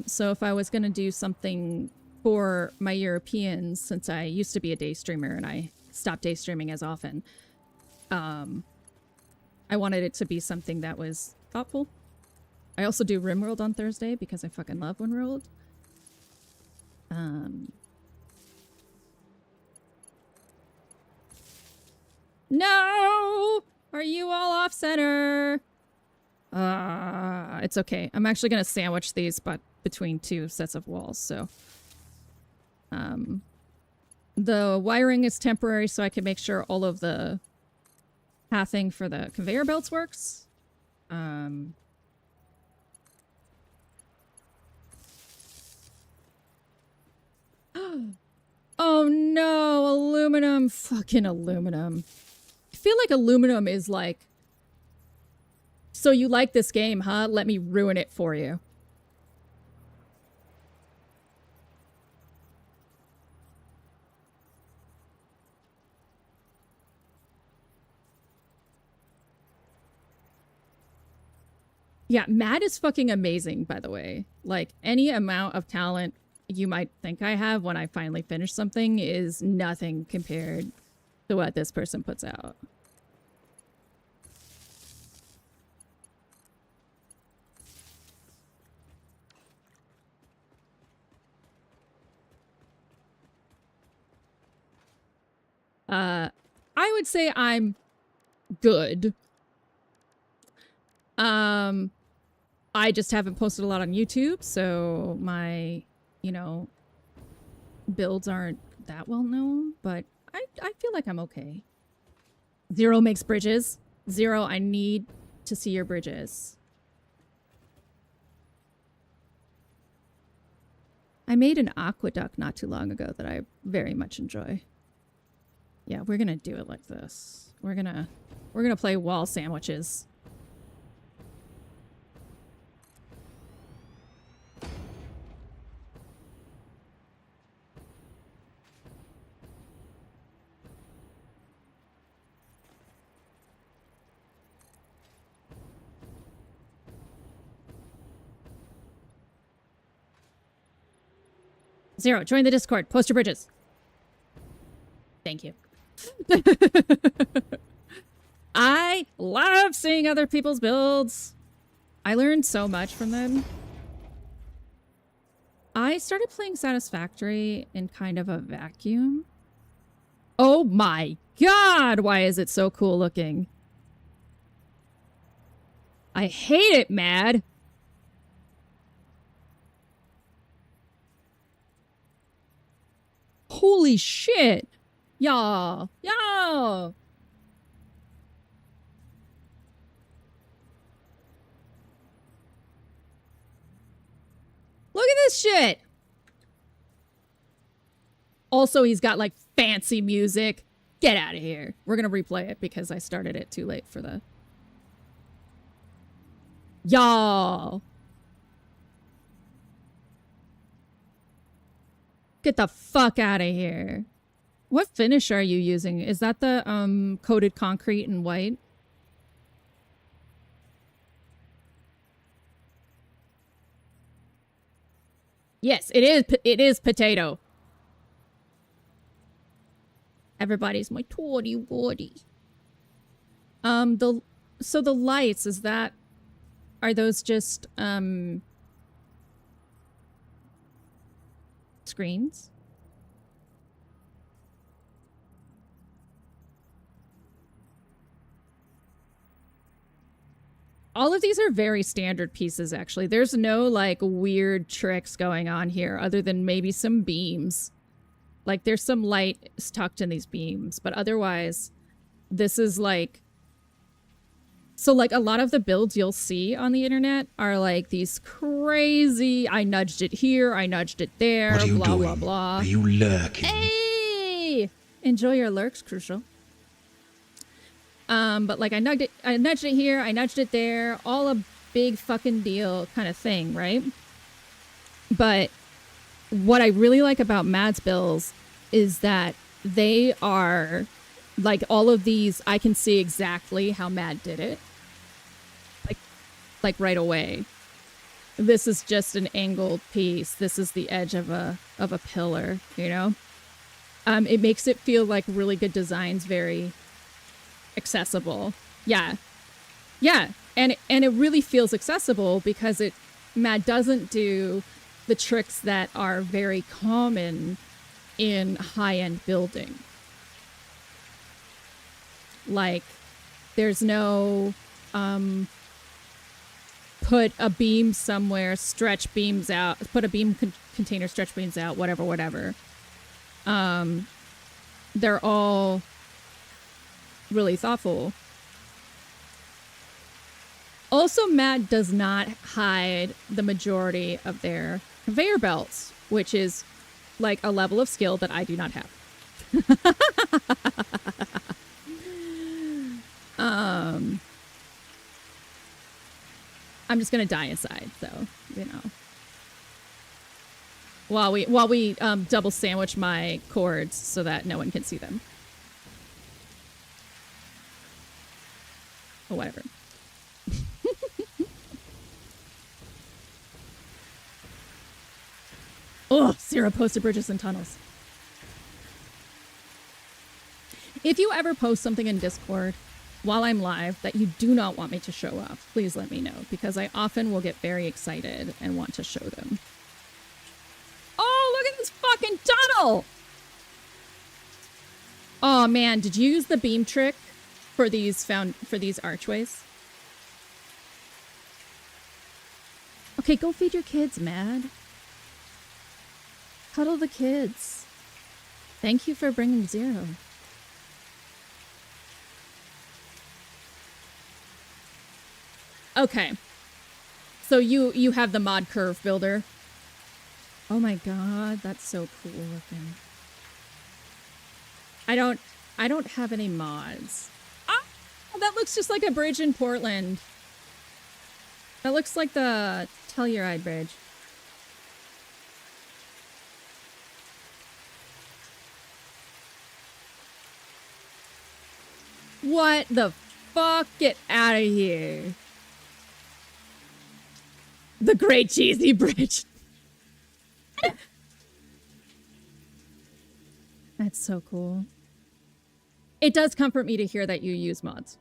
so if I was going to do something for my Europeans, since I used to be a day streamer and I stopped day streaming as often, I wanted it to be something that was thoughtful. I also do RimWorld on Thursday because I fucking love RimWorld. No! Are you all off center? It's okay. I'm actually gonna sandwich these, but between two sets of walls, so. The wiring is temporary, so I can make sure all of the pathing for the conveyor belts works. Oh no, aluminum. Fucking aluminum. I feel like aluminum is like, so you like this game, huh? Let me ruin it for you. Yeah, Matt is fucking amazing, by the way. Like, any amount of talent you might think I have when I finally finish something is nothing compared to what this person puts out. I would say I'm good. I just haven't posted a lot on YouTube, so my, you know, builds aren't that well known, but I feel like I'm okay. Zero makes bridges. Zero, I need to see your bridges. I made an aqueduct not too long ago that I very much enjoy. Yeah, we're gonna do it like this. We're gonna play wall sandwiches. Zero, join the Discord. Post your bridges. Thank you. I love seeing other people's builds. I learned so much from them. I started playing Satisfactory in kind of a vacuum. Oh my god, why is it so cool looking? I hate it, Mad. Holy shit. Y'all. Y'all. Look at this shit. Also, he's got like fancy music. Get out of here. We're going to replay it because I started it too late for the... Y'all. Get the fuck out of here. What finish are you using? Is that the coated concrete and white? Yes, it is. It is potato. Everybody's my toddy woody. So the lights, are those just screens? All of these are very standard pieces, actually. There's no, like, weird tricks going on here other than maybe some beams. Like, there's some light tucked in these beams, but otherwise, this is, like... So, like, a lot of the builds you'll see on the internet are, like, these crazy, I nudged it here, I nudged it there, What are you blah, doing? blah, blah. Are you lurking? Hey! Enjoy your lurks, Crucial. But like I nudged it here, I nudged it there, all a big fucking deal kind of thing, right? But what I really like about Mad's builds is that they are like all of these, I can see exactly how Mad did it. Like right away. This is just an angled piece. This is the edge of a pillar, you know? It makes it feel like really good designs, very accessible. Yeah. And it really feels accessible because Mad doesn't do the tricks that are very common in high-end building. Like, there's no put a beam somewhere, stretch beams out, put a beam container, stretch beams out, whatever. They're all really thoughtful. Also, Mad does not hide the majority of their conveyor belts, which is like a level of skill that I do not have. I'm just gonna die inside, so you know. While we double sandwich my cords so that no one can see them. Or whatever. Ugh, 0 posted bridges and tunnels. If you ever post something in Discord while I'm live that you do not want me to show up, please let me know, because I often will get very excited and want to show them. Oh, look at this fucking tunnel! Oh man, did you use the beam trick for these archways? Okay, go feed your kids, Mad. Cuddle the kids. Thank you for bringing 0. Okay. So you have the mod curve builder. Oh my god, that's so cool looking. I don't have any mods. Ah, that looks just like a bridge in Portland. That looks like the Telluride Bridge. What the fuck? Get out of here. The Great Cheesy Bridge. That's so cool. It does comfort me to hear that you use mods.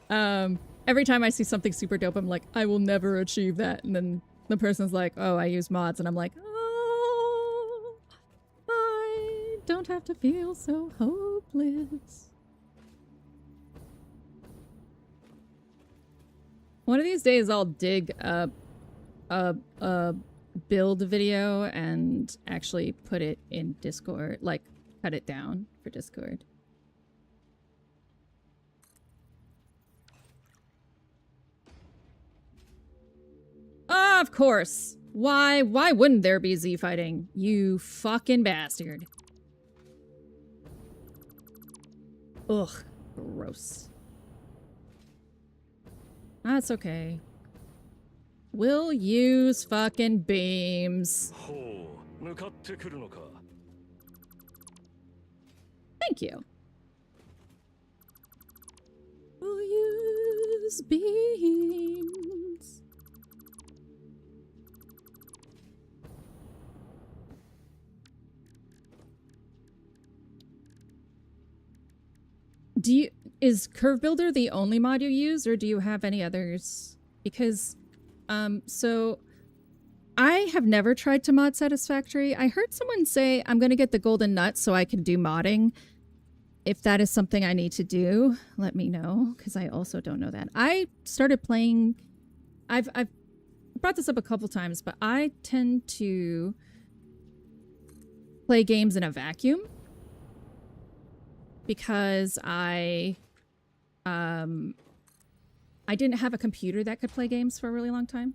Every time I see something super dope, I'm like, I will never achieve that. And then the person's like, oh, I use mods. And I'm like, oh, I don't have to feel so hopeless. One of these days I'll dig up a build video and actually put it in Discord, like cut it down for Discord. Of course. Why wouldn't there be Z fighting? You fucking bastard. Ugh, gross. That's okay. We'll use fucking beams. Oh, 向かってくるのか。 Thank you. We'll use beans. Is Curve Builder the only mod you use, or do you have any others? Because, so I have never tried to mod Satisfactory. I heard someone say I'm going to get the golden nut so I can do modding. If that is something I need to do, let me know, because I also don't know that. I started playing... I've brought this up a couple times, but I tend to play games in a vacuum because I didn't have a computer that could play games for a really long time.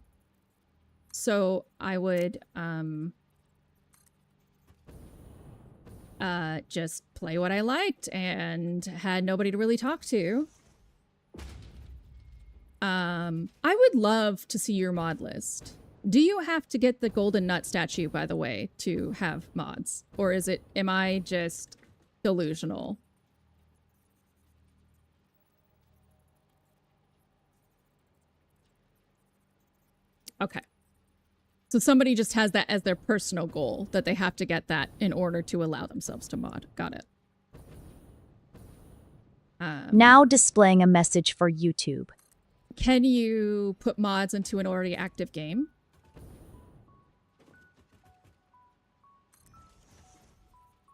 So I would just play what I liked and had nobody to really talk to. I would love to see your mod list. Do you have to get the golden nut statue, by the way, to have mods? Or am I just delusional? Okay. So somebody just has that as their personal goal, that they have to get that in order to allow themselves to mod. Got it. Now displaying a message for YouTube. Can you put mods into an already active game?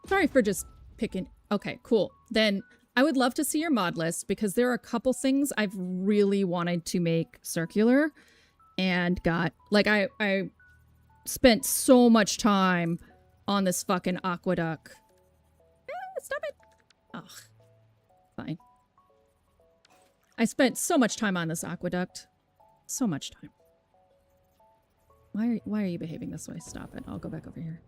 Sorry for just picking. Okay, cool. Then I would love to see your mod list, because there are a couple things I've really wanted to make circular and got, like, I spent so much time on this fucking aqueduct. Stop it. Ugh. Fine. I spent so much time on this aqueduct. So much time. Why are you behaving this way? Stop it. I'll go back over here.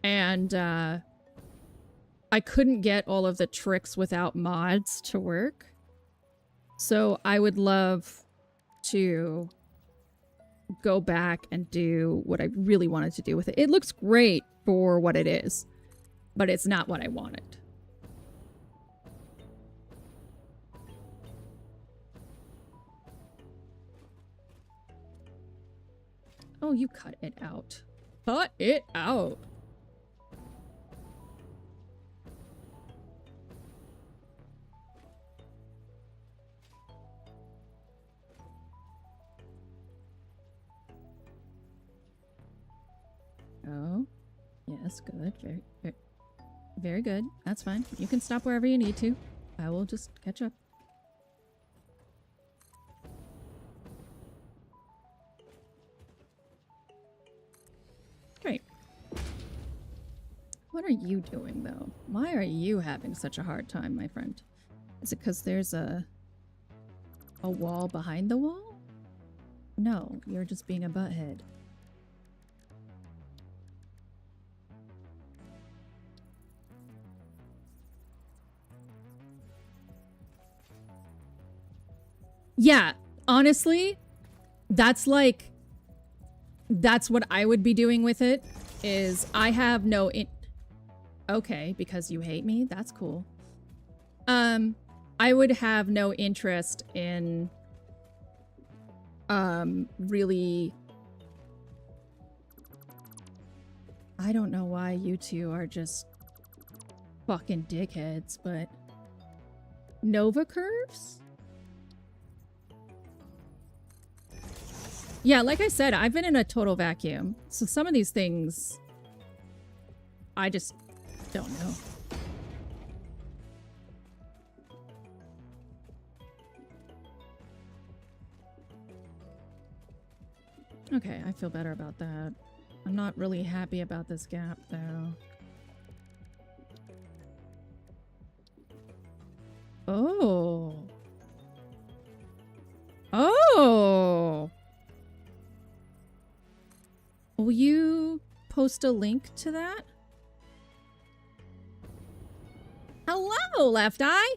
And I couldn't get all of the tricks without mods to work. So I would love to go back and do what I really wanted to do with it. It looks great for what it is, but it's not what I wanted. Oh, you cut it out. Cut it out. Oh, yes, good. Very, very, very good. That's fine. You can stop wherever you need to. I will just catch up. Great. What are you doing, though? Why are you having such a hard time, my friend? Is it because there's a wall behind the wall? No, you're just being a butthead. Yeah, honestly, that's what I would be doing with it, is I have no okay, because you hate me? That's cool. I would have no interest in really, I don't know why you two are just fucking dickheads, but Nova curves? Yeah, like I said, I've been in a total vacuum. So some of these things, I just don't know. Okay, I feel better about that. I'm not really happy about this gap, though. Oh. Oh. Will you post a link to that? Hello, Left Eye!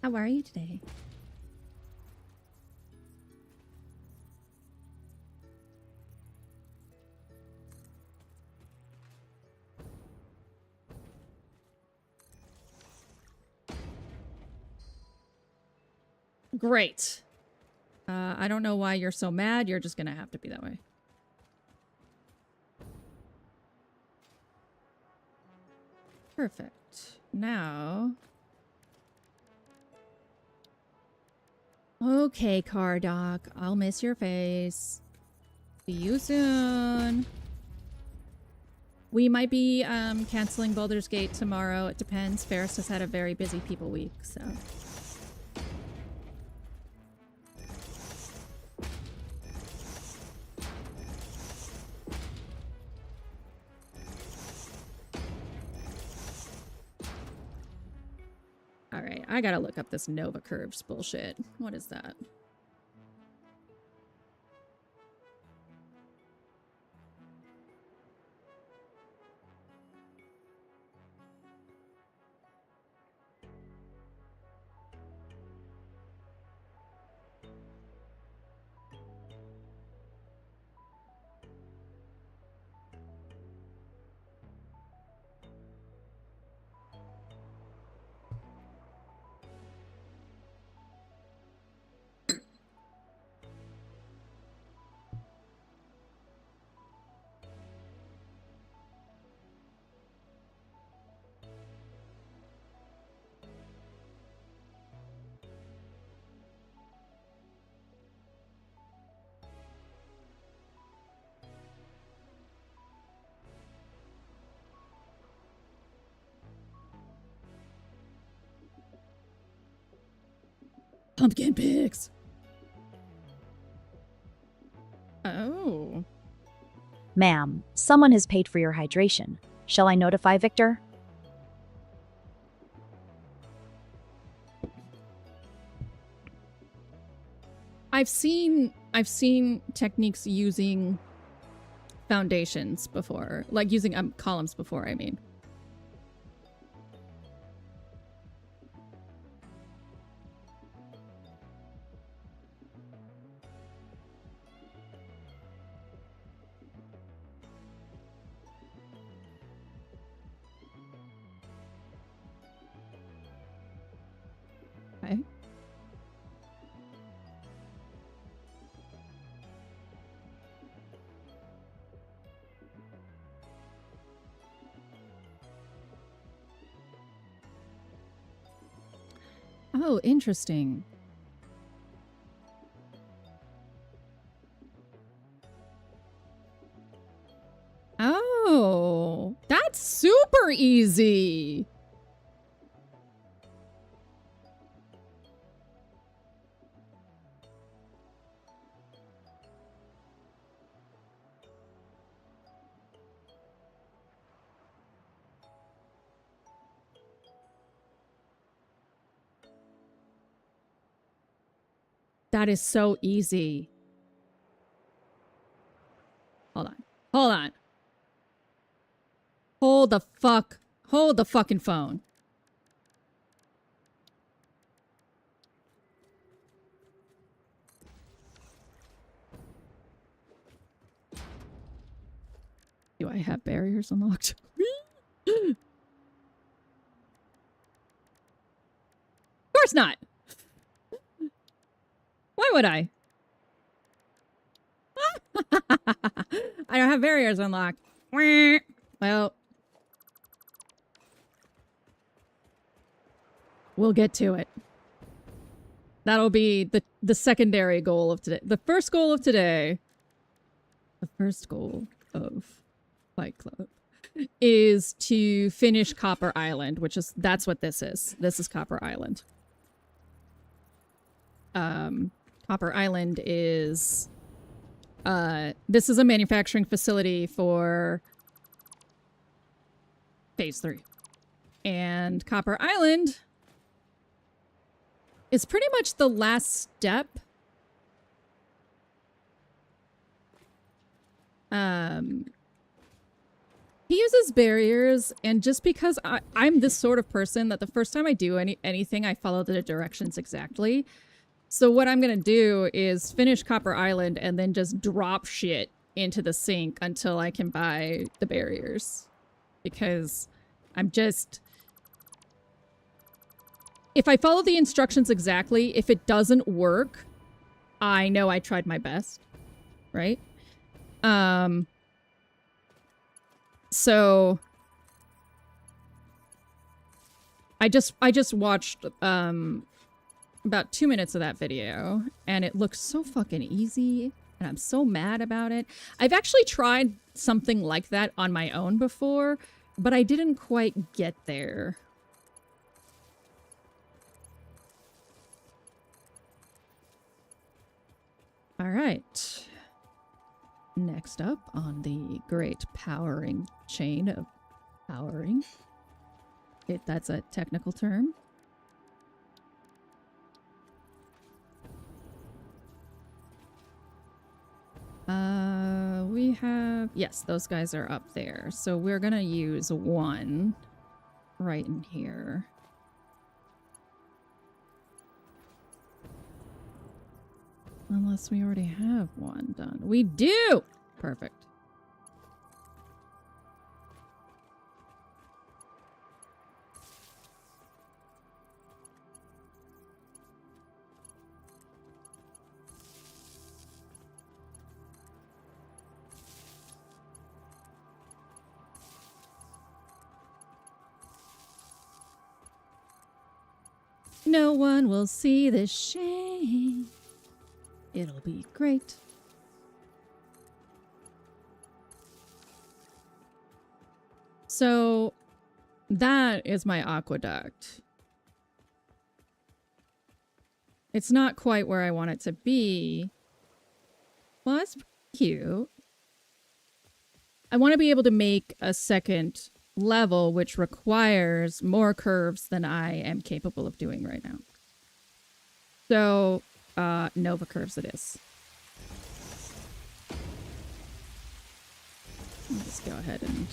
How are you today? Great. I don't know why you're so mad. You're just gonna have to be that way. Perfect. Now... Okay, car doc. I'll miss your face. See you soon. We might be canceling Baldur's Gate tomorrow. It depends. Ferris has had a very busy people week, so... Alright, I gotta look up this Nova Curves bullshit. What is that? Pumpkin pigs. Oh. Ma'am, someone has paid for your hydration. Shall I notify Victor? I've seen techniques using foundations before, like using columns before, I mean. Okay. Oh, interesting. Oh, that's super easy. That is so easy. Hold on. Hold on. Hold the fucking phone. Do I have barriers unlocked? Of course not. Why would I? I don't have barriers unlocked. Well, we'll get to it. That'll be the secondary goal of today. The first goal of today, the first goal of Fight Club, is to finish Copper Island, that's what this is. This is Copper Island. Copper Island is this is a manufacturing facility for Phase 3. And Copper Island is pretty much the last step He uses barriers, and just because I'm this sort of person that the first time I do anything, I follow the directions exactly. So what I'm gonna do is finish Copper Island and then just drop shit into the sink until I can buy the barriers. Because I'm just... If I follow the instructions exactly, if it doesn't work, I know I tried my best. Right? So I just watched about 2 minutes of that video, and it looks so fucking easy, and I'm so mad about it. I've actually tried something like that on my own before, but I didn't quite get there. All right. Next up on the great powering chain of powering. That's a technical term. We have... Yes, those guys are up there. So we're gonna use one right in here. Unless we already have one done. We do! Perfect. No one will see the shame. It'll be great. So that is my aqueduct. It's not quite where I want it to be. Well, that's cute. I want to be able to make a second level, which requires more curves than I am capable of doing right now. So, Nova curves it is. Let's go ahead and...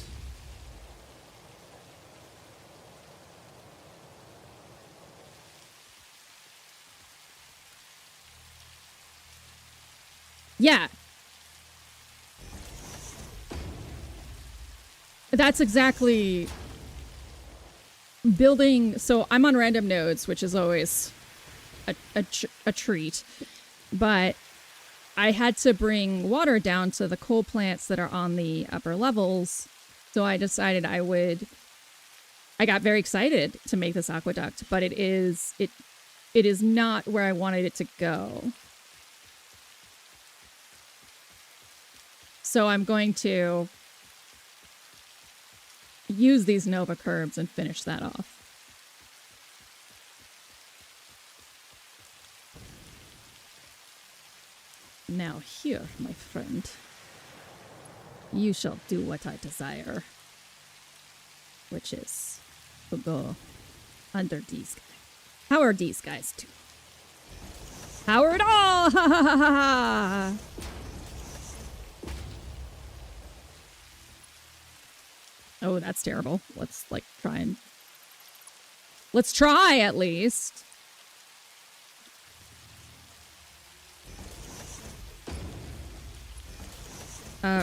Yeah. That's exactly... Building... So I'm on random nodes, which is always a treat. But I had to bring water down to the coal plants that are on the upper levels. So I decided I would... I got very excited to make this aqueduct, but it is not where I wanted it to go. So I'm going to use these Nova curbs and finish that off. Now here, my friend, you shall do what I desire, which is to go under these guys. How are these guys doing? How are it all? Ha ha ha ha! Oh, that's terrible. Let's, like, try and... Let's try, at least.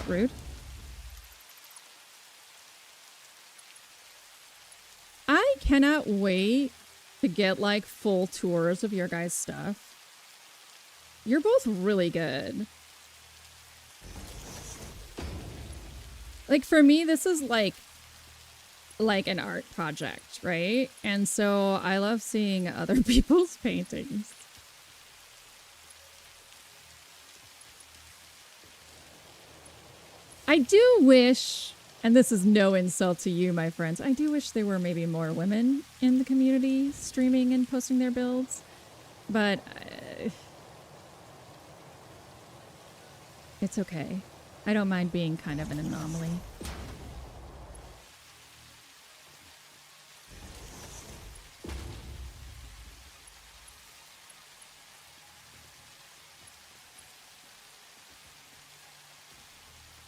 Rude. I cannot wait to get, like, full tours of your guys' stuff. You're both really good. Like, for me, this is like an art project, right? And so I love seeing other people's paintings. I do wish, and this is no insult to you, my friends, I do wish there were maybe more women in the community streaming and posting their builds. But it's okay. I don't mind being kind of an anomaly.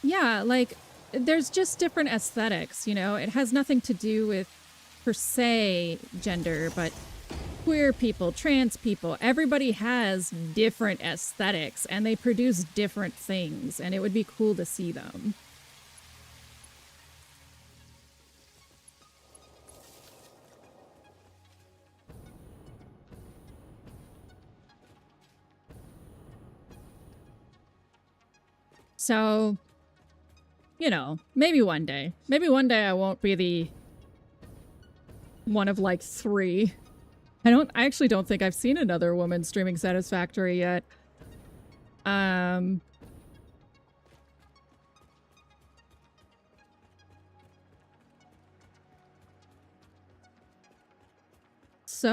Yeah, like, there's just different aesthetics, you know? It has nothing to do with, per se, gender, but queer people, trans people, everybody has different aesthetics and they produce different things, and it would be cool to see them. So, you know, maybe one day I won't be the one of like 3. I actually don't think I've seen another woman streaming Satisfactory yet. So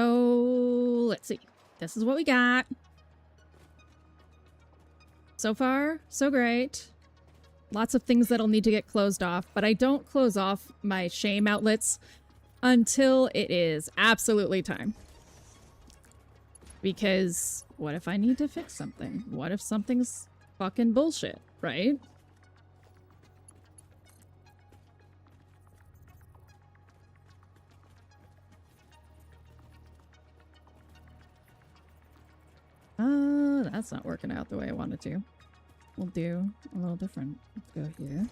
let's see. This is what we got. So far, so great. Lots of things that'll need to get closed off, but I don't close off my shame outlets until it is absolutely time. Because what if I need to fix something? What if something's fucking bullshit, right? That's not working out the way I wanted to. We'll do a little different. Let's go here.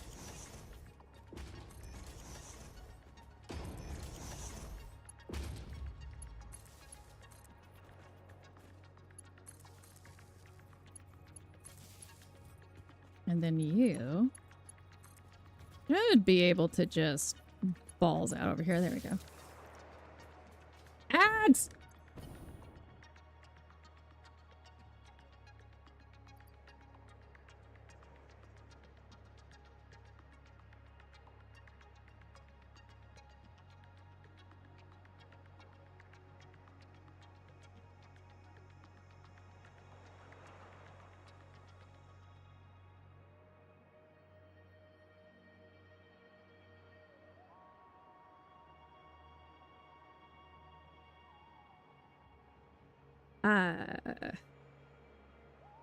And then you should be able to just balls out over here. There we go. Ads!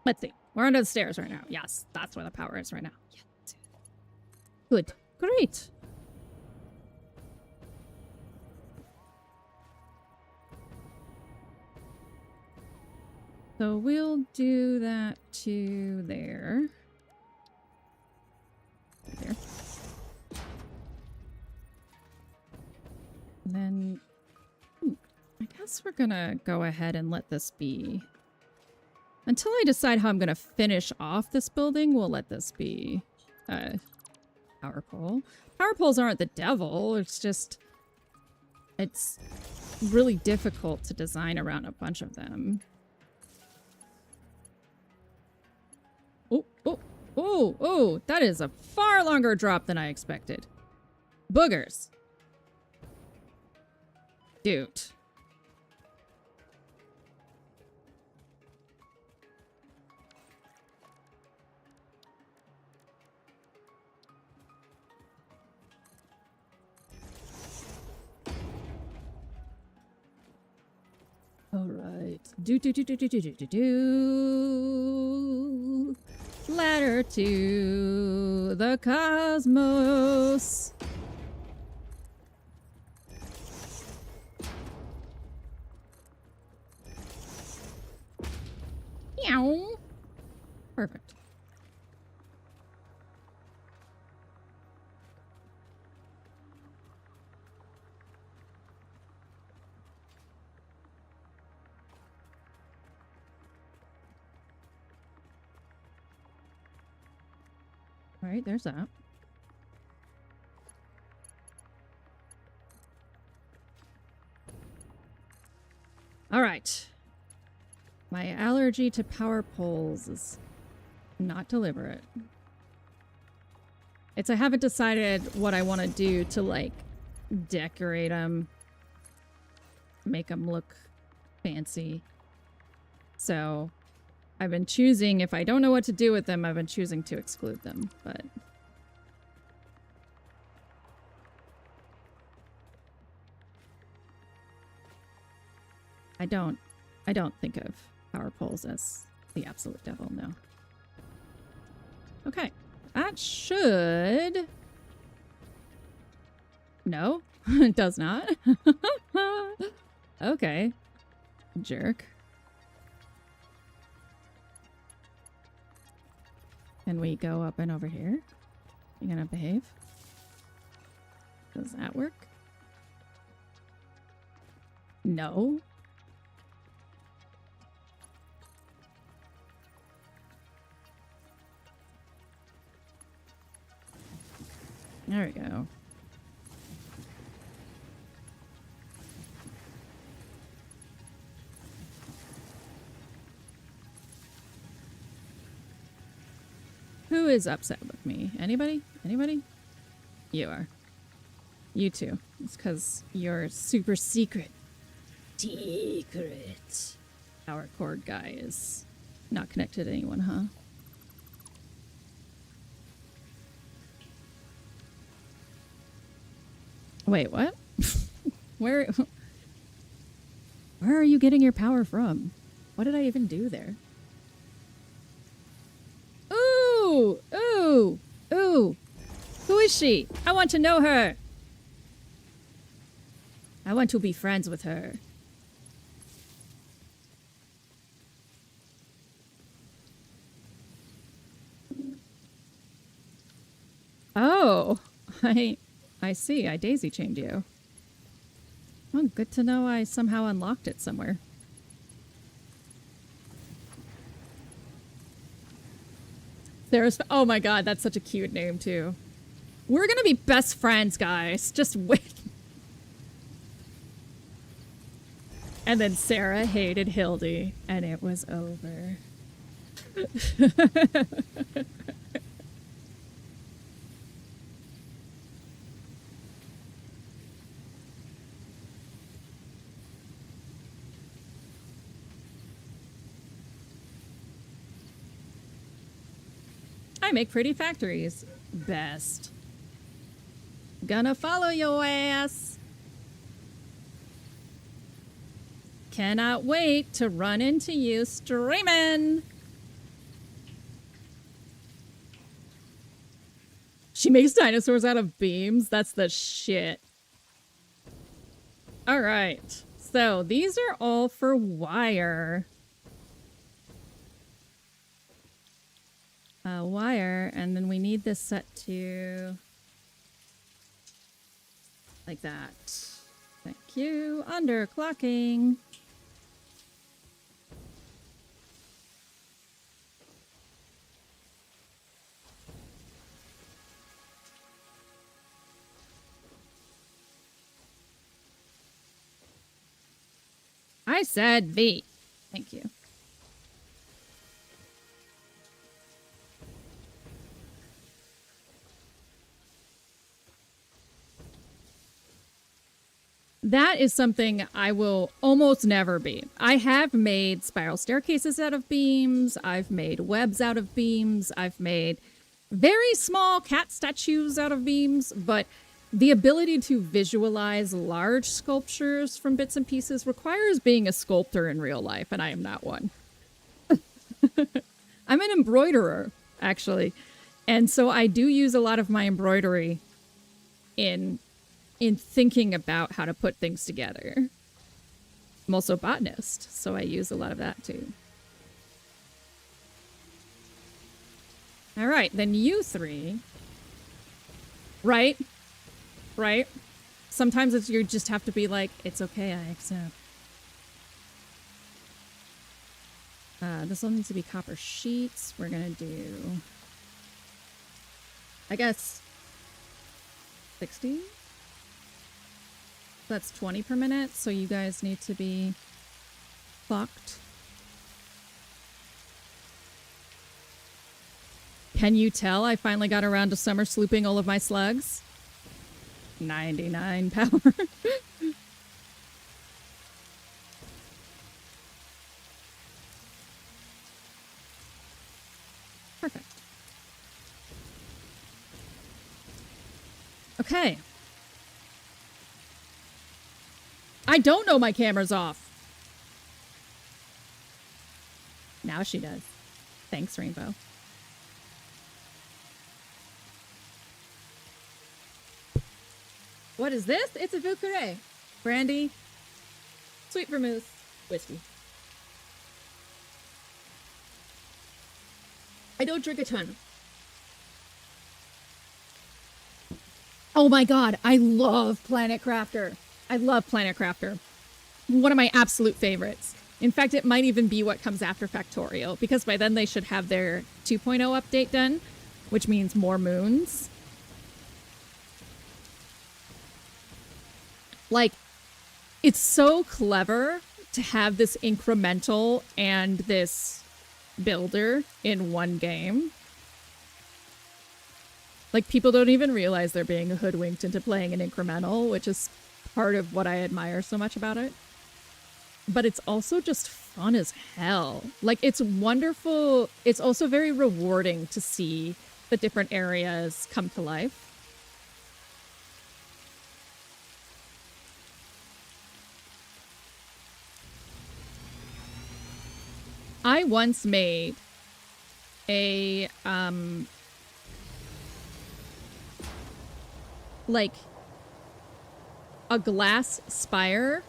Let's see. We're under the stairs right now. Yes, that's where the power is right now. Yes. Good. Great. So we'll do that to there. There. And then I guess we're gonna go ahead and let this be. Until I decide how I'm gonna finish off this building, we'll let this be power pole. Power poles aren't the devil, it's just it's really difficult to design around a bunch of them. Oh, oh, oh, oh, that is a far longer drop than I expected. Boogers. Dude. All right. Ladder to the cosmos. Meow. Perfect. All right, there's that. All right. My allergy to power poles is not deliberate. I haven't decided what I want to do to, like, decorate them, make them look fancy. So I've been choosing, if I don't know what to do with them, I've been choosing to exclude them, but I don't think of power poles as the absolute devil, no. Okay, that should No, it does not. Okay. Jerk. Can we go up and over here? You gonna behave? Does that work? No. There we go. Who is upset with me? Anybody? Anybody? You are. You too. It's because you're super secret. Secret. Our cord guy is not connected to anyone, huh? Wait, what? Where are you getting your power from? What did I even do there? Ooh! Ooh! Ooh! Who is she? I want to know her! I want to be friends with her. Oh! I see. I daisy-chained you. Well, good to know I somehow unlocked it somewhere. There's... Oh my god, that's such a cute name, too. We're gonna be best friends, guys. Just wait. And then Sarah hated Hildy, and it was over. I make pretty factories. Best. Gonna follow your ass. Cannot wait to run into you streaming. She makes dinosaurs out of beams. That's the shit. All right. So these are all for wire. Wire, and then we need this set to like that. Thank you. Underclocking. I said V. Thank you. That is something I will almost never be. I have made spiral staircases out of beams. I've made webs out of beams. I've made very small cat statues out of beams. But the ability to visualize large sculptures from bits and pieces requires being a sculptor in real life, and I am not one. I'm an embroiderer, actually. And so I do use a lot of my embroidery in thinking about how to put things together. I'm also a botanist, so I use a lot of that too. All right, then you three. Right? Right? Sometimes it's, you just have to be like, it's okay, I accept. This all needs to be copper sheets. We're gonna do, I guess, 60? That's 20 per minute, so you guys need to be fucked. Can you tell I finally got around to summer slooping all of my slugs? 99 power. Perfect. Okay. I don't know my camera's off. Now she does. Thanks, Rainbow. What is this? It's a Vucare. Brandy, sweet vermouth, whiskey. I don't drink a ton. Oh my god, I love Planet Crafter. I love Planet Crafter. One of my absolute favorites. In fact, it might even be what comes after Factorial, because by then they should have their 2.0 update done, which means more moons. Like, it's so clever to have this incremental and this builder in one game. Like, people don't even realize they're being hoodwinked into playing an incremental, which is part of what I admire so much about it. But it's also just fun as hell. Like, it's wonderful. It's also very rewarding to see the different areas come to life. I once made a, like, a glass spire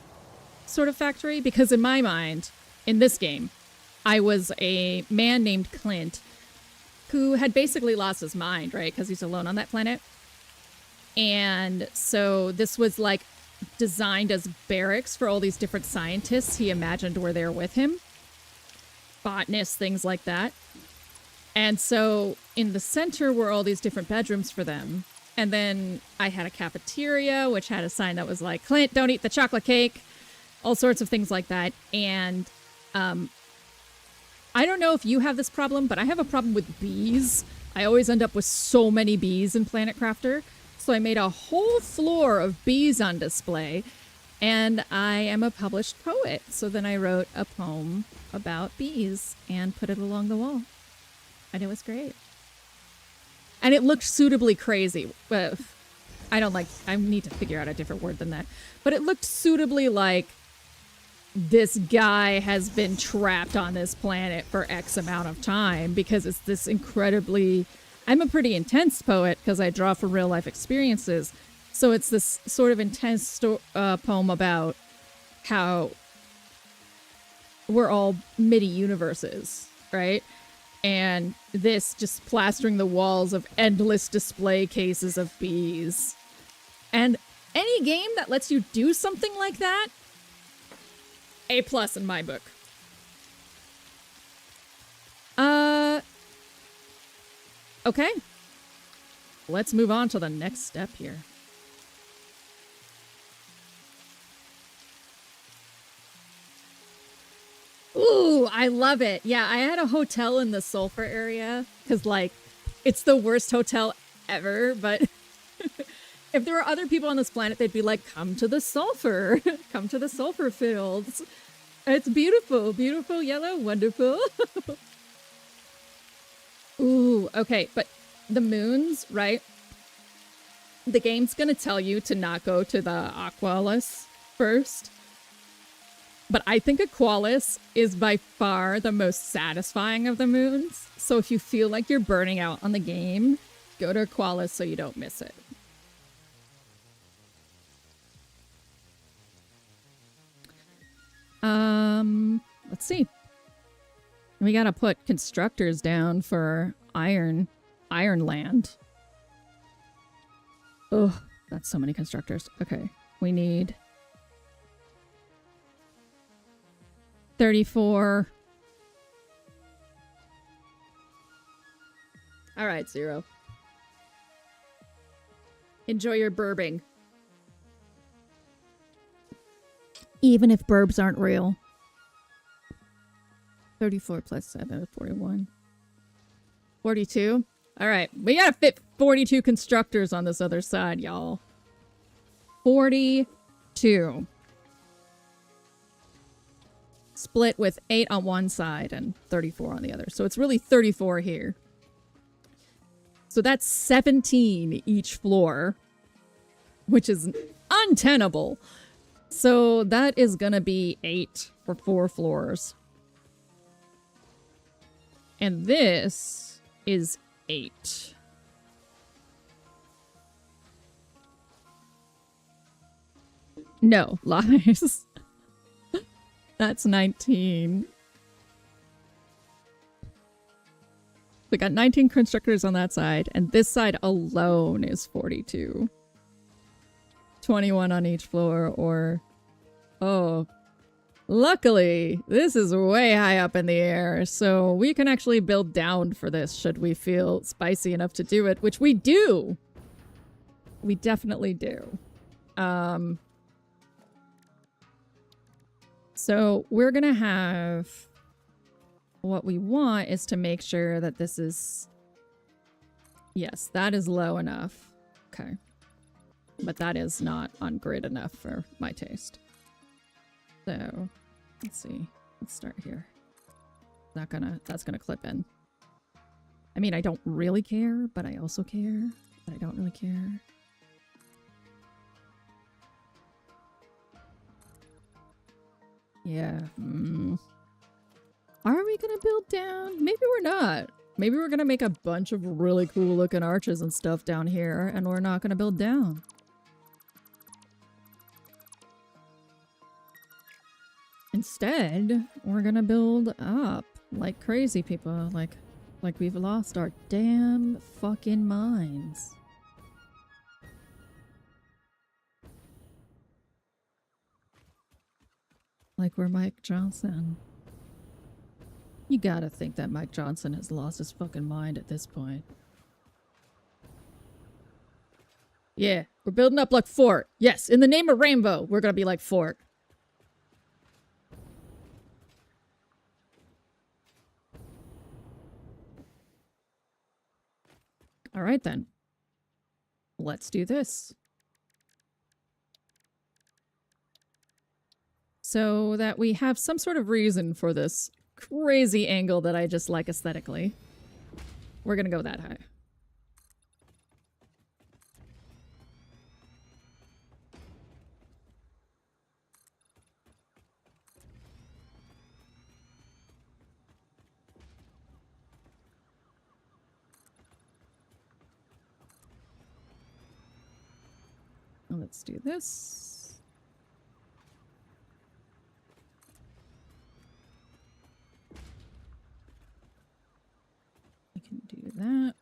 sort of factory, because in my mind, in this game, I was a man named Clint who had basically lost his mind, right? Because he's alone on that planet. And so this was like designed as barracks for all these different scientists he imagined were there with him. Botanists, things like that. And so in the center were all these different bedrooms for them. And then I had a cafeteria, which had a sign that was like, Clint, don't eat the chocolate cake. All sorts of things like that. And I don't know if you have this problem, but I have a problem with bees. I always end up with so many bees in Planet Crafter. So I made a whole floor of bees on display. And I am a published poet. So then I wrote a poem about bees and put it along the wall. And it was great. And it looked suitably crazy. I need to figure out a different word than that. But it looked suitably like this guy has been trapped on this planet for X amount of time, because it's this incredibly... I'm a pretty intense poet because I draw from real life experiences. So it's this sort of intense poem about how we're all MIDI universes, right? And this just plastering the walls of endless display cases of bees. And any game that lets you do something like that, A+ in my book. Okay. Let's move on to the next step here. Ooh, I love it. Yeah, I had a hotel in the sulfur area because, like, it's the worst hotel ever. But if there were other people on this planet, they'd be like, come to the sulfur. Come to the sulfur fields. It's beautiful. Beautiful, yellow, wonderful. Ooh, okay. But the moons, right? The game's going to tell you to not go to the Aqualis first. But I think Aqualis is by far the most satisfying of the moons. So if you feel like you're burning out on the game, go to Aqualis so you don't miss it. Let's see. We gotta put constructors down for Ironland. Oh, that's so many constructors. Okay, we need 34. All right, 0. Enjoy your burbing. Even if burbs aren't real. 34 plus 7, 41. 42? All right, we gotta fit 42 constructors on this other side, y'all. 42. Split with 8 on one side and 34 on the other. So it's really 34 here. So that's 17 each floor, which is untenable. So that is going to be 8 for 4 floors. And this is 8. No, lies. That's 19. We got 19 constructors on that side, and this side alone is 42. 21 on each floor, or... Oh. Luckily, this is way high up in the air, so we can actually build down for this should we feel spicy enough to do it, which we do! We definitely do. So we're gonna have... What we want is to make sure that this is... Yes, that is low enough. Okay. But that is not on grid enough for my taste. So, let's see. Let's start here. That's gonna clip in. I mean, I don't really care, but I also care. But I don't really care. Yeah. Are we gonna build down? Maybe we're not. Maybe we're gonna make a bunch of really cool looking arches and stuff down here, and we're not gonna build down. Instead, we're gonna build up like crazy people, like we've lost our damn fucking minds. Like we're Mike Johnson. You gotta think that Mike Johnson has lost his fucking mind at this point. Yeah, we're building up like Fort. Yes, in the name of Rainbow, we're gonna be like Fort. All right then. Let's do this. So that we have some sort of reason for this crazy angle that I just like aesthetically. We're gonna go that high. Let's do this. I can do that.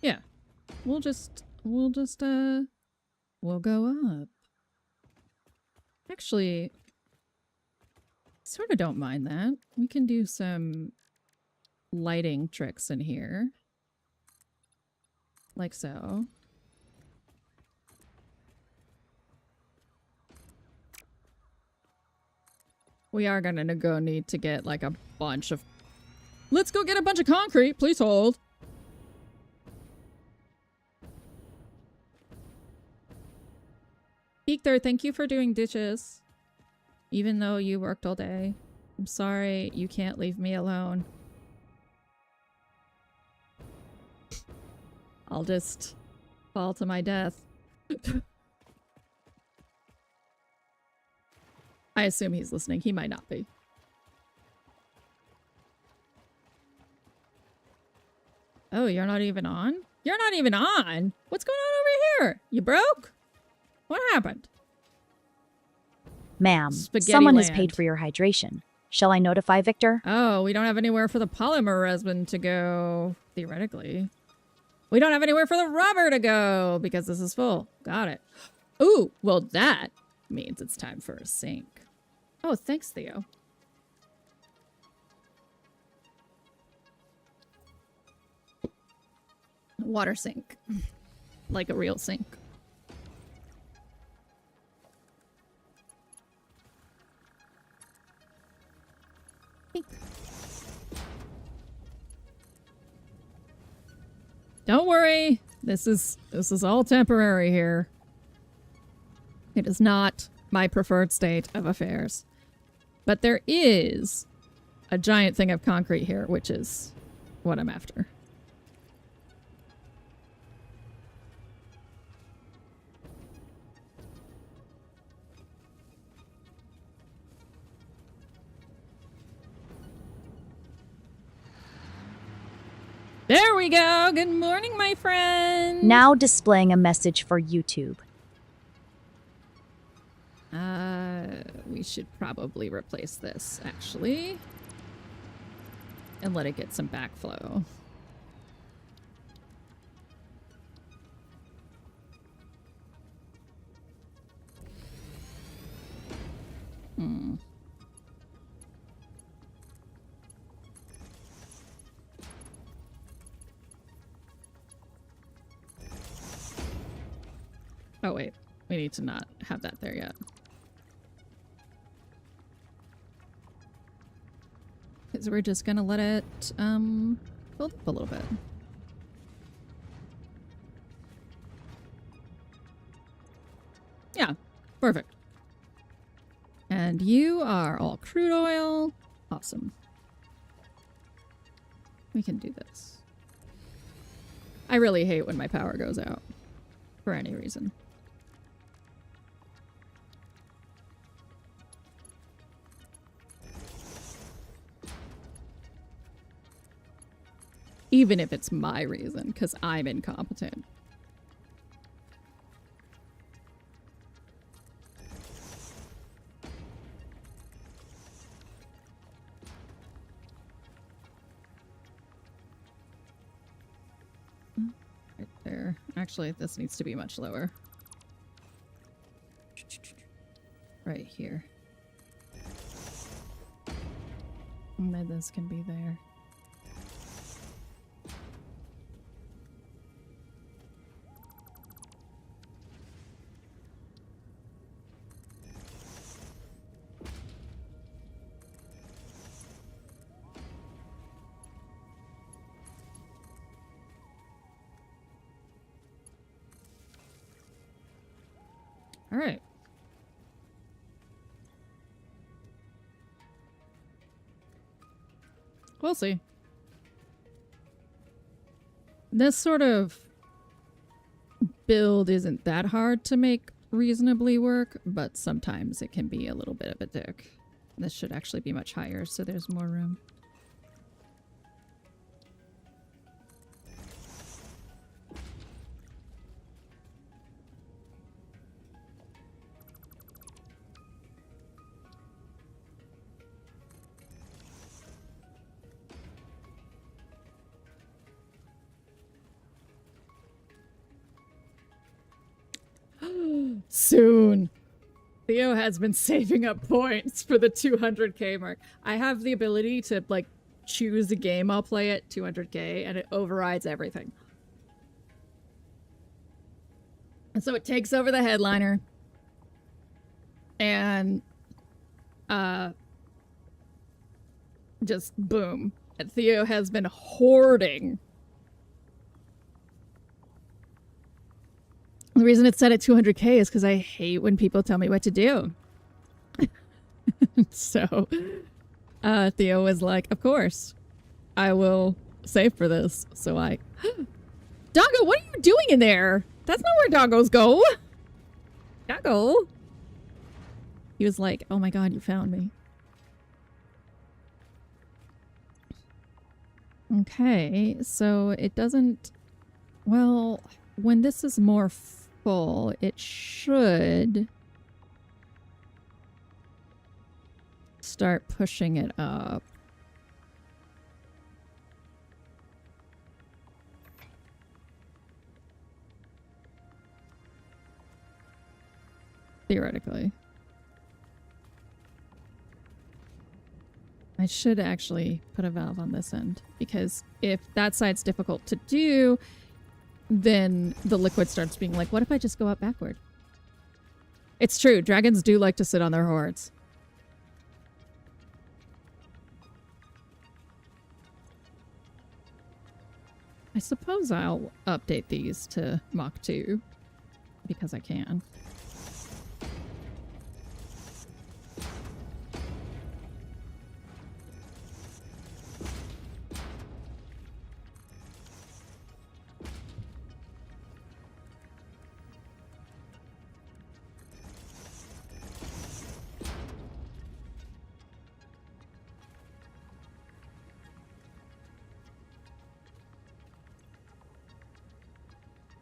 Yeah. We'll go up. Actually, sort of don't mind that. We can do some lighting tricks in here. Like so. We are gonna need to get like a bunch of... Let's go get a bunch of concrete! Please hold! Victor, thank you for doing dishes. Even though you worked all day. I'm sorry you can't leave me alone. I'll just fall to my death. I assume he's listening. He might not be. Oh, you're not even on? You're not even on? What's going on over here? You broke? What happened? Ma'am, Spaghetti someone has land. paid for your hydration. Shall I notify Victor? Oh, we don't have anywhere for the polymer resin to go, theoretically. We don't have anywhere for the rubber to go because this is full. Got it. Ooh, well that means it's time for a sink. Oh, thanks, Theo. Water sink. Like a real sink. Don't worry. This is all temporary here. It is not my preferred state of affairs. But there is a giant thing of concrete here, which is what I'm after. There we go. Good morning, my friend. Now displaying a message for YouTube. We should probably replace this, actually. And let it get some backflow. Oh, wait. We need to not have that there yet. Because we're just gonna let it, build up a little bit. Yeah, perfect. And you are all crude oil. Awesome. We can do this. I really hate when my power goes out. For any reason. Even if it's my reason, because I'm incompetent. Right there. Actually, this needs to be much lower. Right here. And then this can be there. All right. We'll see. This sort of build isn't that hard to make reasonably work, but sometimes it can be a little bit of a dick. This should actually be much higher, so there's more room. Soon. Theo has been saving up points for the 200k mark. I have the ability to, like, choose a game I'll play at 200k, and it overrides everything. And so it takes over the headliner. And, just boom. And Theo has been hoarding. The reason it's set at 200k is because I hate when people tell me what to do. So, Theo was like, of course, I will save for this. So I... Doggo, what are you doing in there? That's not where doggos go. Doggo. He was like, oh my god, you found me. Okay, so it doesn't... Well, when this is more full, it should start pushing it up. Theoretically. I should actually put a valve on this end, because if that side's difficult to do, then the liquid starts being like, what if I just go up backward? It's true, dragons do like to sit on their hordes. I suppose I'll update these to Mach 2, because I can.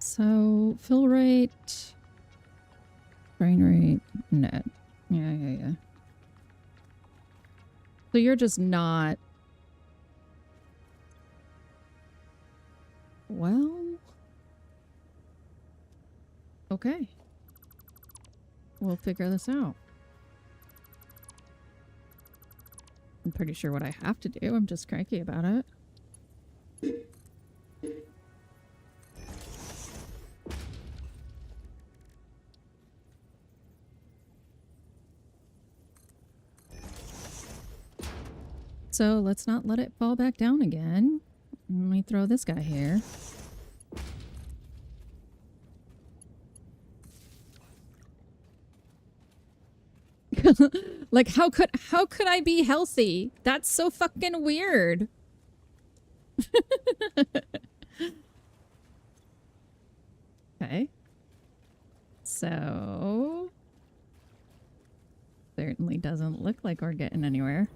So, fill rate, brain rate, net. Yeah. So you're just not... Well... Okay. We'll figure this out. I'm pretty sure what I have to do. I'm just cranky about it. So let's not let it fall back down again. Let me throw this guy here. Like, how could I be healthy? That's so fucking weird. Okay. So certainly doesn't look like we're getting anywhere.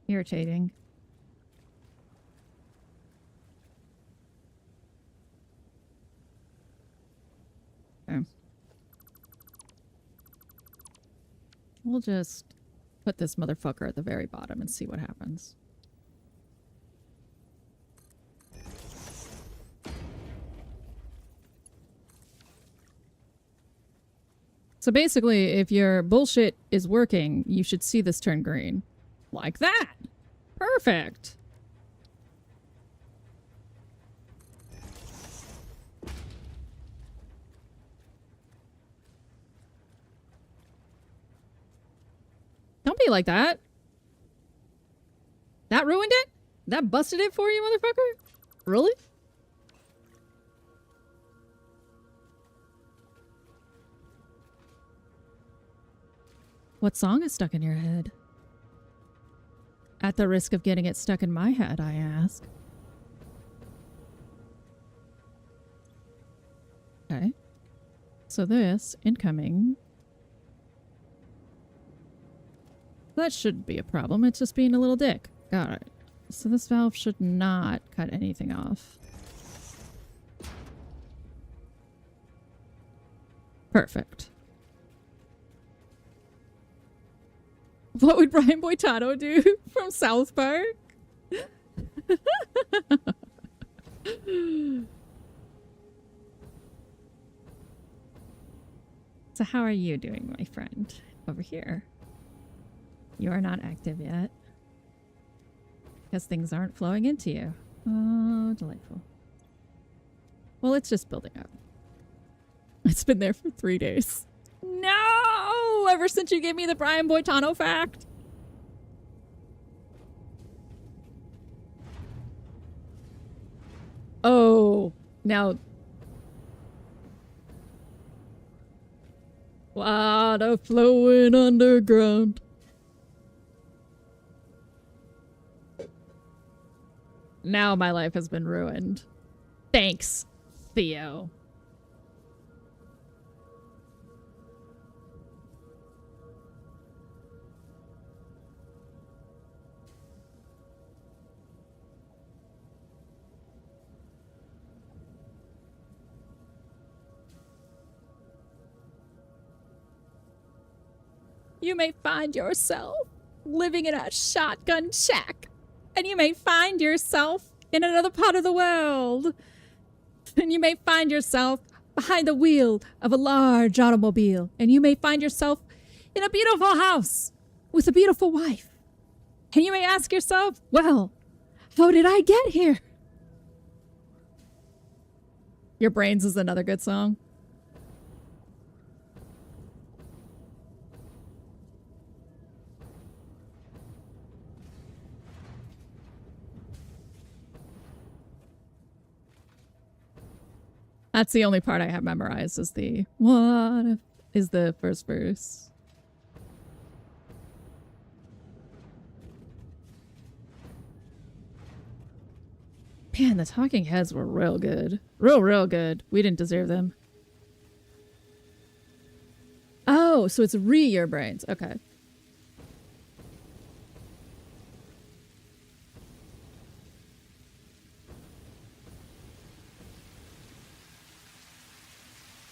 Irritating. Okay. We'll just put this motherfucker at the very bottom and see what happens. So basically, if your bullshit is working, you should see this turn green. Like that! Perfect! Don't be like that. That ruined it? That busted it for you, motherfucker? Really? What song is stuck in your head? At the risk of getting it stuck in my head, I ask. Okay. So this, incoming. That shouldn't be a problem. It's just being a little dick. Got it. So this valve should not cut anything off. Perfect. What would Brian Boitano do from South Park? So how are you doing, my friend? Over here. You are not active yet. Because things aren't flowing into you. Oh, delightful. Well, it's just building up. It's been there for 3 days. No! Ever since you gave me the Brian Boitano fact. Oh, now. Water flowing underground. Now my life has been ruined. Thanks, Theo. You may find yourself living in a shotgun shack. And you may find yourself in another part of the world. And you may find yourself behind the wheel of a large automobile. And you may find yourself in a beautiful house with a beautiful wife. And you may ask yourself, well, how did I get here? Your Brains is another good song. That's the only part I have memorized is the what if is the first verse. Man, the Talking Heads were real good. Real good. We didn't deserve them. Oh, so it's your brains. Okay.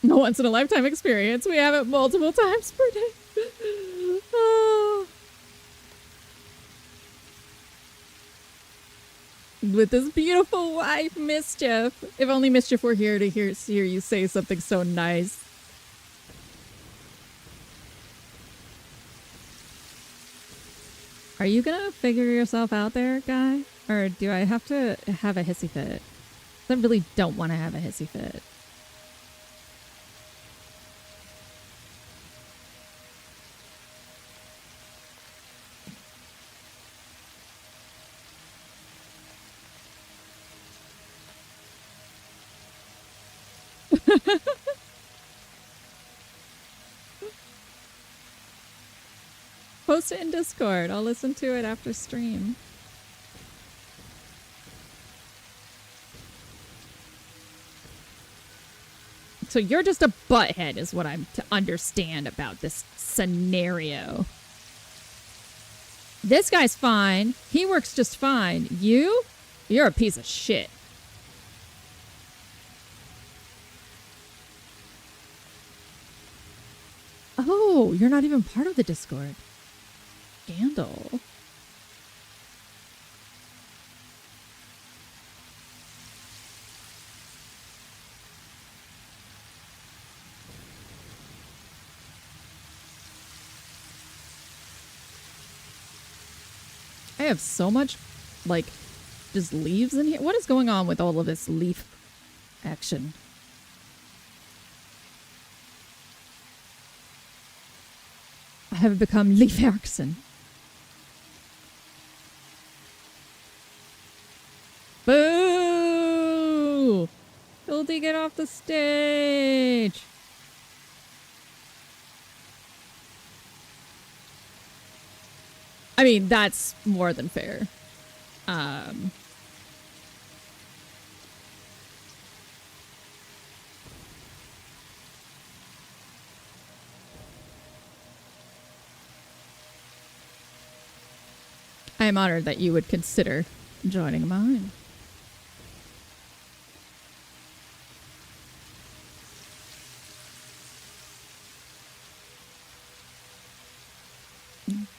No once in a lifetime experience. We have it multiple times per day. Oh. With this beautiful wife, Mischief. If only Mischief were here to hear you say something so nice. Are you gonna figure yourself out there, guy? Or do I have to have a hissy fit? I really don't want to have a hissy fit. Post it in Discord. I'll listen to it after stream. So you're just a butthead is what I'm to understand about this scenario. This guy's fine. He works just fine. You're a piece of shit. Oh, you're not even part of the Discord. Scandal. I have so much, like, just leaves in here. What is going on with all of this leaf action? I have become Leaf Erickson. Boo! Hildy, get off the stage! I mean, that's more than fair. I am honored that you would consider joining mine.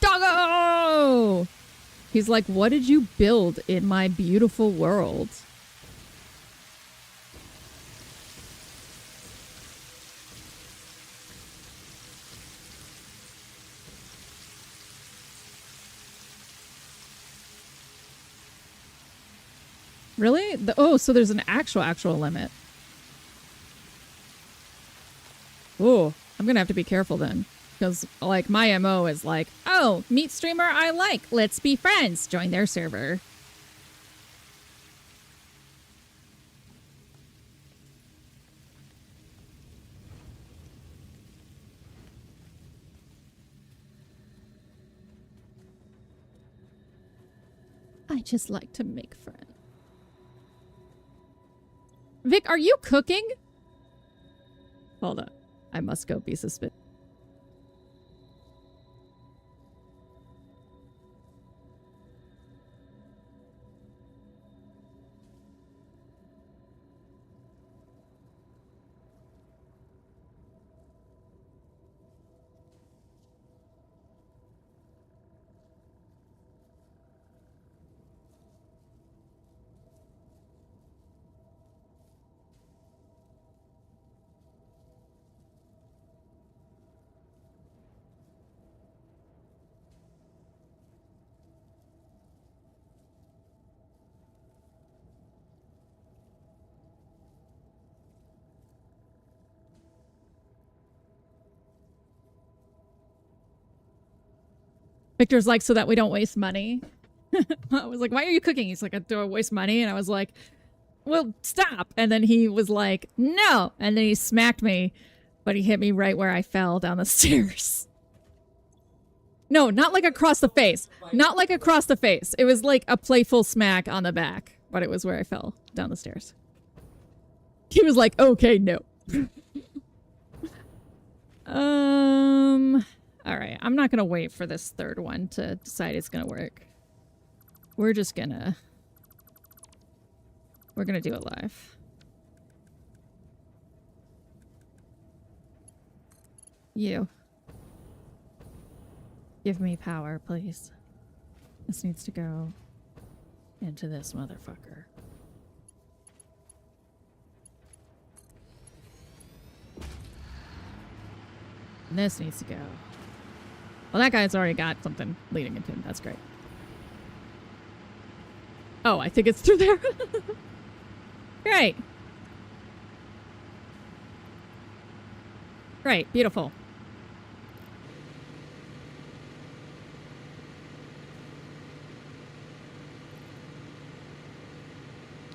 Doggo! He's like, what did you build in my beautiful world? Really? Oh, so there's an actual limit. Oh, I'm gonna have to be careful then. Because, like, my MO is like, oh, meet streamer I like. Let's be friends. Join their server. I just like to make friends. Vic, are you cooking? Hold on. I must go be suspicious. Victor's like, so that we don't waste money. I was like, why are you cooking? He's like, I don't waste money. And I was like, well, stop. And then he was like, no. And then he smacked me, but he hit me right where I fell down the stairs. No, not like across the face. Not like across the face. It was like a playful smack on the back, but it was where I fell down the stairs. He was like, okay, no. All right. I'm not gonna wait for this third one to decide it's gonna work. We're gonna do it live. You. Give me power, please. This needs to go into this motherfucker. And this needs to go. Well, that guy's already got something leading into him. That's great. Oh, I think it's through there. Great. Great. Beautiful.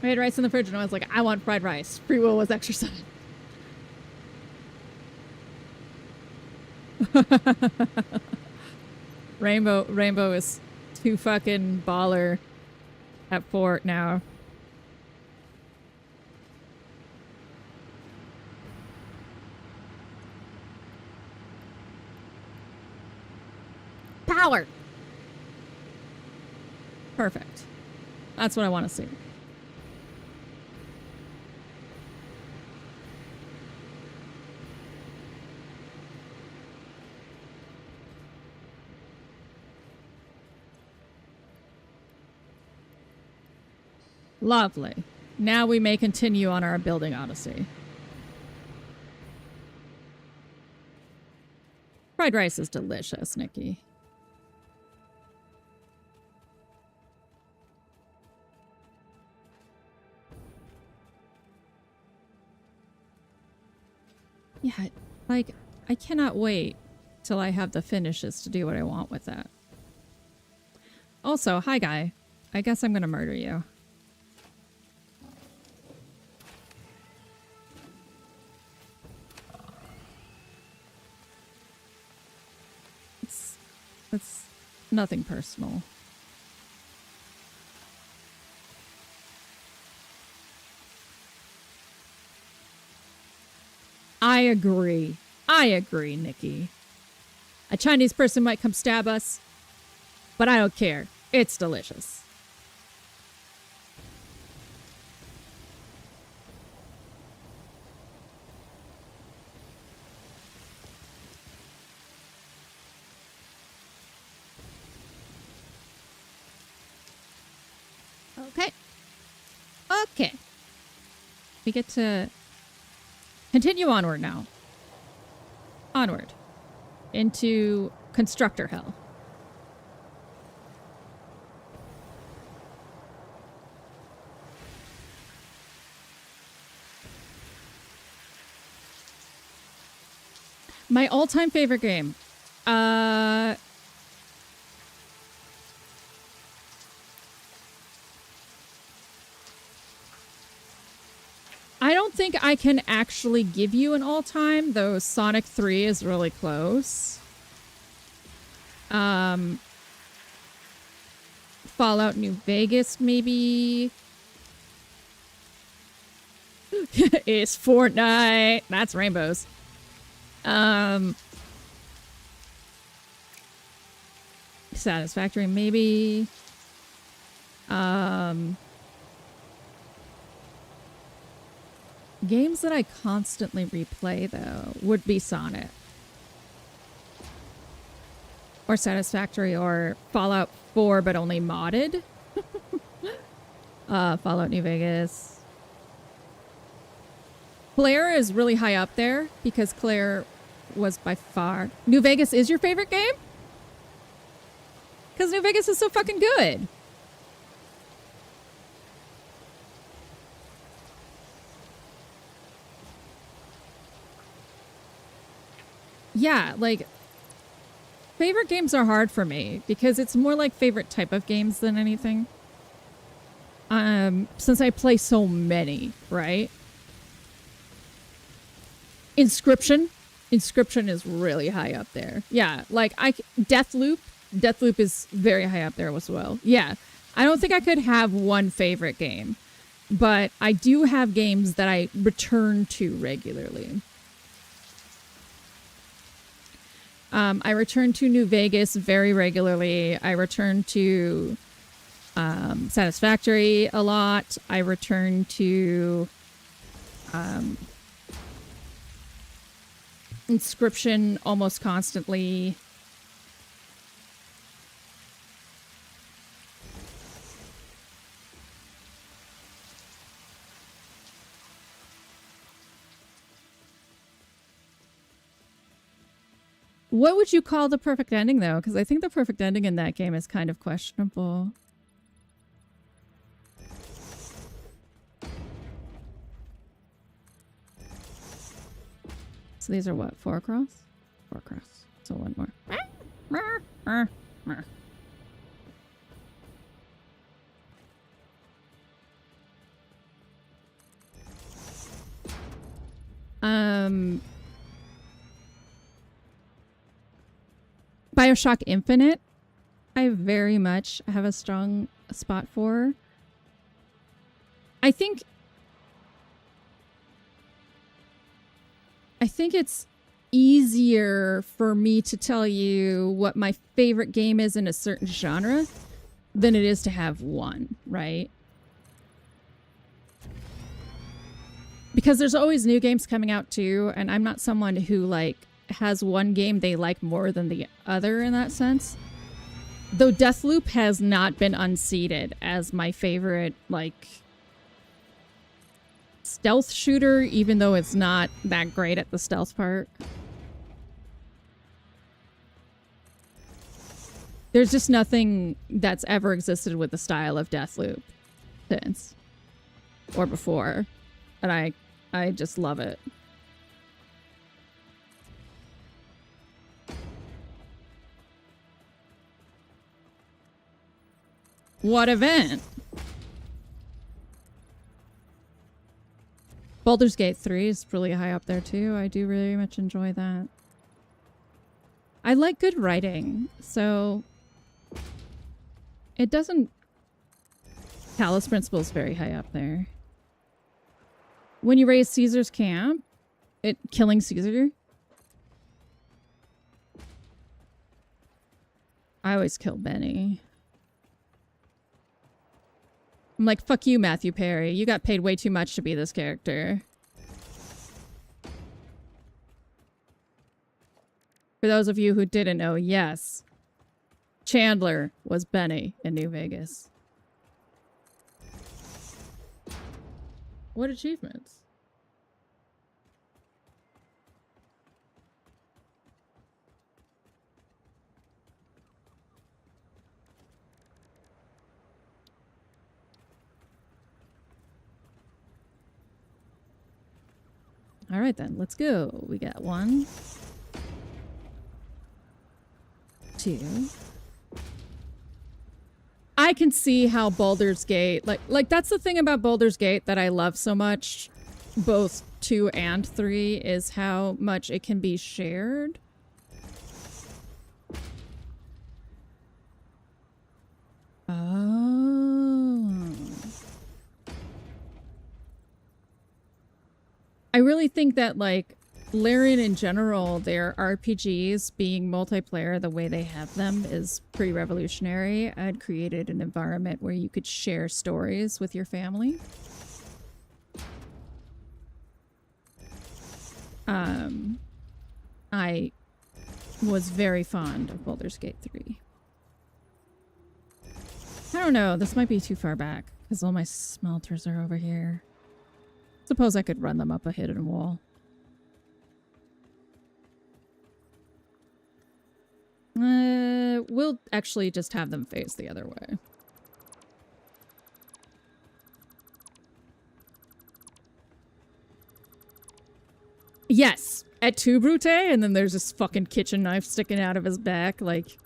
I had rice in the fridge and I was like, I want fried rice. Free will was exercised. Rainbow is too fucking baller at fort now. Power. Perfect. That's what I want to see. Lovely. Now we may continue on our building odyssey. Fried rice is delicious, Nikki. Yeah, like, I cannot wait till I have the finishes to do what I want with that. Also, hi guy. I guess I'm gonna murder you. It's nothing personal. I agree. I agree, Nikki. A Chinese person might come stab us, but I don't care. It's delicious. Okay. Okay. We get to continue onward now. Onward. Into constructor hell. My all-time favorite game. I don't think I can actually give you an all-time, though Sonic 3 is really close. Fallout New Vegas, maybe. It's Fortnite. That's rainbows. Satisfactory, maybe. Games that I constantly replay, though, would be Sonic. Or Satisfactory, or Fallout 4, but only modded. Fallout New Vegas. Claire is really high up there, because Claire was by far... New Vegas is your favorite game? Because New Vegas is so fucking good. Yeah, like, favorite games are hard for me because it's more like favorite type of games than anything. Since I play so many, right? Inscription is really high up there. Yeah, like Deathloop is very high up there as well. Yeah, I don't think I could have one favorite game, but I do have games that I return to regularly. I return to New Vegas very regularly. I return to Satisfactory a lot. I return to Inscription almost constantly. What would you call the perfect ending, though? Because I think the perfect ending in that game is kind of questionable. So these are what? 4 across? 4 across. So one more. BioShock Infinite, I very much have a strong spot for. I think it's easier for me to tell you what my favorite game is in a certain genre than it is to have one, right? Because there's always new games coming out too, and I'm not someone who like has one game they like more than the other in that sense. Though Deathloop has not been unseated as my favorite like stealth shooter, even though it's not that great at the stealth part. There's just nothing that's ever existed with the style of Deathloop since or before, and I just love it. What event? Baldur's Gate 3 is really high up there too. I do really much enjoy that. I like good writing, so it doesn't... Talos Principle is very high up there. When you raise Caesar's camp, killing Caesar. I always kill Benny. I'm like, fuck you, Matthew Perry. You got paid way too much to be this character. For those of you who didn't know, yes, Chandler was Benny in New Vegas. What achievements? All right, then, let's go. We got 1, 2. I can see how Baldur's Gate, like that's the thing about Baldur's Gate that I love so much, both 2 and 3, is how much it can be shared. Oh. I really think that, like, Larian in general, their RPGs being multiplayer the way they have them is pretty revolutionary. I'd created an environment where you could share stories with your family. I was very fond of Baldur's Gate 3. I don't know, this might be too far back because all my smelters are over here. Suppose I could run them up a hidden wall. We'll actually just have them face the other way. Yes, at 2 Brute, and then there's this fucking kitchen knife sticking out of his back, like,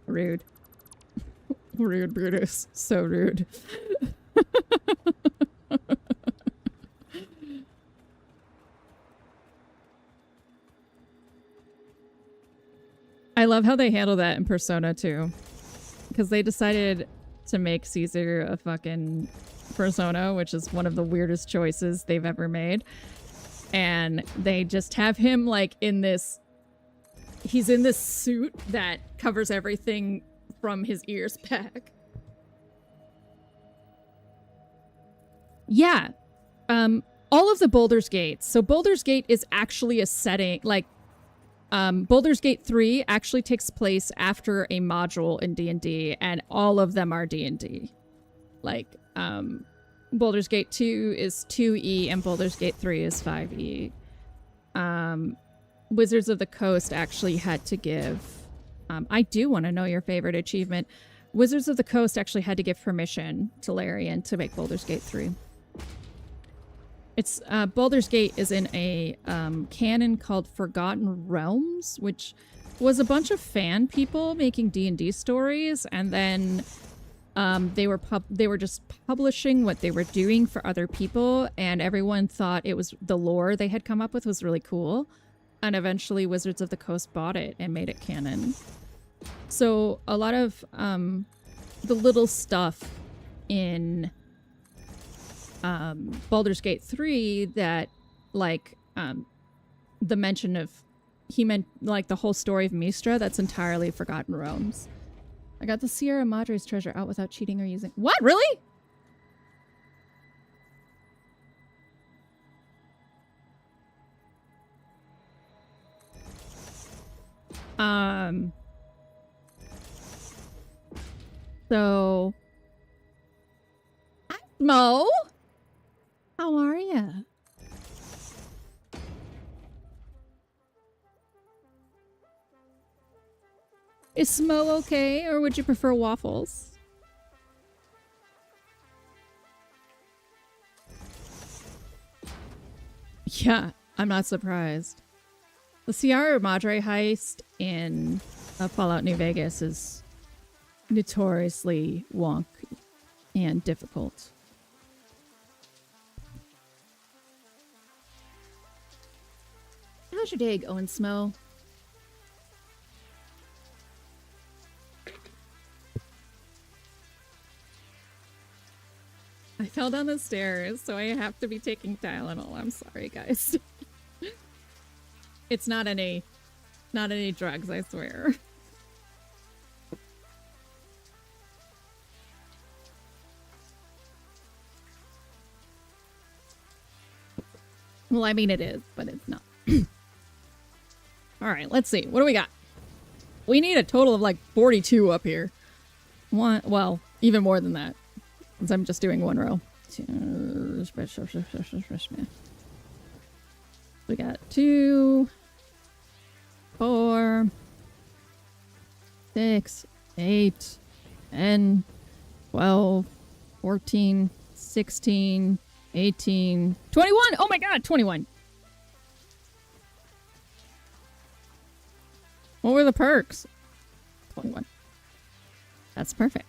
rude. Rude, Brutus. So rude. I love how they handle that in Persona 2. Because they decided to make Caesar a fucking persona, which is one of the weirdest choices they've ever made. And they just have him, like, in this he's in this suit that covers everything from his ears back. Yeah. All of the Baldur's Gates. So Baldur's Gate is actually a setting, like, Baldur's Gate 3 actually takes place after a module in D&D, and all of them are D&D. Like, Baldur's Gate 2 is 2E, and Baldur's Gate 3 is 5E. Wizards of the Coast actually had to give... I do want to know your favorite achievement. Wizards of the Coast actually had to give permission to Larian to make Baldur's Gate 3. It's Baldur's Gate is in a canon called Forgotten Realms, which was a bunch of fan people making D&D stories, and then they were just publishing what they were doing for other people, and everyone thought it was the lore they had come up with was really cool, and eventually Wizards of the Coast bought it and made it canon. So a lot of the little stuff in Baldur's Gate 3 that, like, the mention of, he meant, like, the whole story of Mistra, that's entirely Forgotten Realms. I got the Sierra Madre's treasure out without cheating or using... What? Really? So... Hi, Mo! How are ya? Is Smo okay, or would you prefer waffles? Yeah, I'm not surprised. The Sierra Madre heist in Fallout New Vegas is notoriously wonky and difficult. How's your day going, Smo? I fell down the stairs, so I have to be taking Tylenol. I'm sorry, guys. It's not any drugs, I swear. Well, I mean it is, but it's not. All right, let's see. What do we got? We need a total of like 42 up here. One, well, even more than that, since I'm just doing one row. We got 2, 4, 6, 8, 10, 12, 14, 16, 18, 21. Oh my god, 21. What were the perks? 21. That's perfect.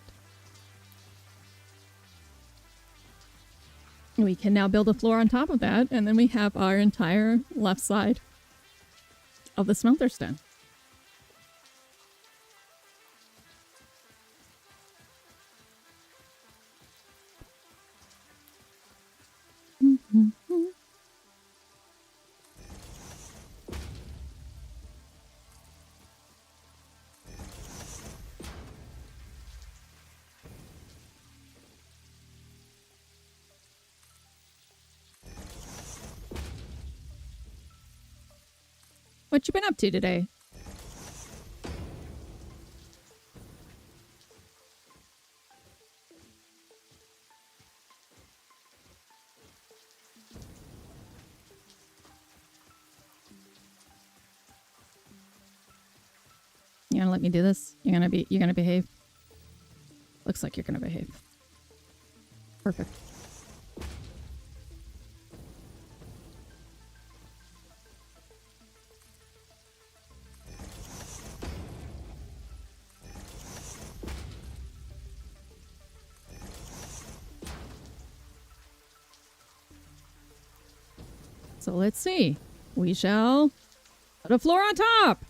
We can now build a floor on top of that, and then we have our entire left side of the smelter stand. What you been up to today? You gonna let me do this? You're gonna behave? Looks like you're gonna behave. Perfect. So let's see. We shall put a floor on top.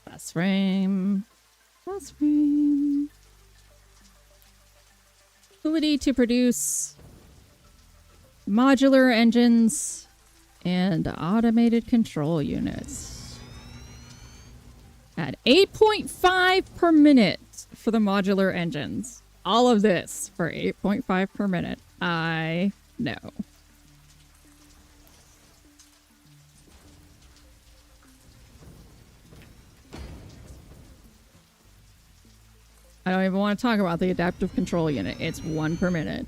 Best frame. Best frame. Ability to produce modular engines and automated control units. At 8.5 per minute for the modular engines. All of this for 8.5 per minute. I know. I don't even want to talk about the adaptive control unit. It's 1 per minute.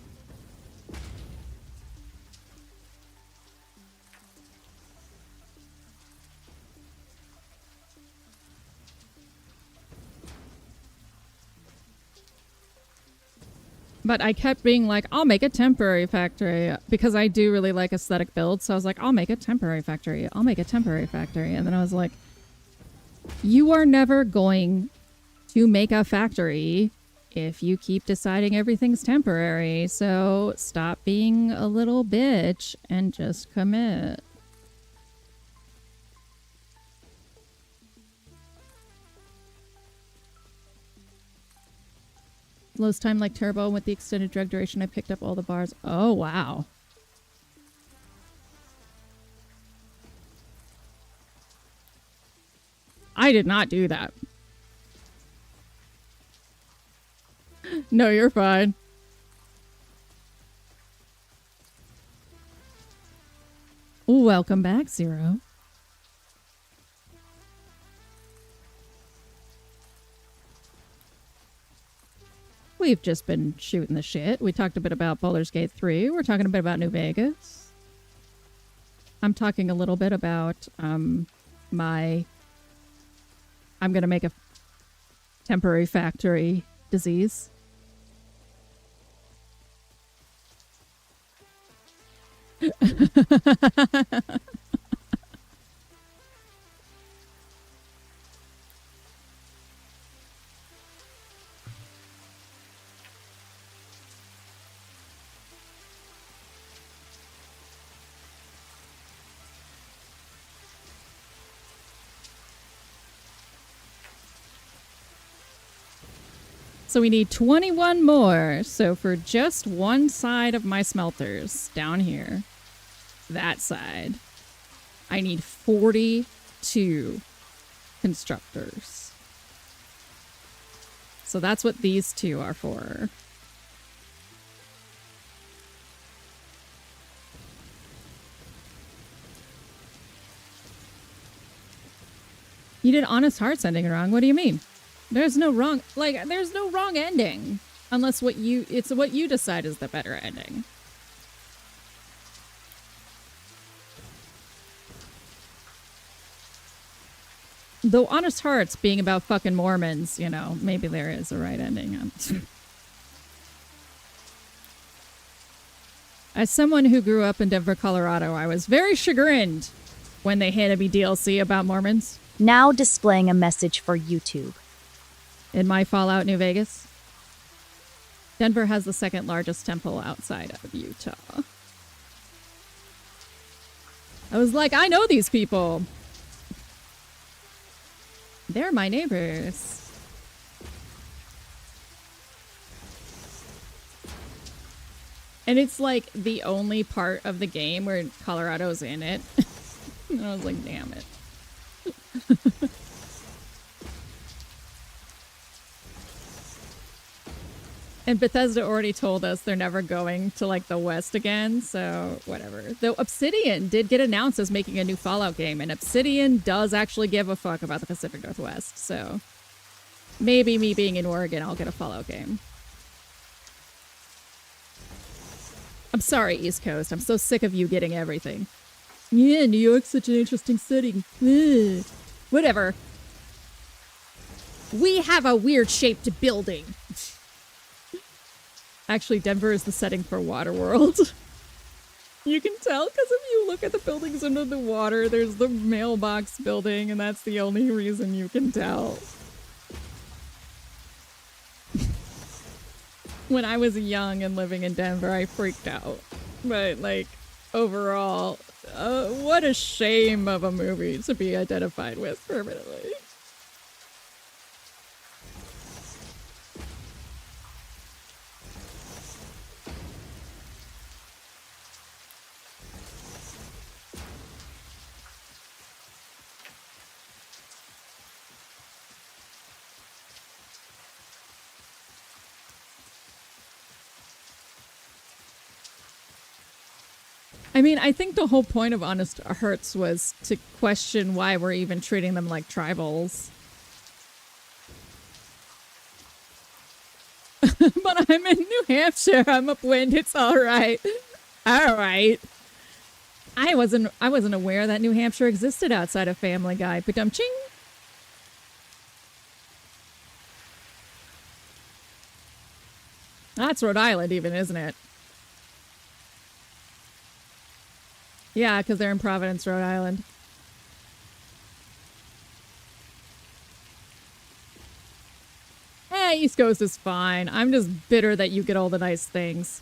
But I kept being like, I'll make a temporary factory because I do really like aesthetic builds. So I was like, I'll make a temporary factory. I'll make a temporary factory. And then I was like, you are never going to make a factory if you keep deciding everything's temporary. So stop being a little bitch and just commit. Lowest time like turbo with the extended drug duration. I picked up all the bars. Oh, wow. I did not do that. No, you're fine. Welcome back, Zero. We've just been shooting the shit. We talked a bit about Baldur's Gate 3. We're talking a bit about New Vegas. I'm talking a little bit about I'm gonna make a temporary factory disease. So we need 21 more. So for just one side of my smelters down here, that side, I need 42 constructors. So that's what these two are for. You did Honest Hearts ending wrong. What do you mean? There's no wrong, like, there's no wrong ending. Unless it's what you decide is the better ending. Though Honest Hearts being about fucking Mormons, you know, maybe there is a right ending. As someone who grew up in Denver, Colorado, I was very chagrined when they handed me DLC about Mormons. Now displaying a message for YouTube. In my Fallout New Vegas, Denver has the second largest temple outside of Utah. I was like, I know these people. They're my neighbors. And it's like the only part of the game where Colorado's in it. And I was like, damn it. And Bethesda already told us they're never going to, like, the West again, so whatever. Though Obsidian did get announced as making a new Fallout game, and Obsidian does actually give a fuck about the Pacific Northwest, so maybe me being in Oregon, I'll get a Fallout game. I'm sorry, East Coast. I'm so sick of you getting everything. Yeah, New York's such an interesting city. Ugh. Whatever. We have a weird-shaped building. Actually, Denver is the setting for Waterworld. You can tell because if you look at the buildings under the water, there's the mailbox building, and that's the only reason you can tell. When I was young and living in Denver, I freaked out. But, like, overall, what a shame of a movie to be identified with permanently. I mean, I think the whole point of Honest Hearts was to question why we're even treating them like tribals. But I'm in New Hampshire. I'm upwind. It's all right. All right. I wasn't aware that New Hampshire existed outside of Family Guy. Ba-dum-ching. That's Rhode Island even, isn't it? Yeah, because they're in Providence, Rhode Island. East Coast is fine. I'm just bitter that you get all the nice things.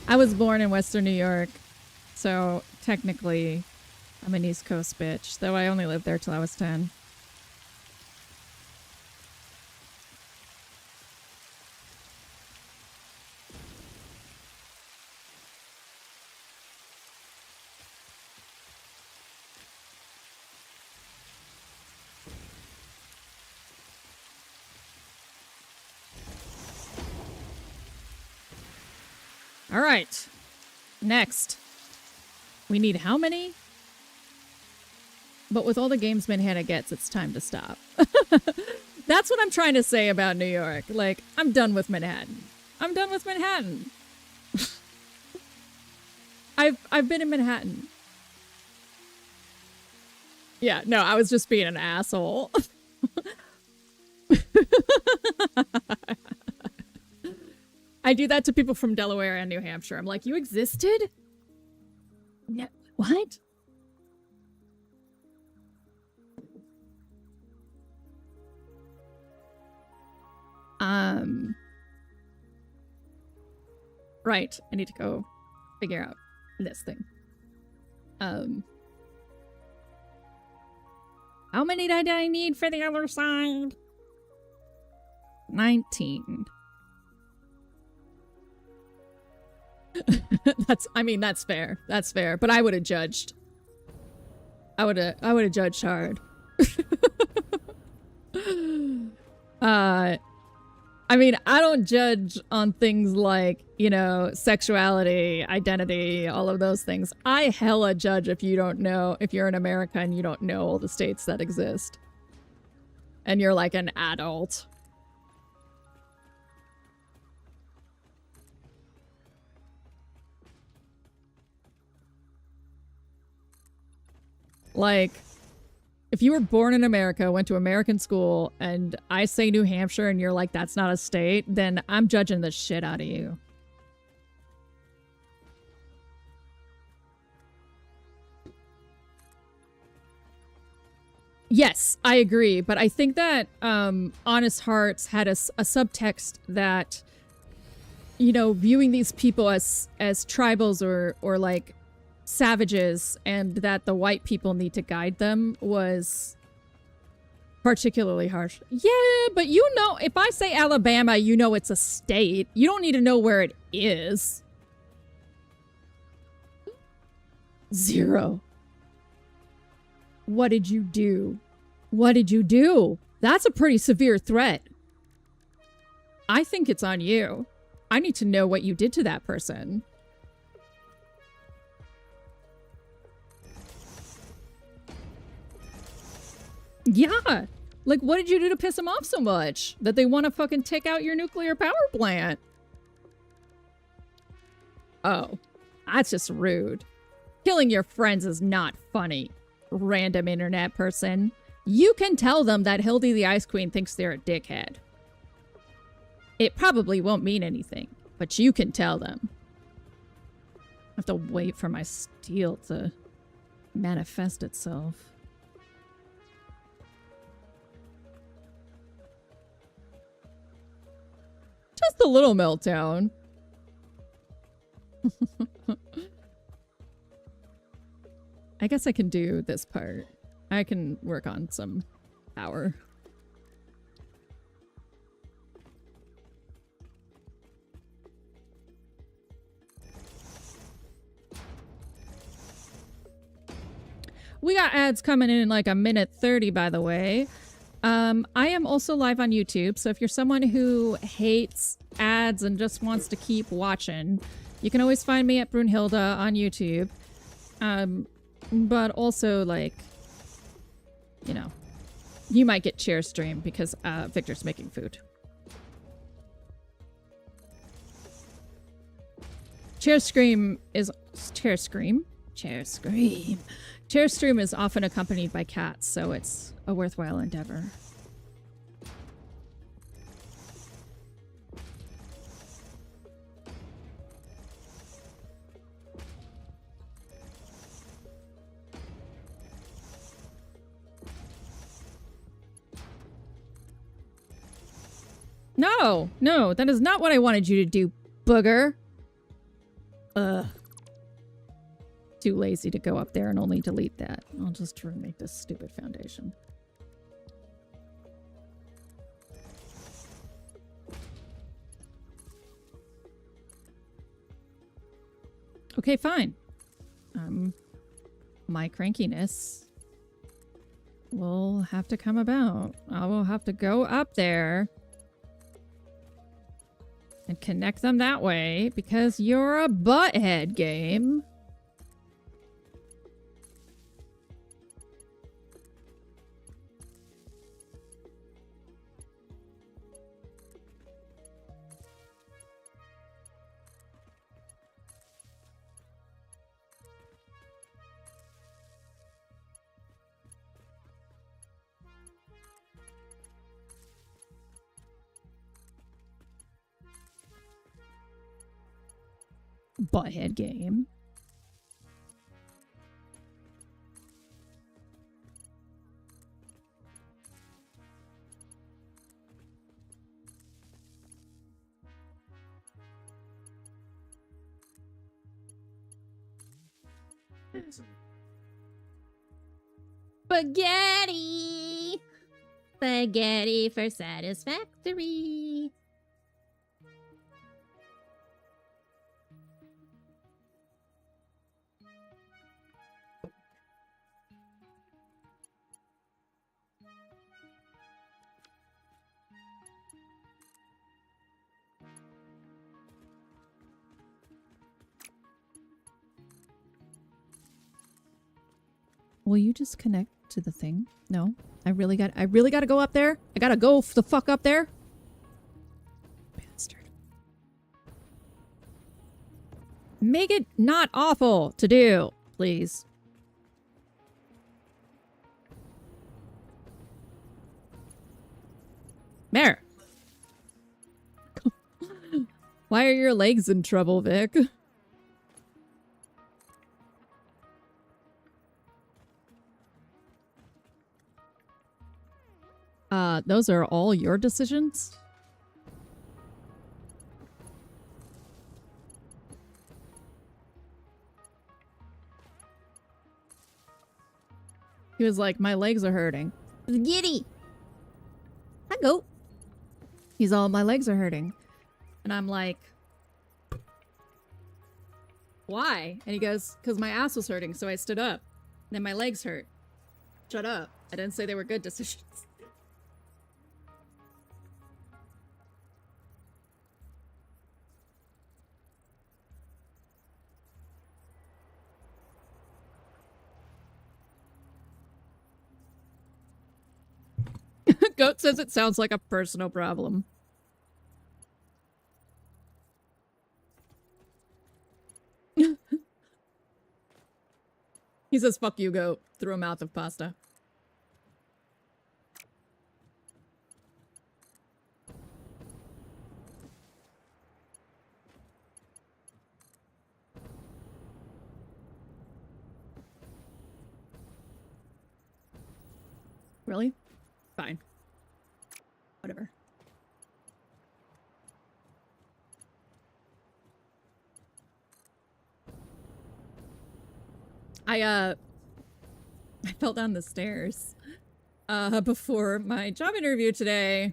I was born in Western New York, so technically I'm an East Coast bitch, though I only lived there till I was 10. All right. Next. We need how many? But with all the games Manhattan gets, it's time to stop. That's what I'm trying to say about New York. Like, I'm done with Manhattan. I'm done with Manhattan. I've been in Manhattan. Yeah, no, I was just being an asshole. I do that to people from Delaware and New Hampshire. I'm like, you existed? No, what? Right. I need to go figure out this thing. How many did I need for the other side? 19. That's fair. That's fair. But I would have judged. I would have judged hard. I mean, I don't judge on things like, you know, sexuality, identity, all of those things. I hella judge if you don't know, if you're in America and you don't know all the states that exist. And you're like an adult. Like, if you were born in America, went to American school, and I say New Hampshire and you're like, that's not a state, then I'm judging the shit out of you. Yes, I agree. But I think that Honest Hearts had a subtext that, you know, viewing these people as tribals or like savages, and that the white people need to guide them, was particularly harsh. Yeah, but you know, if I say Alabama, you know it's a state. You don't need to know where it is. 0. What did you do? What did you do? That's a pretty severe threat. I think it's on you. I need to know what you did to that person. Yeah. Like, what did you do to piss them off so much that they want to fucking take out your nuclear power plant? Oh, that's just rude. Killing your friends is not funny, random internet person. You can tell them that Hildy the Ice Queen thinks they're a dickhead. It probably won't mean anything, but you can tell them. I have to wait for my steel to manifest itself. Just a little meltdown. I guess I can do this part. I can work on some power. We got ads coming in like a minute 30, by the way. I am also live on YouTube, so if you're someone who hates ads and just wants to keep watching, You can always find me at Brunhilde on YouTube. But also, like, you know, you might get chair stream because Victor's making food. Chair stream is often accompanied by cats, so it's a worthwhile endeavor. No, no, that is not what I wanted you to do, booger. Ugh. Too lazy to go up there and only delete that. I'll just remake this stupid foundation. Okay, fine. My crankiness will have to come about. I will have to go up there and connect them that way because you're a butthead, game. Butthead game. Spaghetti! Spaghetti for Satisfactory. Will you just connect to the thing? No, I really got to go up there. I gotta go the fuck up there. Bastard. Make it not awful to do, please. There. Why are your legs in trouble, Vic? Those are all your decisions? He was like, my legs are hurting. Giddy! I go. He's all, my legs are hurting. And I'm like, why? And he goes, because my ass was hurting, so I stood up. And then my legs hurt. Shut up. I didn't say they were good decisions. Goat says it sounds like a personal problem. He says, fuck you, goat, through a mouth of pasta. Really? Fine. Whatever. I fell down the stairs before my job interview today.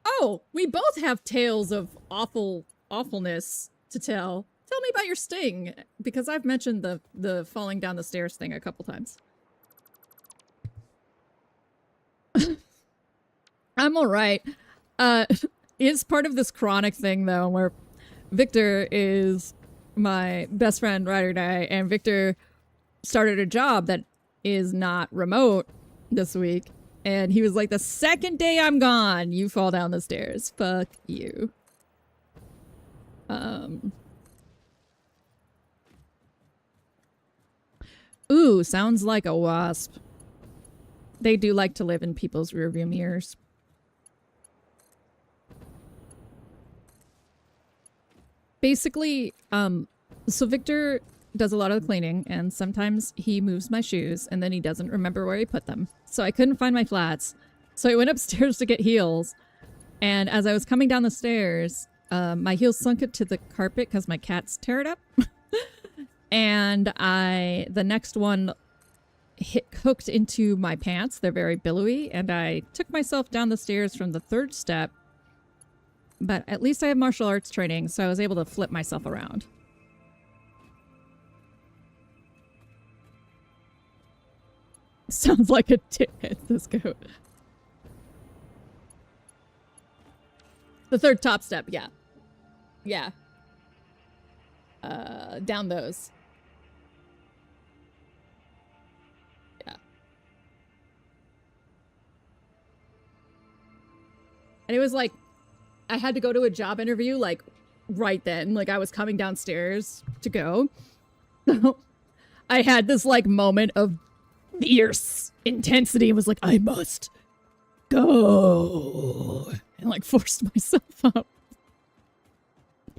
Oh, we both have tales of awfulness to tell. Tell me about your sting, because I've mentioned the falling down the stairs thing a couple times. I'm all right. It's part of this chronic thing, though, where Victor is my best friend, ride or die, and Victor started a job that is not remote this week. And he was like, the second day I'm gone, you fall down the stairs. Fuck you. Ooh, sounds like a wasp. They do like to live in people's rearview mirrors. Basically, so Victor does a lot of the cleaning, and sometimes he moves my shoes, and then he doesn't remember where he put them. So I couldn't find my flats. So I went upstairs to get heels, and as I was coming down the stairs, my heels sunk into the carpet because my cats tear it up. And the next one hooked into my pants. They're very billowy, and I took myself down the stairs from the third step. But at least I have martial arts training, so I was able to flip myself around. Sounds like a tit, this goat. The third top step, yeah. Yeah. Down those. Yeah. And it was like, I had to go to a job interview, like, right then. Like, I was coming downstairs to go. So I had this, like, moment of fierce intensity and was like, I must go. And, like, forced myself up.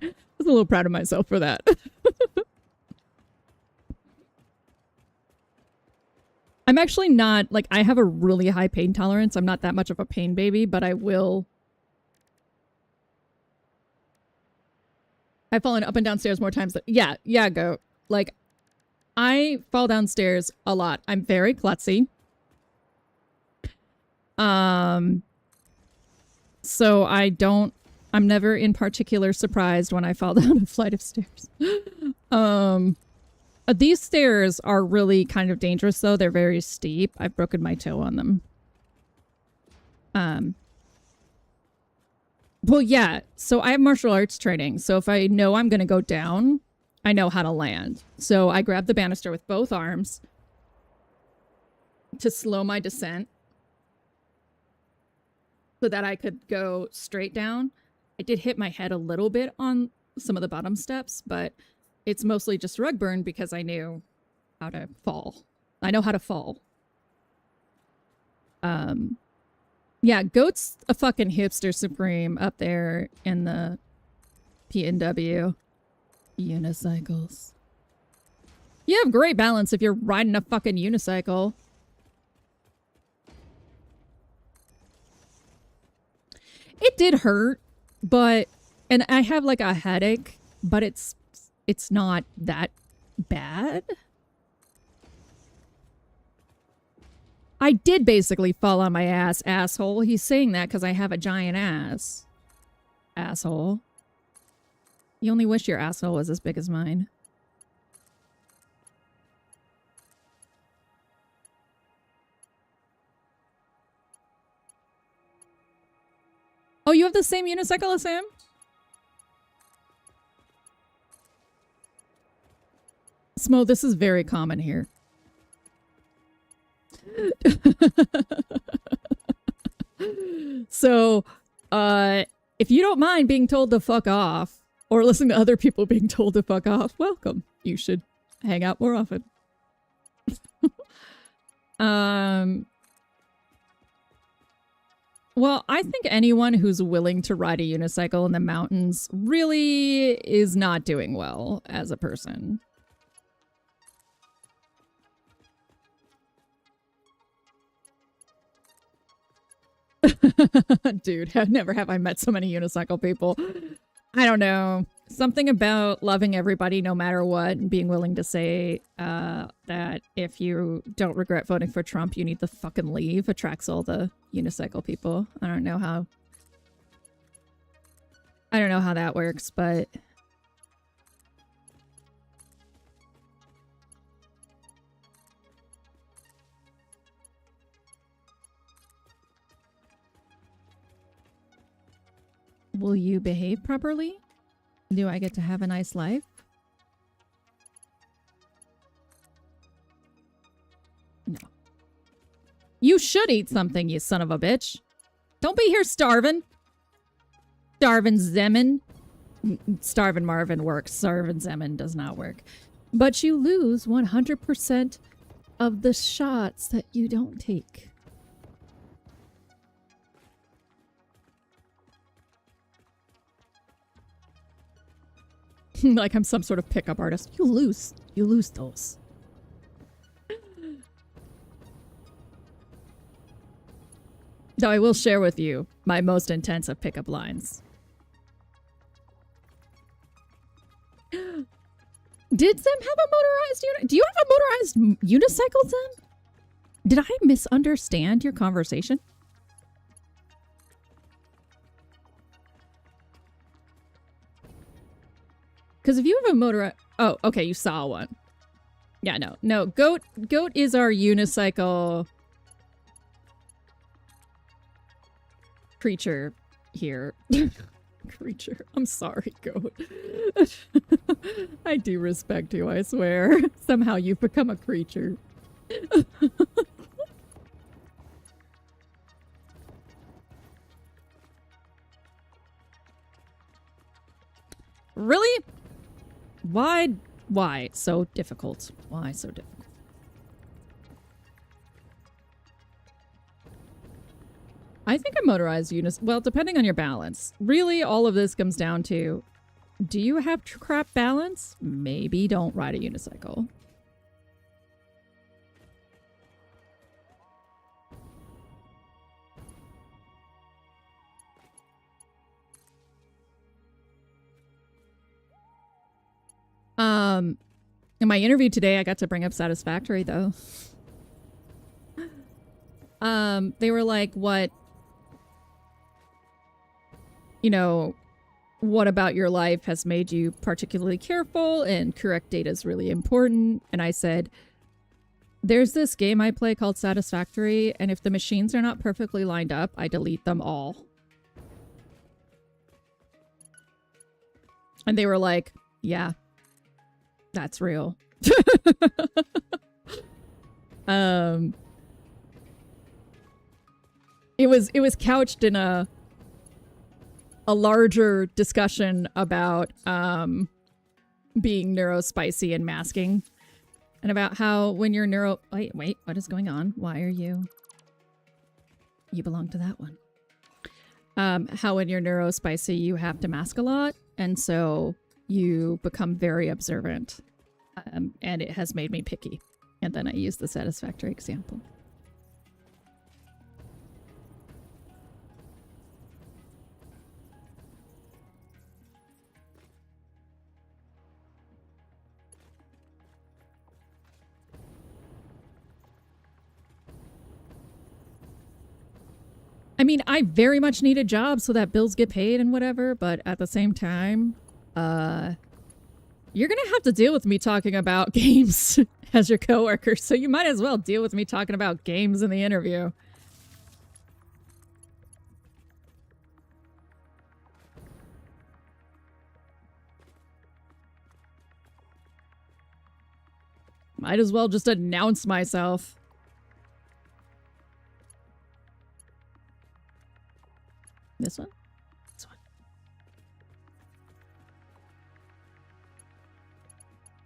I was a little proud of myself for that. I'm actually not, like, I have a really high pain tolerance. I'm not that much of a pain baby, but I will... I've fallen up and down stairs more times than... Yeah, goat. Like, I fall downstairs a lot. I'm very klutzy. So I'm never in particular surprised when I fall down a flight of stairs. These stairs are really kind of dangerous, though. They're very steep. I've broken my toe on them. Well, yeah. So I have martial arts training. So if I know I'm going to go down, I know how to land. So I grab the banister with both arms to slow my descent so that I could go straight down. I did hit my head a little bit on some of the bottom steps, but it's mostly just rug burn because I knew how to fall. I know how to fall. Yeah, Goat's a fucking hipster supreme up there in the PNW. Unicycles. You have great balance if you're riding a fucking unicycle. It did hurt, but... And I have, like, a headache, but it's not that bad. I did basically fall on my ass, asshole. He's saying that because I have a giant ass. Asshole. You only wish your asshole was as big as mine. Oh, you have the same unicycle as him? Smo, this is very common here. So, if you don't mind being told to fuck off, or listen to other people being told to fuck off, welcome. You should hang out more often. Well, I think anyone who's willing to ride a unicycle in the mountains really is not doing well as a person. Dude, never have I met so many unicycle people. I don't know. Something about loving everybody no matter what and being willing to say that if you don't regret voting for Trump, you need to fucking leave attracts all the unicycle people. I don't know how that works, but... Will you behave properly? Do I get to have a nice life? No. You should eat something, you son of a bitch. Don't be here starving. Starvin' Zemin. Starvin' Marvin works. Starvin' Zemin does not work. But you lose 100% of the shots that you don't take. Like I'm some sort of pickup artist. You lose those. Though I will share with you my most intense of pickup lines. Did Zem have a motorized unit? Do you have a motorized unicycle, Zem? Did I misunderstand your conversation? Because if you have a motorized... Oh, okay, you saw one. Yeah, no. No, Goat is our unicycle creature here. Creature. I'm sorry, Goat. I do respect you, I swear. Somehow you've become a creature. Really? Why so difficult? Why so difficult? I think a motorized well, depending on your balance. Really, all of this comes down to, do you have crap balance? Maybe don't ride a unicycle. In my interview today, I got to bring up Satisfactory, though. They were like, what... You know, what about your life has made you particularly careful, and correct data is really important? And I said, there's this game I play called Satisfactory, and if the machines are not perfectly lined up, I delete them all. And they were like, yeah, that's real. It was couched in a larger discussion about being neurospicy and masking, and about how when you're wait, what is going on? Why are you belong to that one? How when you're neurospicy, you have to mask a lot, and so you become very observant, and it has made me picky. And then I use the Satisfactory example. I mean, I very much need a job so that bills get paid and whatever, but at the same time, you're gonna have to deal with me talking about games as your coworker, so you might as well deal with me talking about games in the interview. Might as well just announce myself. This one? This one.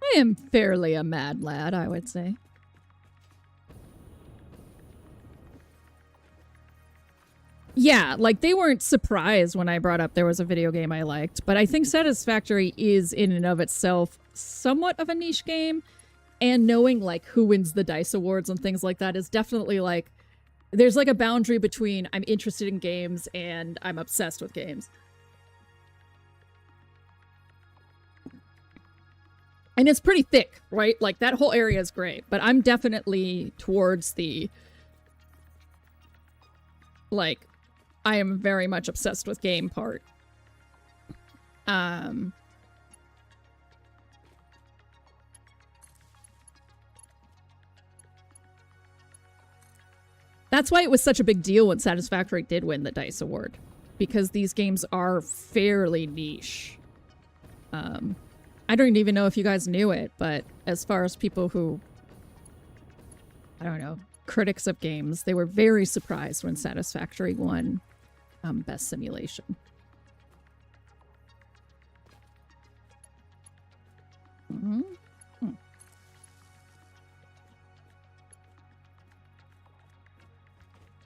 I am fairly a mad lad, I would say. Yeah, like they weren't surprised when I brought up there was a video game I liked, but I think Satisfactory is in and of itself somewhat of a niche game, and knowing like who wins the DICE awards and things like that is definitely like, there's like a boundary between I'm interested in games and I'm obsessed with games. And it's pretty thick, right? Like that whole area is great, but I'm definitely towards the, like, I am very much obsessed with game part. That's why it was such a big deal when Satisfactory did win the DICE award. because these games are fairly niche. I don't even know if you guys knew it, but as far as people who, I don't know, critics of games, they were very surprised when Satisfactory won Best Simulation.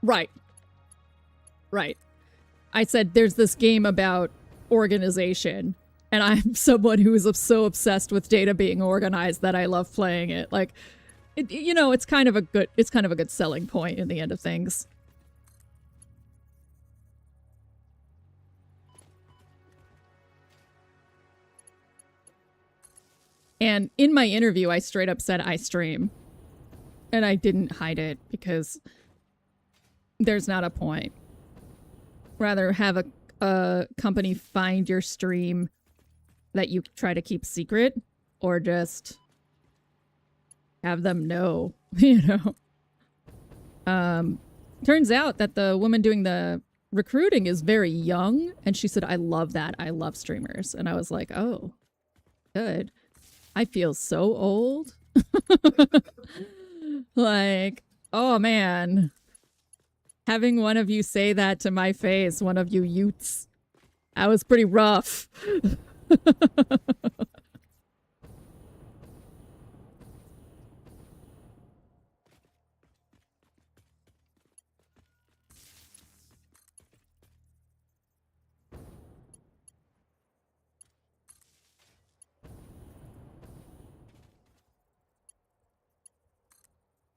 Right. Right. I said there's this game about organization, and I'm someone who is so obsessed with data being organized that I love playing it. Like, you know, it's kind of a good selling point in the end of things. And in my interview, I straight up said I stream. And I didn't hide it because there's not a point. Rather have a company find your stream that you try to keep secret, or just have them know, you know. Turns out that the woman doing the recruiting is very young, and she said, I love that. I love streamers. And I was like, oh, good. I feel so old. Like, oh man. Having one of you say that to my face, one of you youths, that was pretty rough.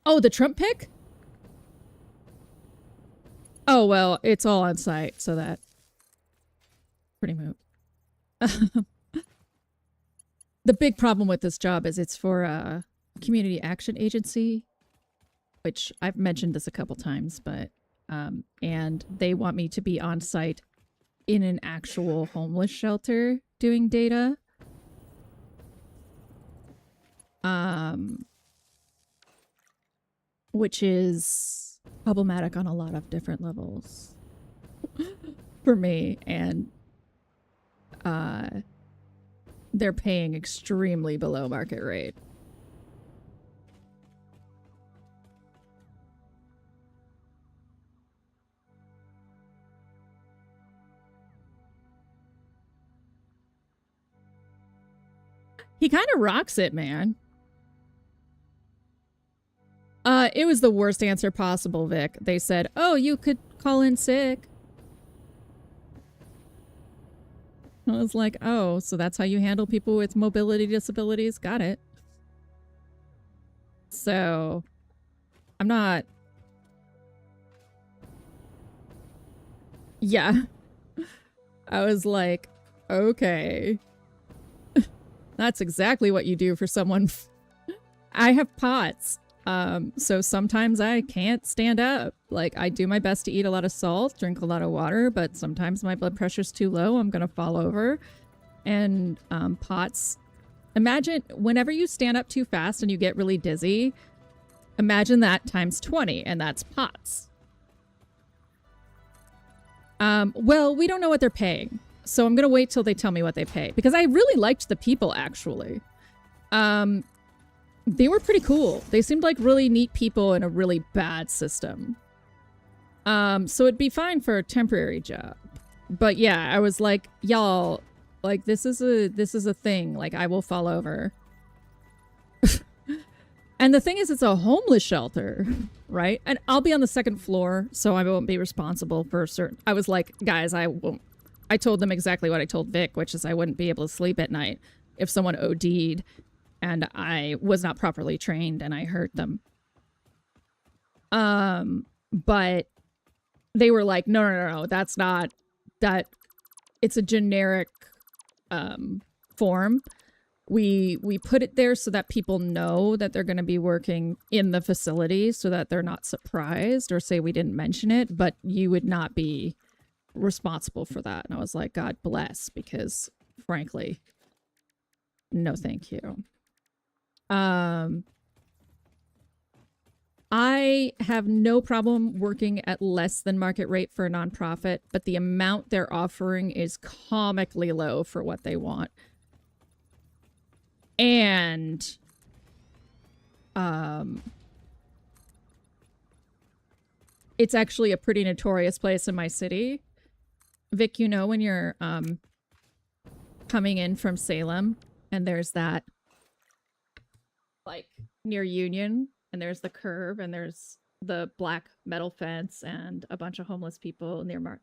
Oh, the Trump pick? Oh, well, it's all on site, so that pretty moot. The big problem with this job is it's for a community action agency, which I've mentioned this a couple times, but and they want me to be on site in an actual homeless shelter doing data. Which is problematic on a lot of different levels for me, and they're paying extremely below market rate. He kind of rocks it, man. It was the worst answer possible, Vic. They said, oh, you could call in sick. I was like, oh, so that's how you handle people with mobility disabilities? Got it. So, I'm not... Yeah. I was like, okay. That's exactly what you do for someone. I have POTS. So sometimes I can't stand up. Like, I do my best to eat a lot of salt, drink a lot of water, but sometimes my blood pressure's too low. I'm gonna fall over. And POTS. Imagine whenever you stand up too fast and you get really dizzy, imagine that times 20, and that's POTS. Well, we don't know what they're paying, so I'm gonna wait till they tell me what they pay, because I really liked the people, actually. They were pretty cool. They seemed like really neat people in a really bad system. So it'd be fine for a temporary job. But yeah, I was like, y'all, like, this is a thing. Like, I will fall over. And the thing is, it's a homeless shelter, right? And I'll be on the second floor, so I won't be responsible for certain... I was like, guys, I won't... I told them exactly what I told Vic, which is I wouldn't be able to sleep at night if someone OD'd and I was not properly trained and I hurt them. But they were like, no, that's not... That... It's a generic form. We put it there so that people know that they're going to be working in the facility so that they're not surprised or say we didn't mention it, but you would not be responsible for that. And I was like, God bless, because frankly, no thank you. I have no problem working at less than market rate for a nonprofit, but the amount they're offering is comically low for what they want. And it's actually a pretty notorious place in my city. Vic, you know when you're coming in from Salem and there's that, like, near Union, and there's the curb and there's the black metal fence and a bunch of homeless people near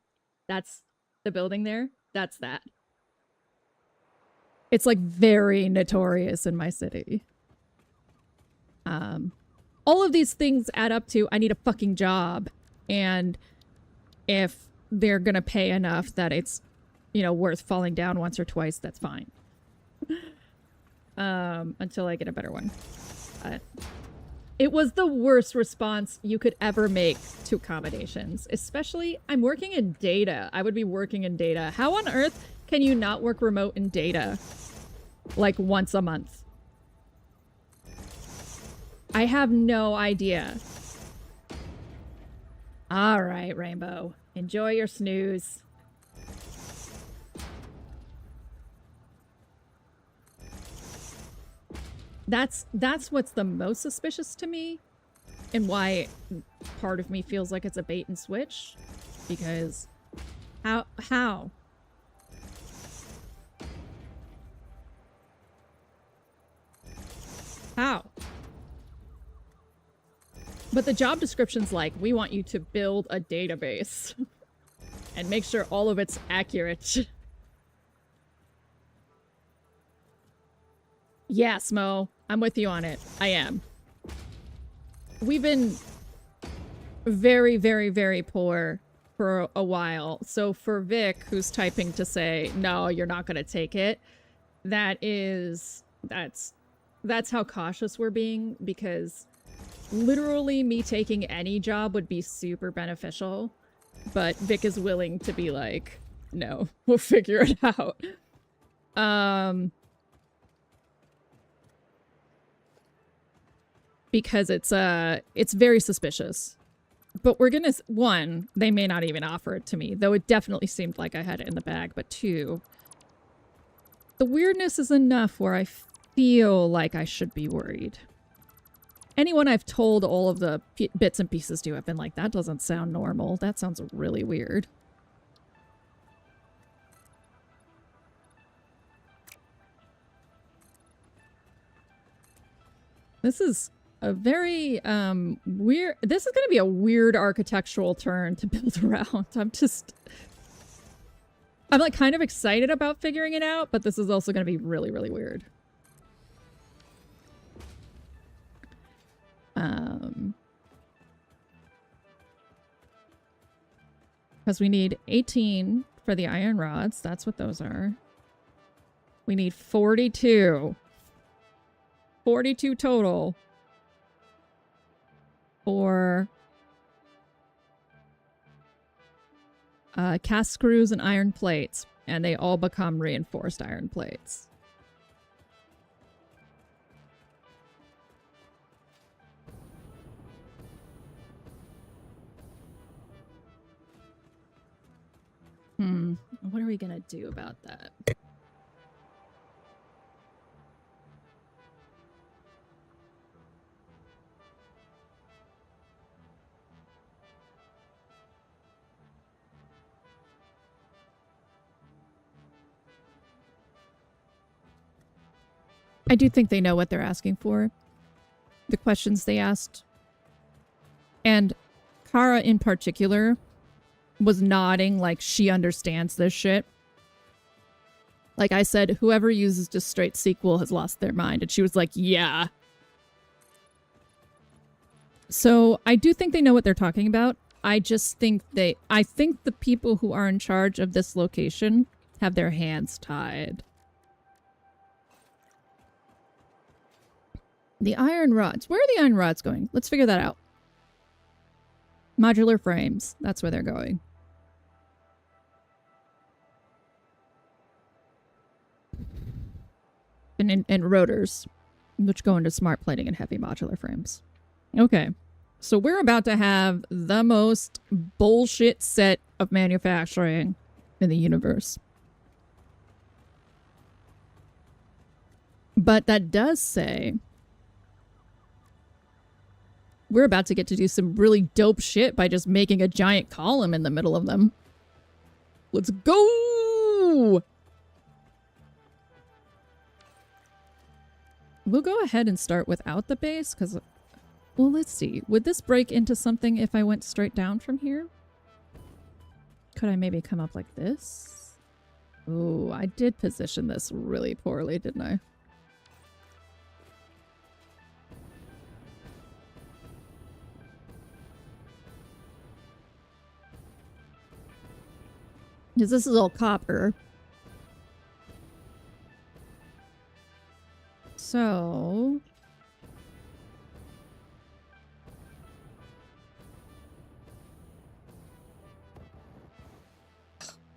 that's the building there. That's that. It's like very notorious in my city. All of these things add up to I need a fucking job. And if they're gonna pay enough that it's, you know, worth falling down once or twice, that's fine. Until I get a better one. It was the worst response you could ever make to accommodations. Especially, I'm working in data. I would be working in data. How on earth can you not work remote in data? Like once a month? I have no idea. All right, Rainbow. Enjoy your snooze. That's what's the most suspicious to me, and why part of me feels like it's a bait and switch, because how? But the job description's like, we want you to build a database and make sure all of it's accurate. Yeah, Smo, I'm with you on it. I am. We've been very, very, very poor for a while. So for Vic, who's typing to say, no, you're not going to take it, that's how cautious we're being, because literally me taking any job would be super beneficial. But Vic is willing to be like, no, we'll figure it out. Because it's very suspicious. But we're gonna, one, they may not even offer it to me, though it definitely seemed like I had it in the bag. But two, the weirdness is enough where I feel like I should be worried. Anyone I've told all of the bits and pieces to have been like, that doesn't sound normal. That sounds really weird. This is a very weird, this is going to be a weird architectural turn to build around. I'm like kind of excited about figuring it out, but this is also going to be really, really weird. Because we need 18 for the iron rods. That's what those are. We need 42. 42 total. For cast screws and iron plates. And they all become reinforced iron plates. What are we gonna do about that? I do think they know what they're asking for. The questions they asked. And Kara in particular was nodding like she understands this shit. Like I said, whoever uses just straight SQL has lost their mind. And she was like, yeah. So I do think they know what they're talking about. I just think I think the people who are in charge of this location have their hands tied. The iron rods. Where are the iron rods going? Let's figure that out. Modular frames. That's where they're going. And rotors, which go into smart plating and heavy modular frames. Okay. So we're about to have the most bullshit set of manufacturing in the universe. But that does say we're about to get to do some really dope shit by just making a giant column in the middle of them. Let's go! We'll go ahead and start without the base, because... Well, let's see. Would this break into something if I went straight down from here? Could I maybe come up like this? Ooh, I did position this really poorly, didn't I? Because this is all copper. So...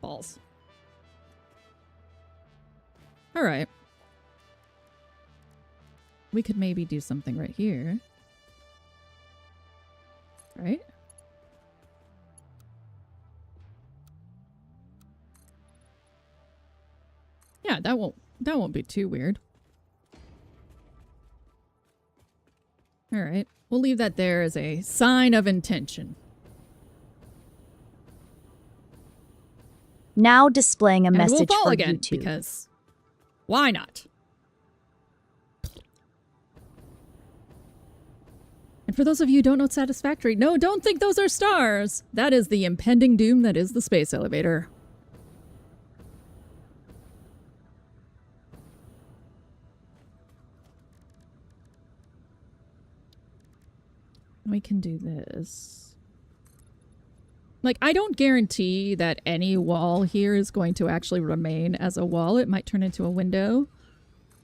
balls. Alright. We could maybe do something right here. Right? Yeah, that won't be too weird. Alright. We'll leave that there as a sign of intention. Now displaying a And message we'll fall for again, YouTube. because why not? And for those of you who don't know Satisfactory, no, don't think those are stars. That is the impending doom that is the space elevator. We can do this. Like, I don't guarantee that any wall here is going to actually remain as a wall. It might turn into a window.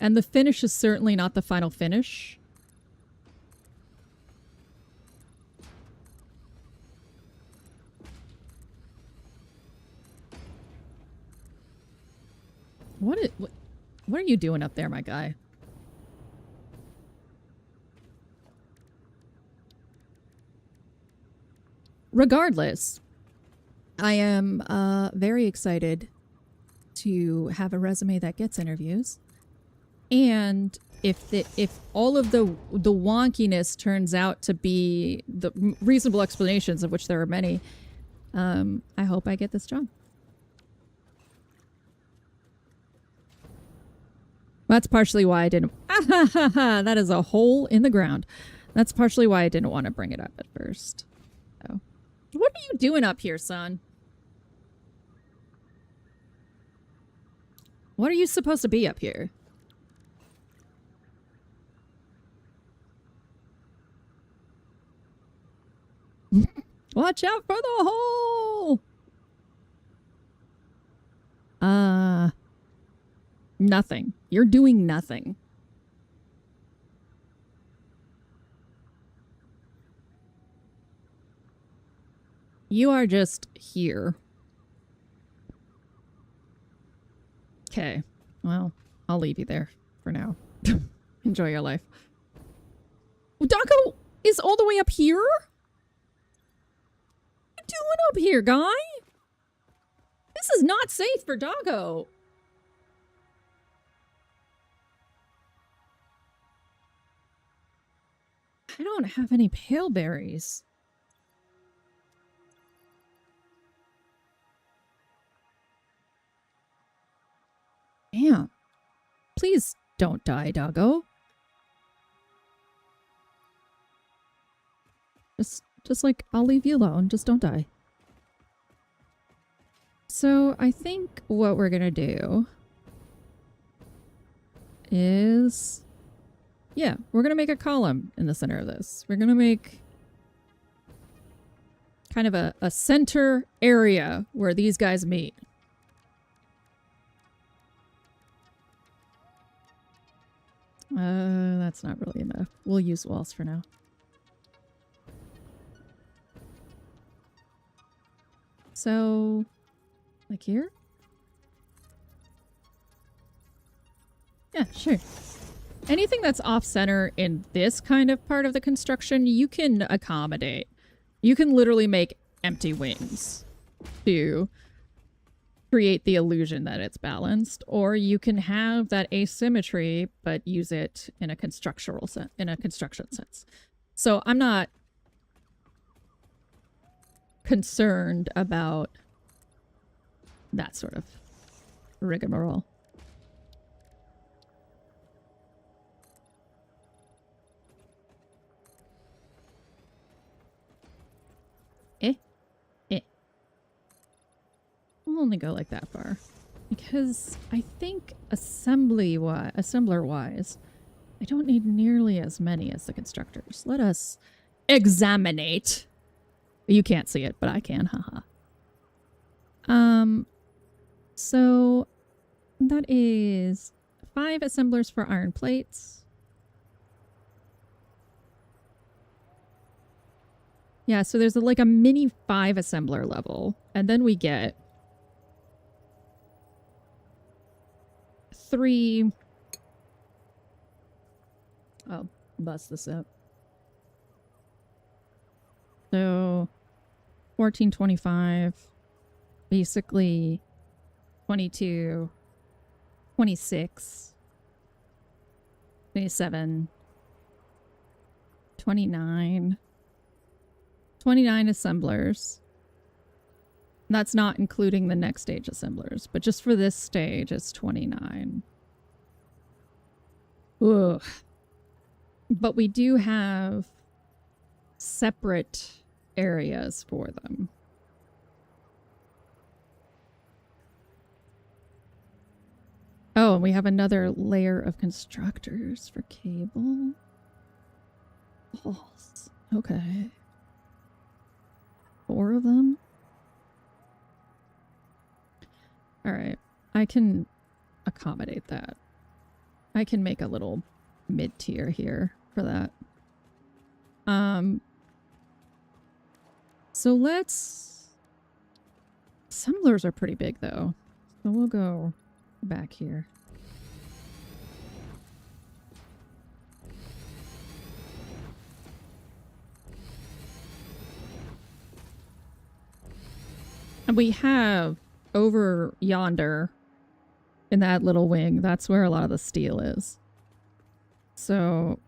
And the finish is certainly not the final finish. What are you doing up there, my guy? Regardless, I am very excited to have a resume that gets interviews. And if all of the wonkiness turns out to be the reasonable explanations, of which there are many, I hope I get this job. That's partially why I didn't... That is a hole in the ground. That's partially why I didn't want to bring it up at first. So. What are you doing up here, son? What are you supposed to be up here? Watch out for the hole! Nothing. You're doing nothing. You are just here. Okay. Well, I'll leave you there for now. Enjoy your life. Doggo is all the way up here? What are you doing up here, guy? This is not safe for Doggo. I don't have any pale berries. Damn. Please don't die, Doggo. Just like, I'll leave you alone. Just don't die. So, I think what we're gonna do is... yeah, we're gonna make a column in the center of this. We're gonna make kind of a center area where these guys meet. That's not really enough. We'll use walls for now. So, like here? Yeah, sure. anything that's off-center in this kind of part of the construction, you can accommodate. You can literally make empty wings to create the illusion that it's balanced, or you can have that asymmetry but use it in a construction sense. So I'm not concerned about that sort of rigmarole. We'll only go like that far. Because I think assembler-wise, I don't need nearly as many as the constructors. Let us examinate. You can't see it, but I can, haha. So that is 5 assemblers for iron plates. Yeah, so there's like a mini 5 assembler level, and then we get 3. I'll bust this up. So 1425, basically 22, 26, 27, 29, 29 assemblers. That's not including the next stage assemblers, but just for this stage, it's 29. Ugh. But we do have separate areas for them. Oh, and we have another layer of constructors for cable. Balls. Okay. 4 of them? Alright. I can accommodate that. I can make a little mid-tier here for that. So let's... Assemblers are pretty big, though. So we'll go back here. And we have over yonder in that little wing, that's where a lot of the steel is. So...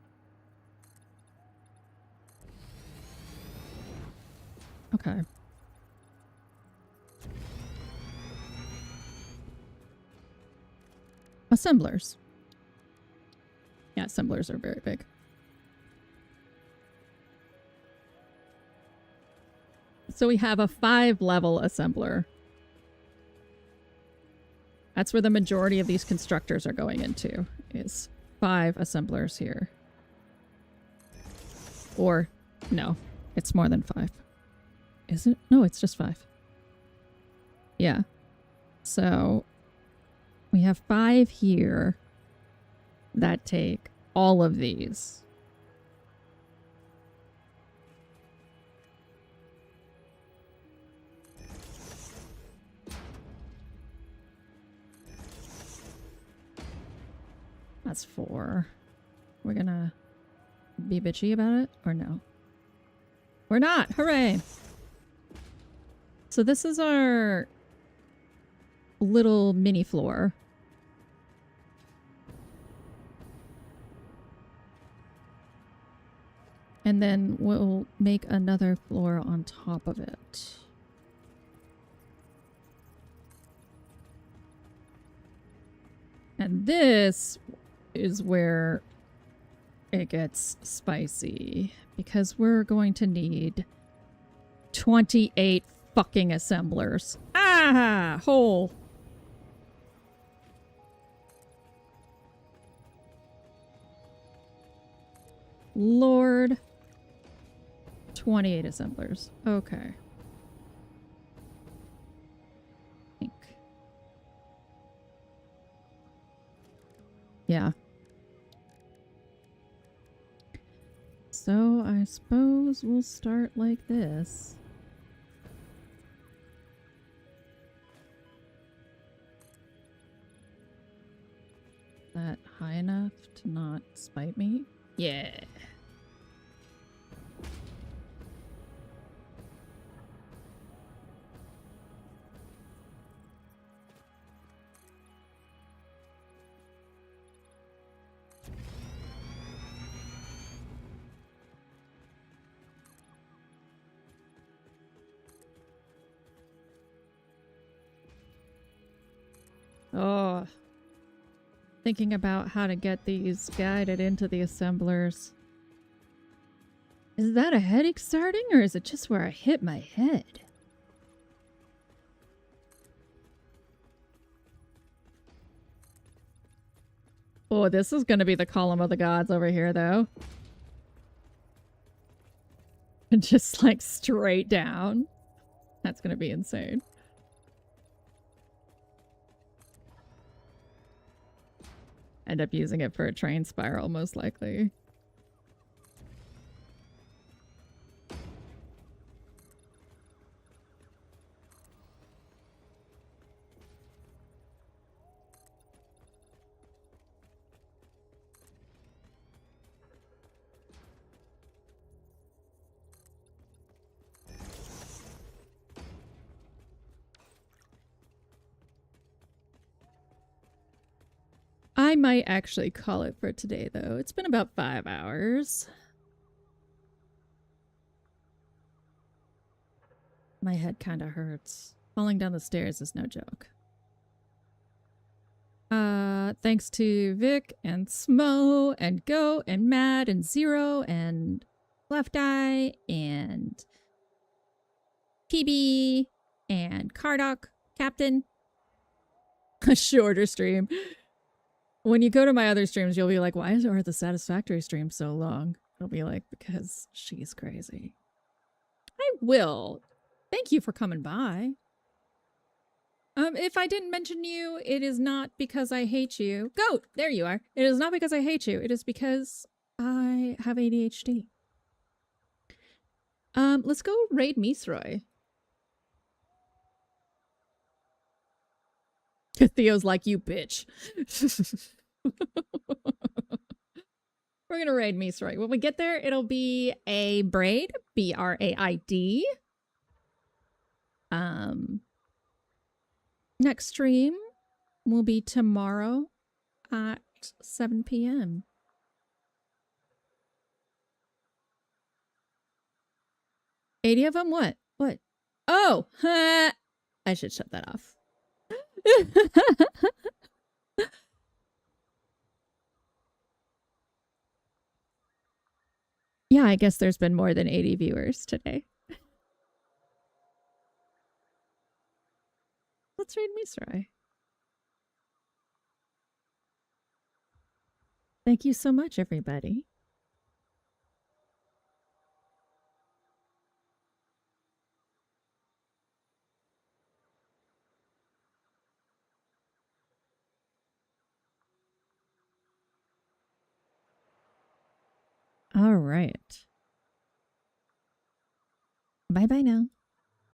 Okay. Assemblers. Yeah, assemblers are very big. So we have a 5-level assembler. That's where the majority of these constructors are going into, is 5 assemblers here. Or, no, it's more than 5. Is it? No, it's just 5. Yeah. So, we have 5 here that take all of these. That's 4. We're gonna be bitchy about it, or no? We're not! Hooray! So this is our little mini floor. And then we'll make another floor on top of it. And this is where it gets spicy, because we're going to need 28 fucking assemblers. Ah! Hole! Lord. 28 assemblers. Okay. Think. Yeah. So I suppose we'll start like this. That high enough to not spite me. Yeah. Oh, thinking about how to get these guided into the assemblers. Is that a headache starting, or is it just where I hit my head? Oh, this is going to be the column of the gods over here, though. Just like straight down. That's going to be insane. End up using it for a train spiral, most likely. I might actually call it for today, though. It's been about 5 hours. My head kind of hurts. Falling down the stairs is no joke. Thanks to Vic and Smo and Go and Mad and Zero and Left Eye and PB and Cardoc Captain. A shorter stream. When you go to my other streams, you'll be like, why are the Satisfactory streams so long? It'll be like, because she's crazy. I will. Thank you for coming by. If I didn't mention you, it is not because I hate you. Goat! There you are. It is not because I hate you. It is because I have ADHD. Let's go raid Misroy. Theo's like, you bitch. We're gonna raid Misroy. When we get there, it'll be a braid. B-R-A-I-D. Next stream will be tomorrow at 7 p.m. $80 of them? What? What? Oh! I should shut that off. Yeah, I guess there's been more than 80 viewers today. Let's read Misrai. Thank you so much, everybody. All right. Bye-bye now.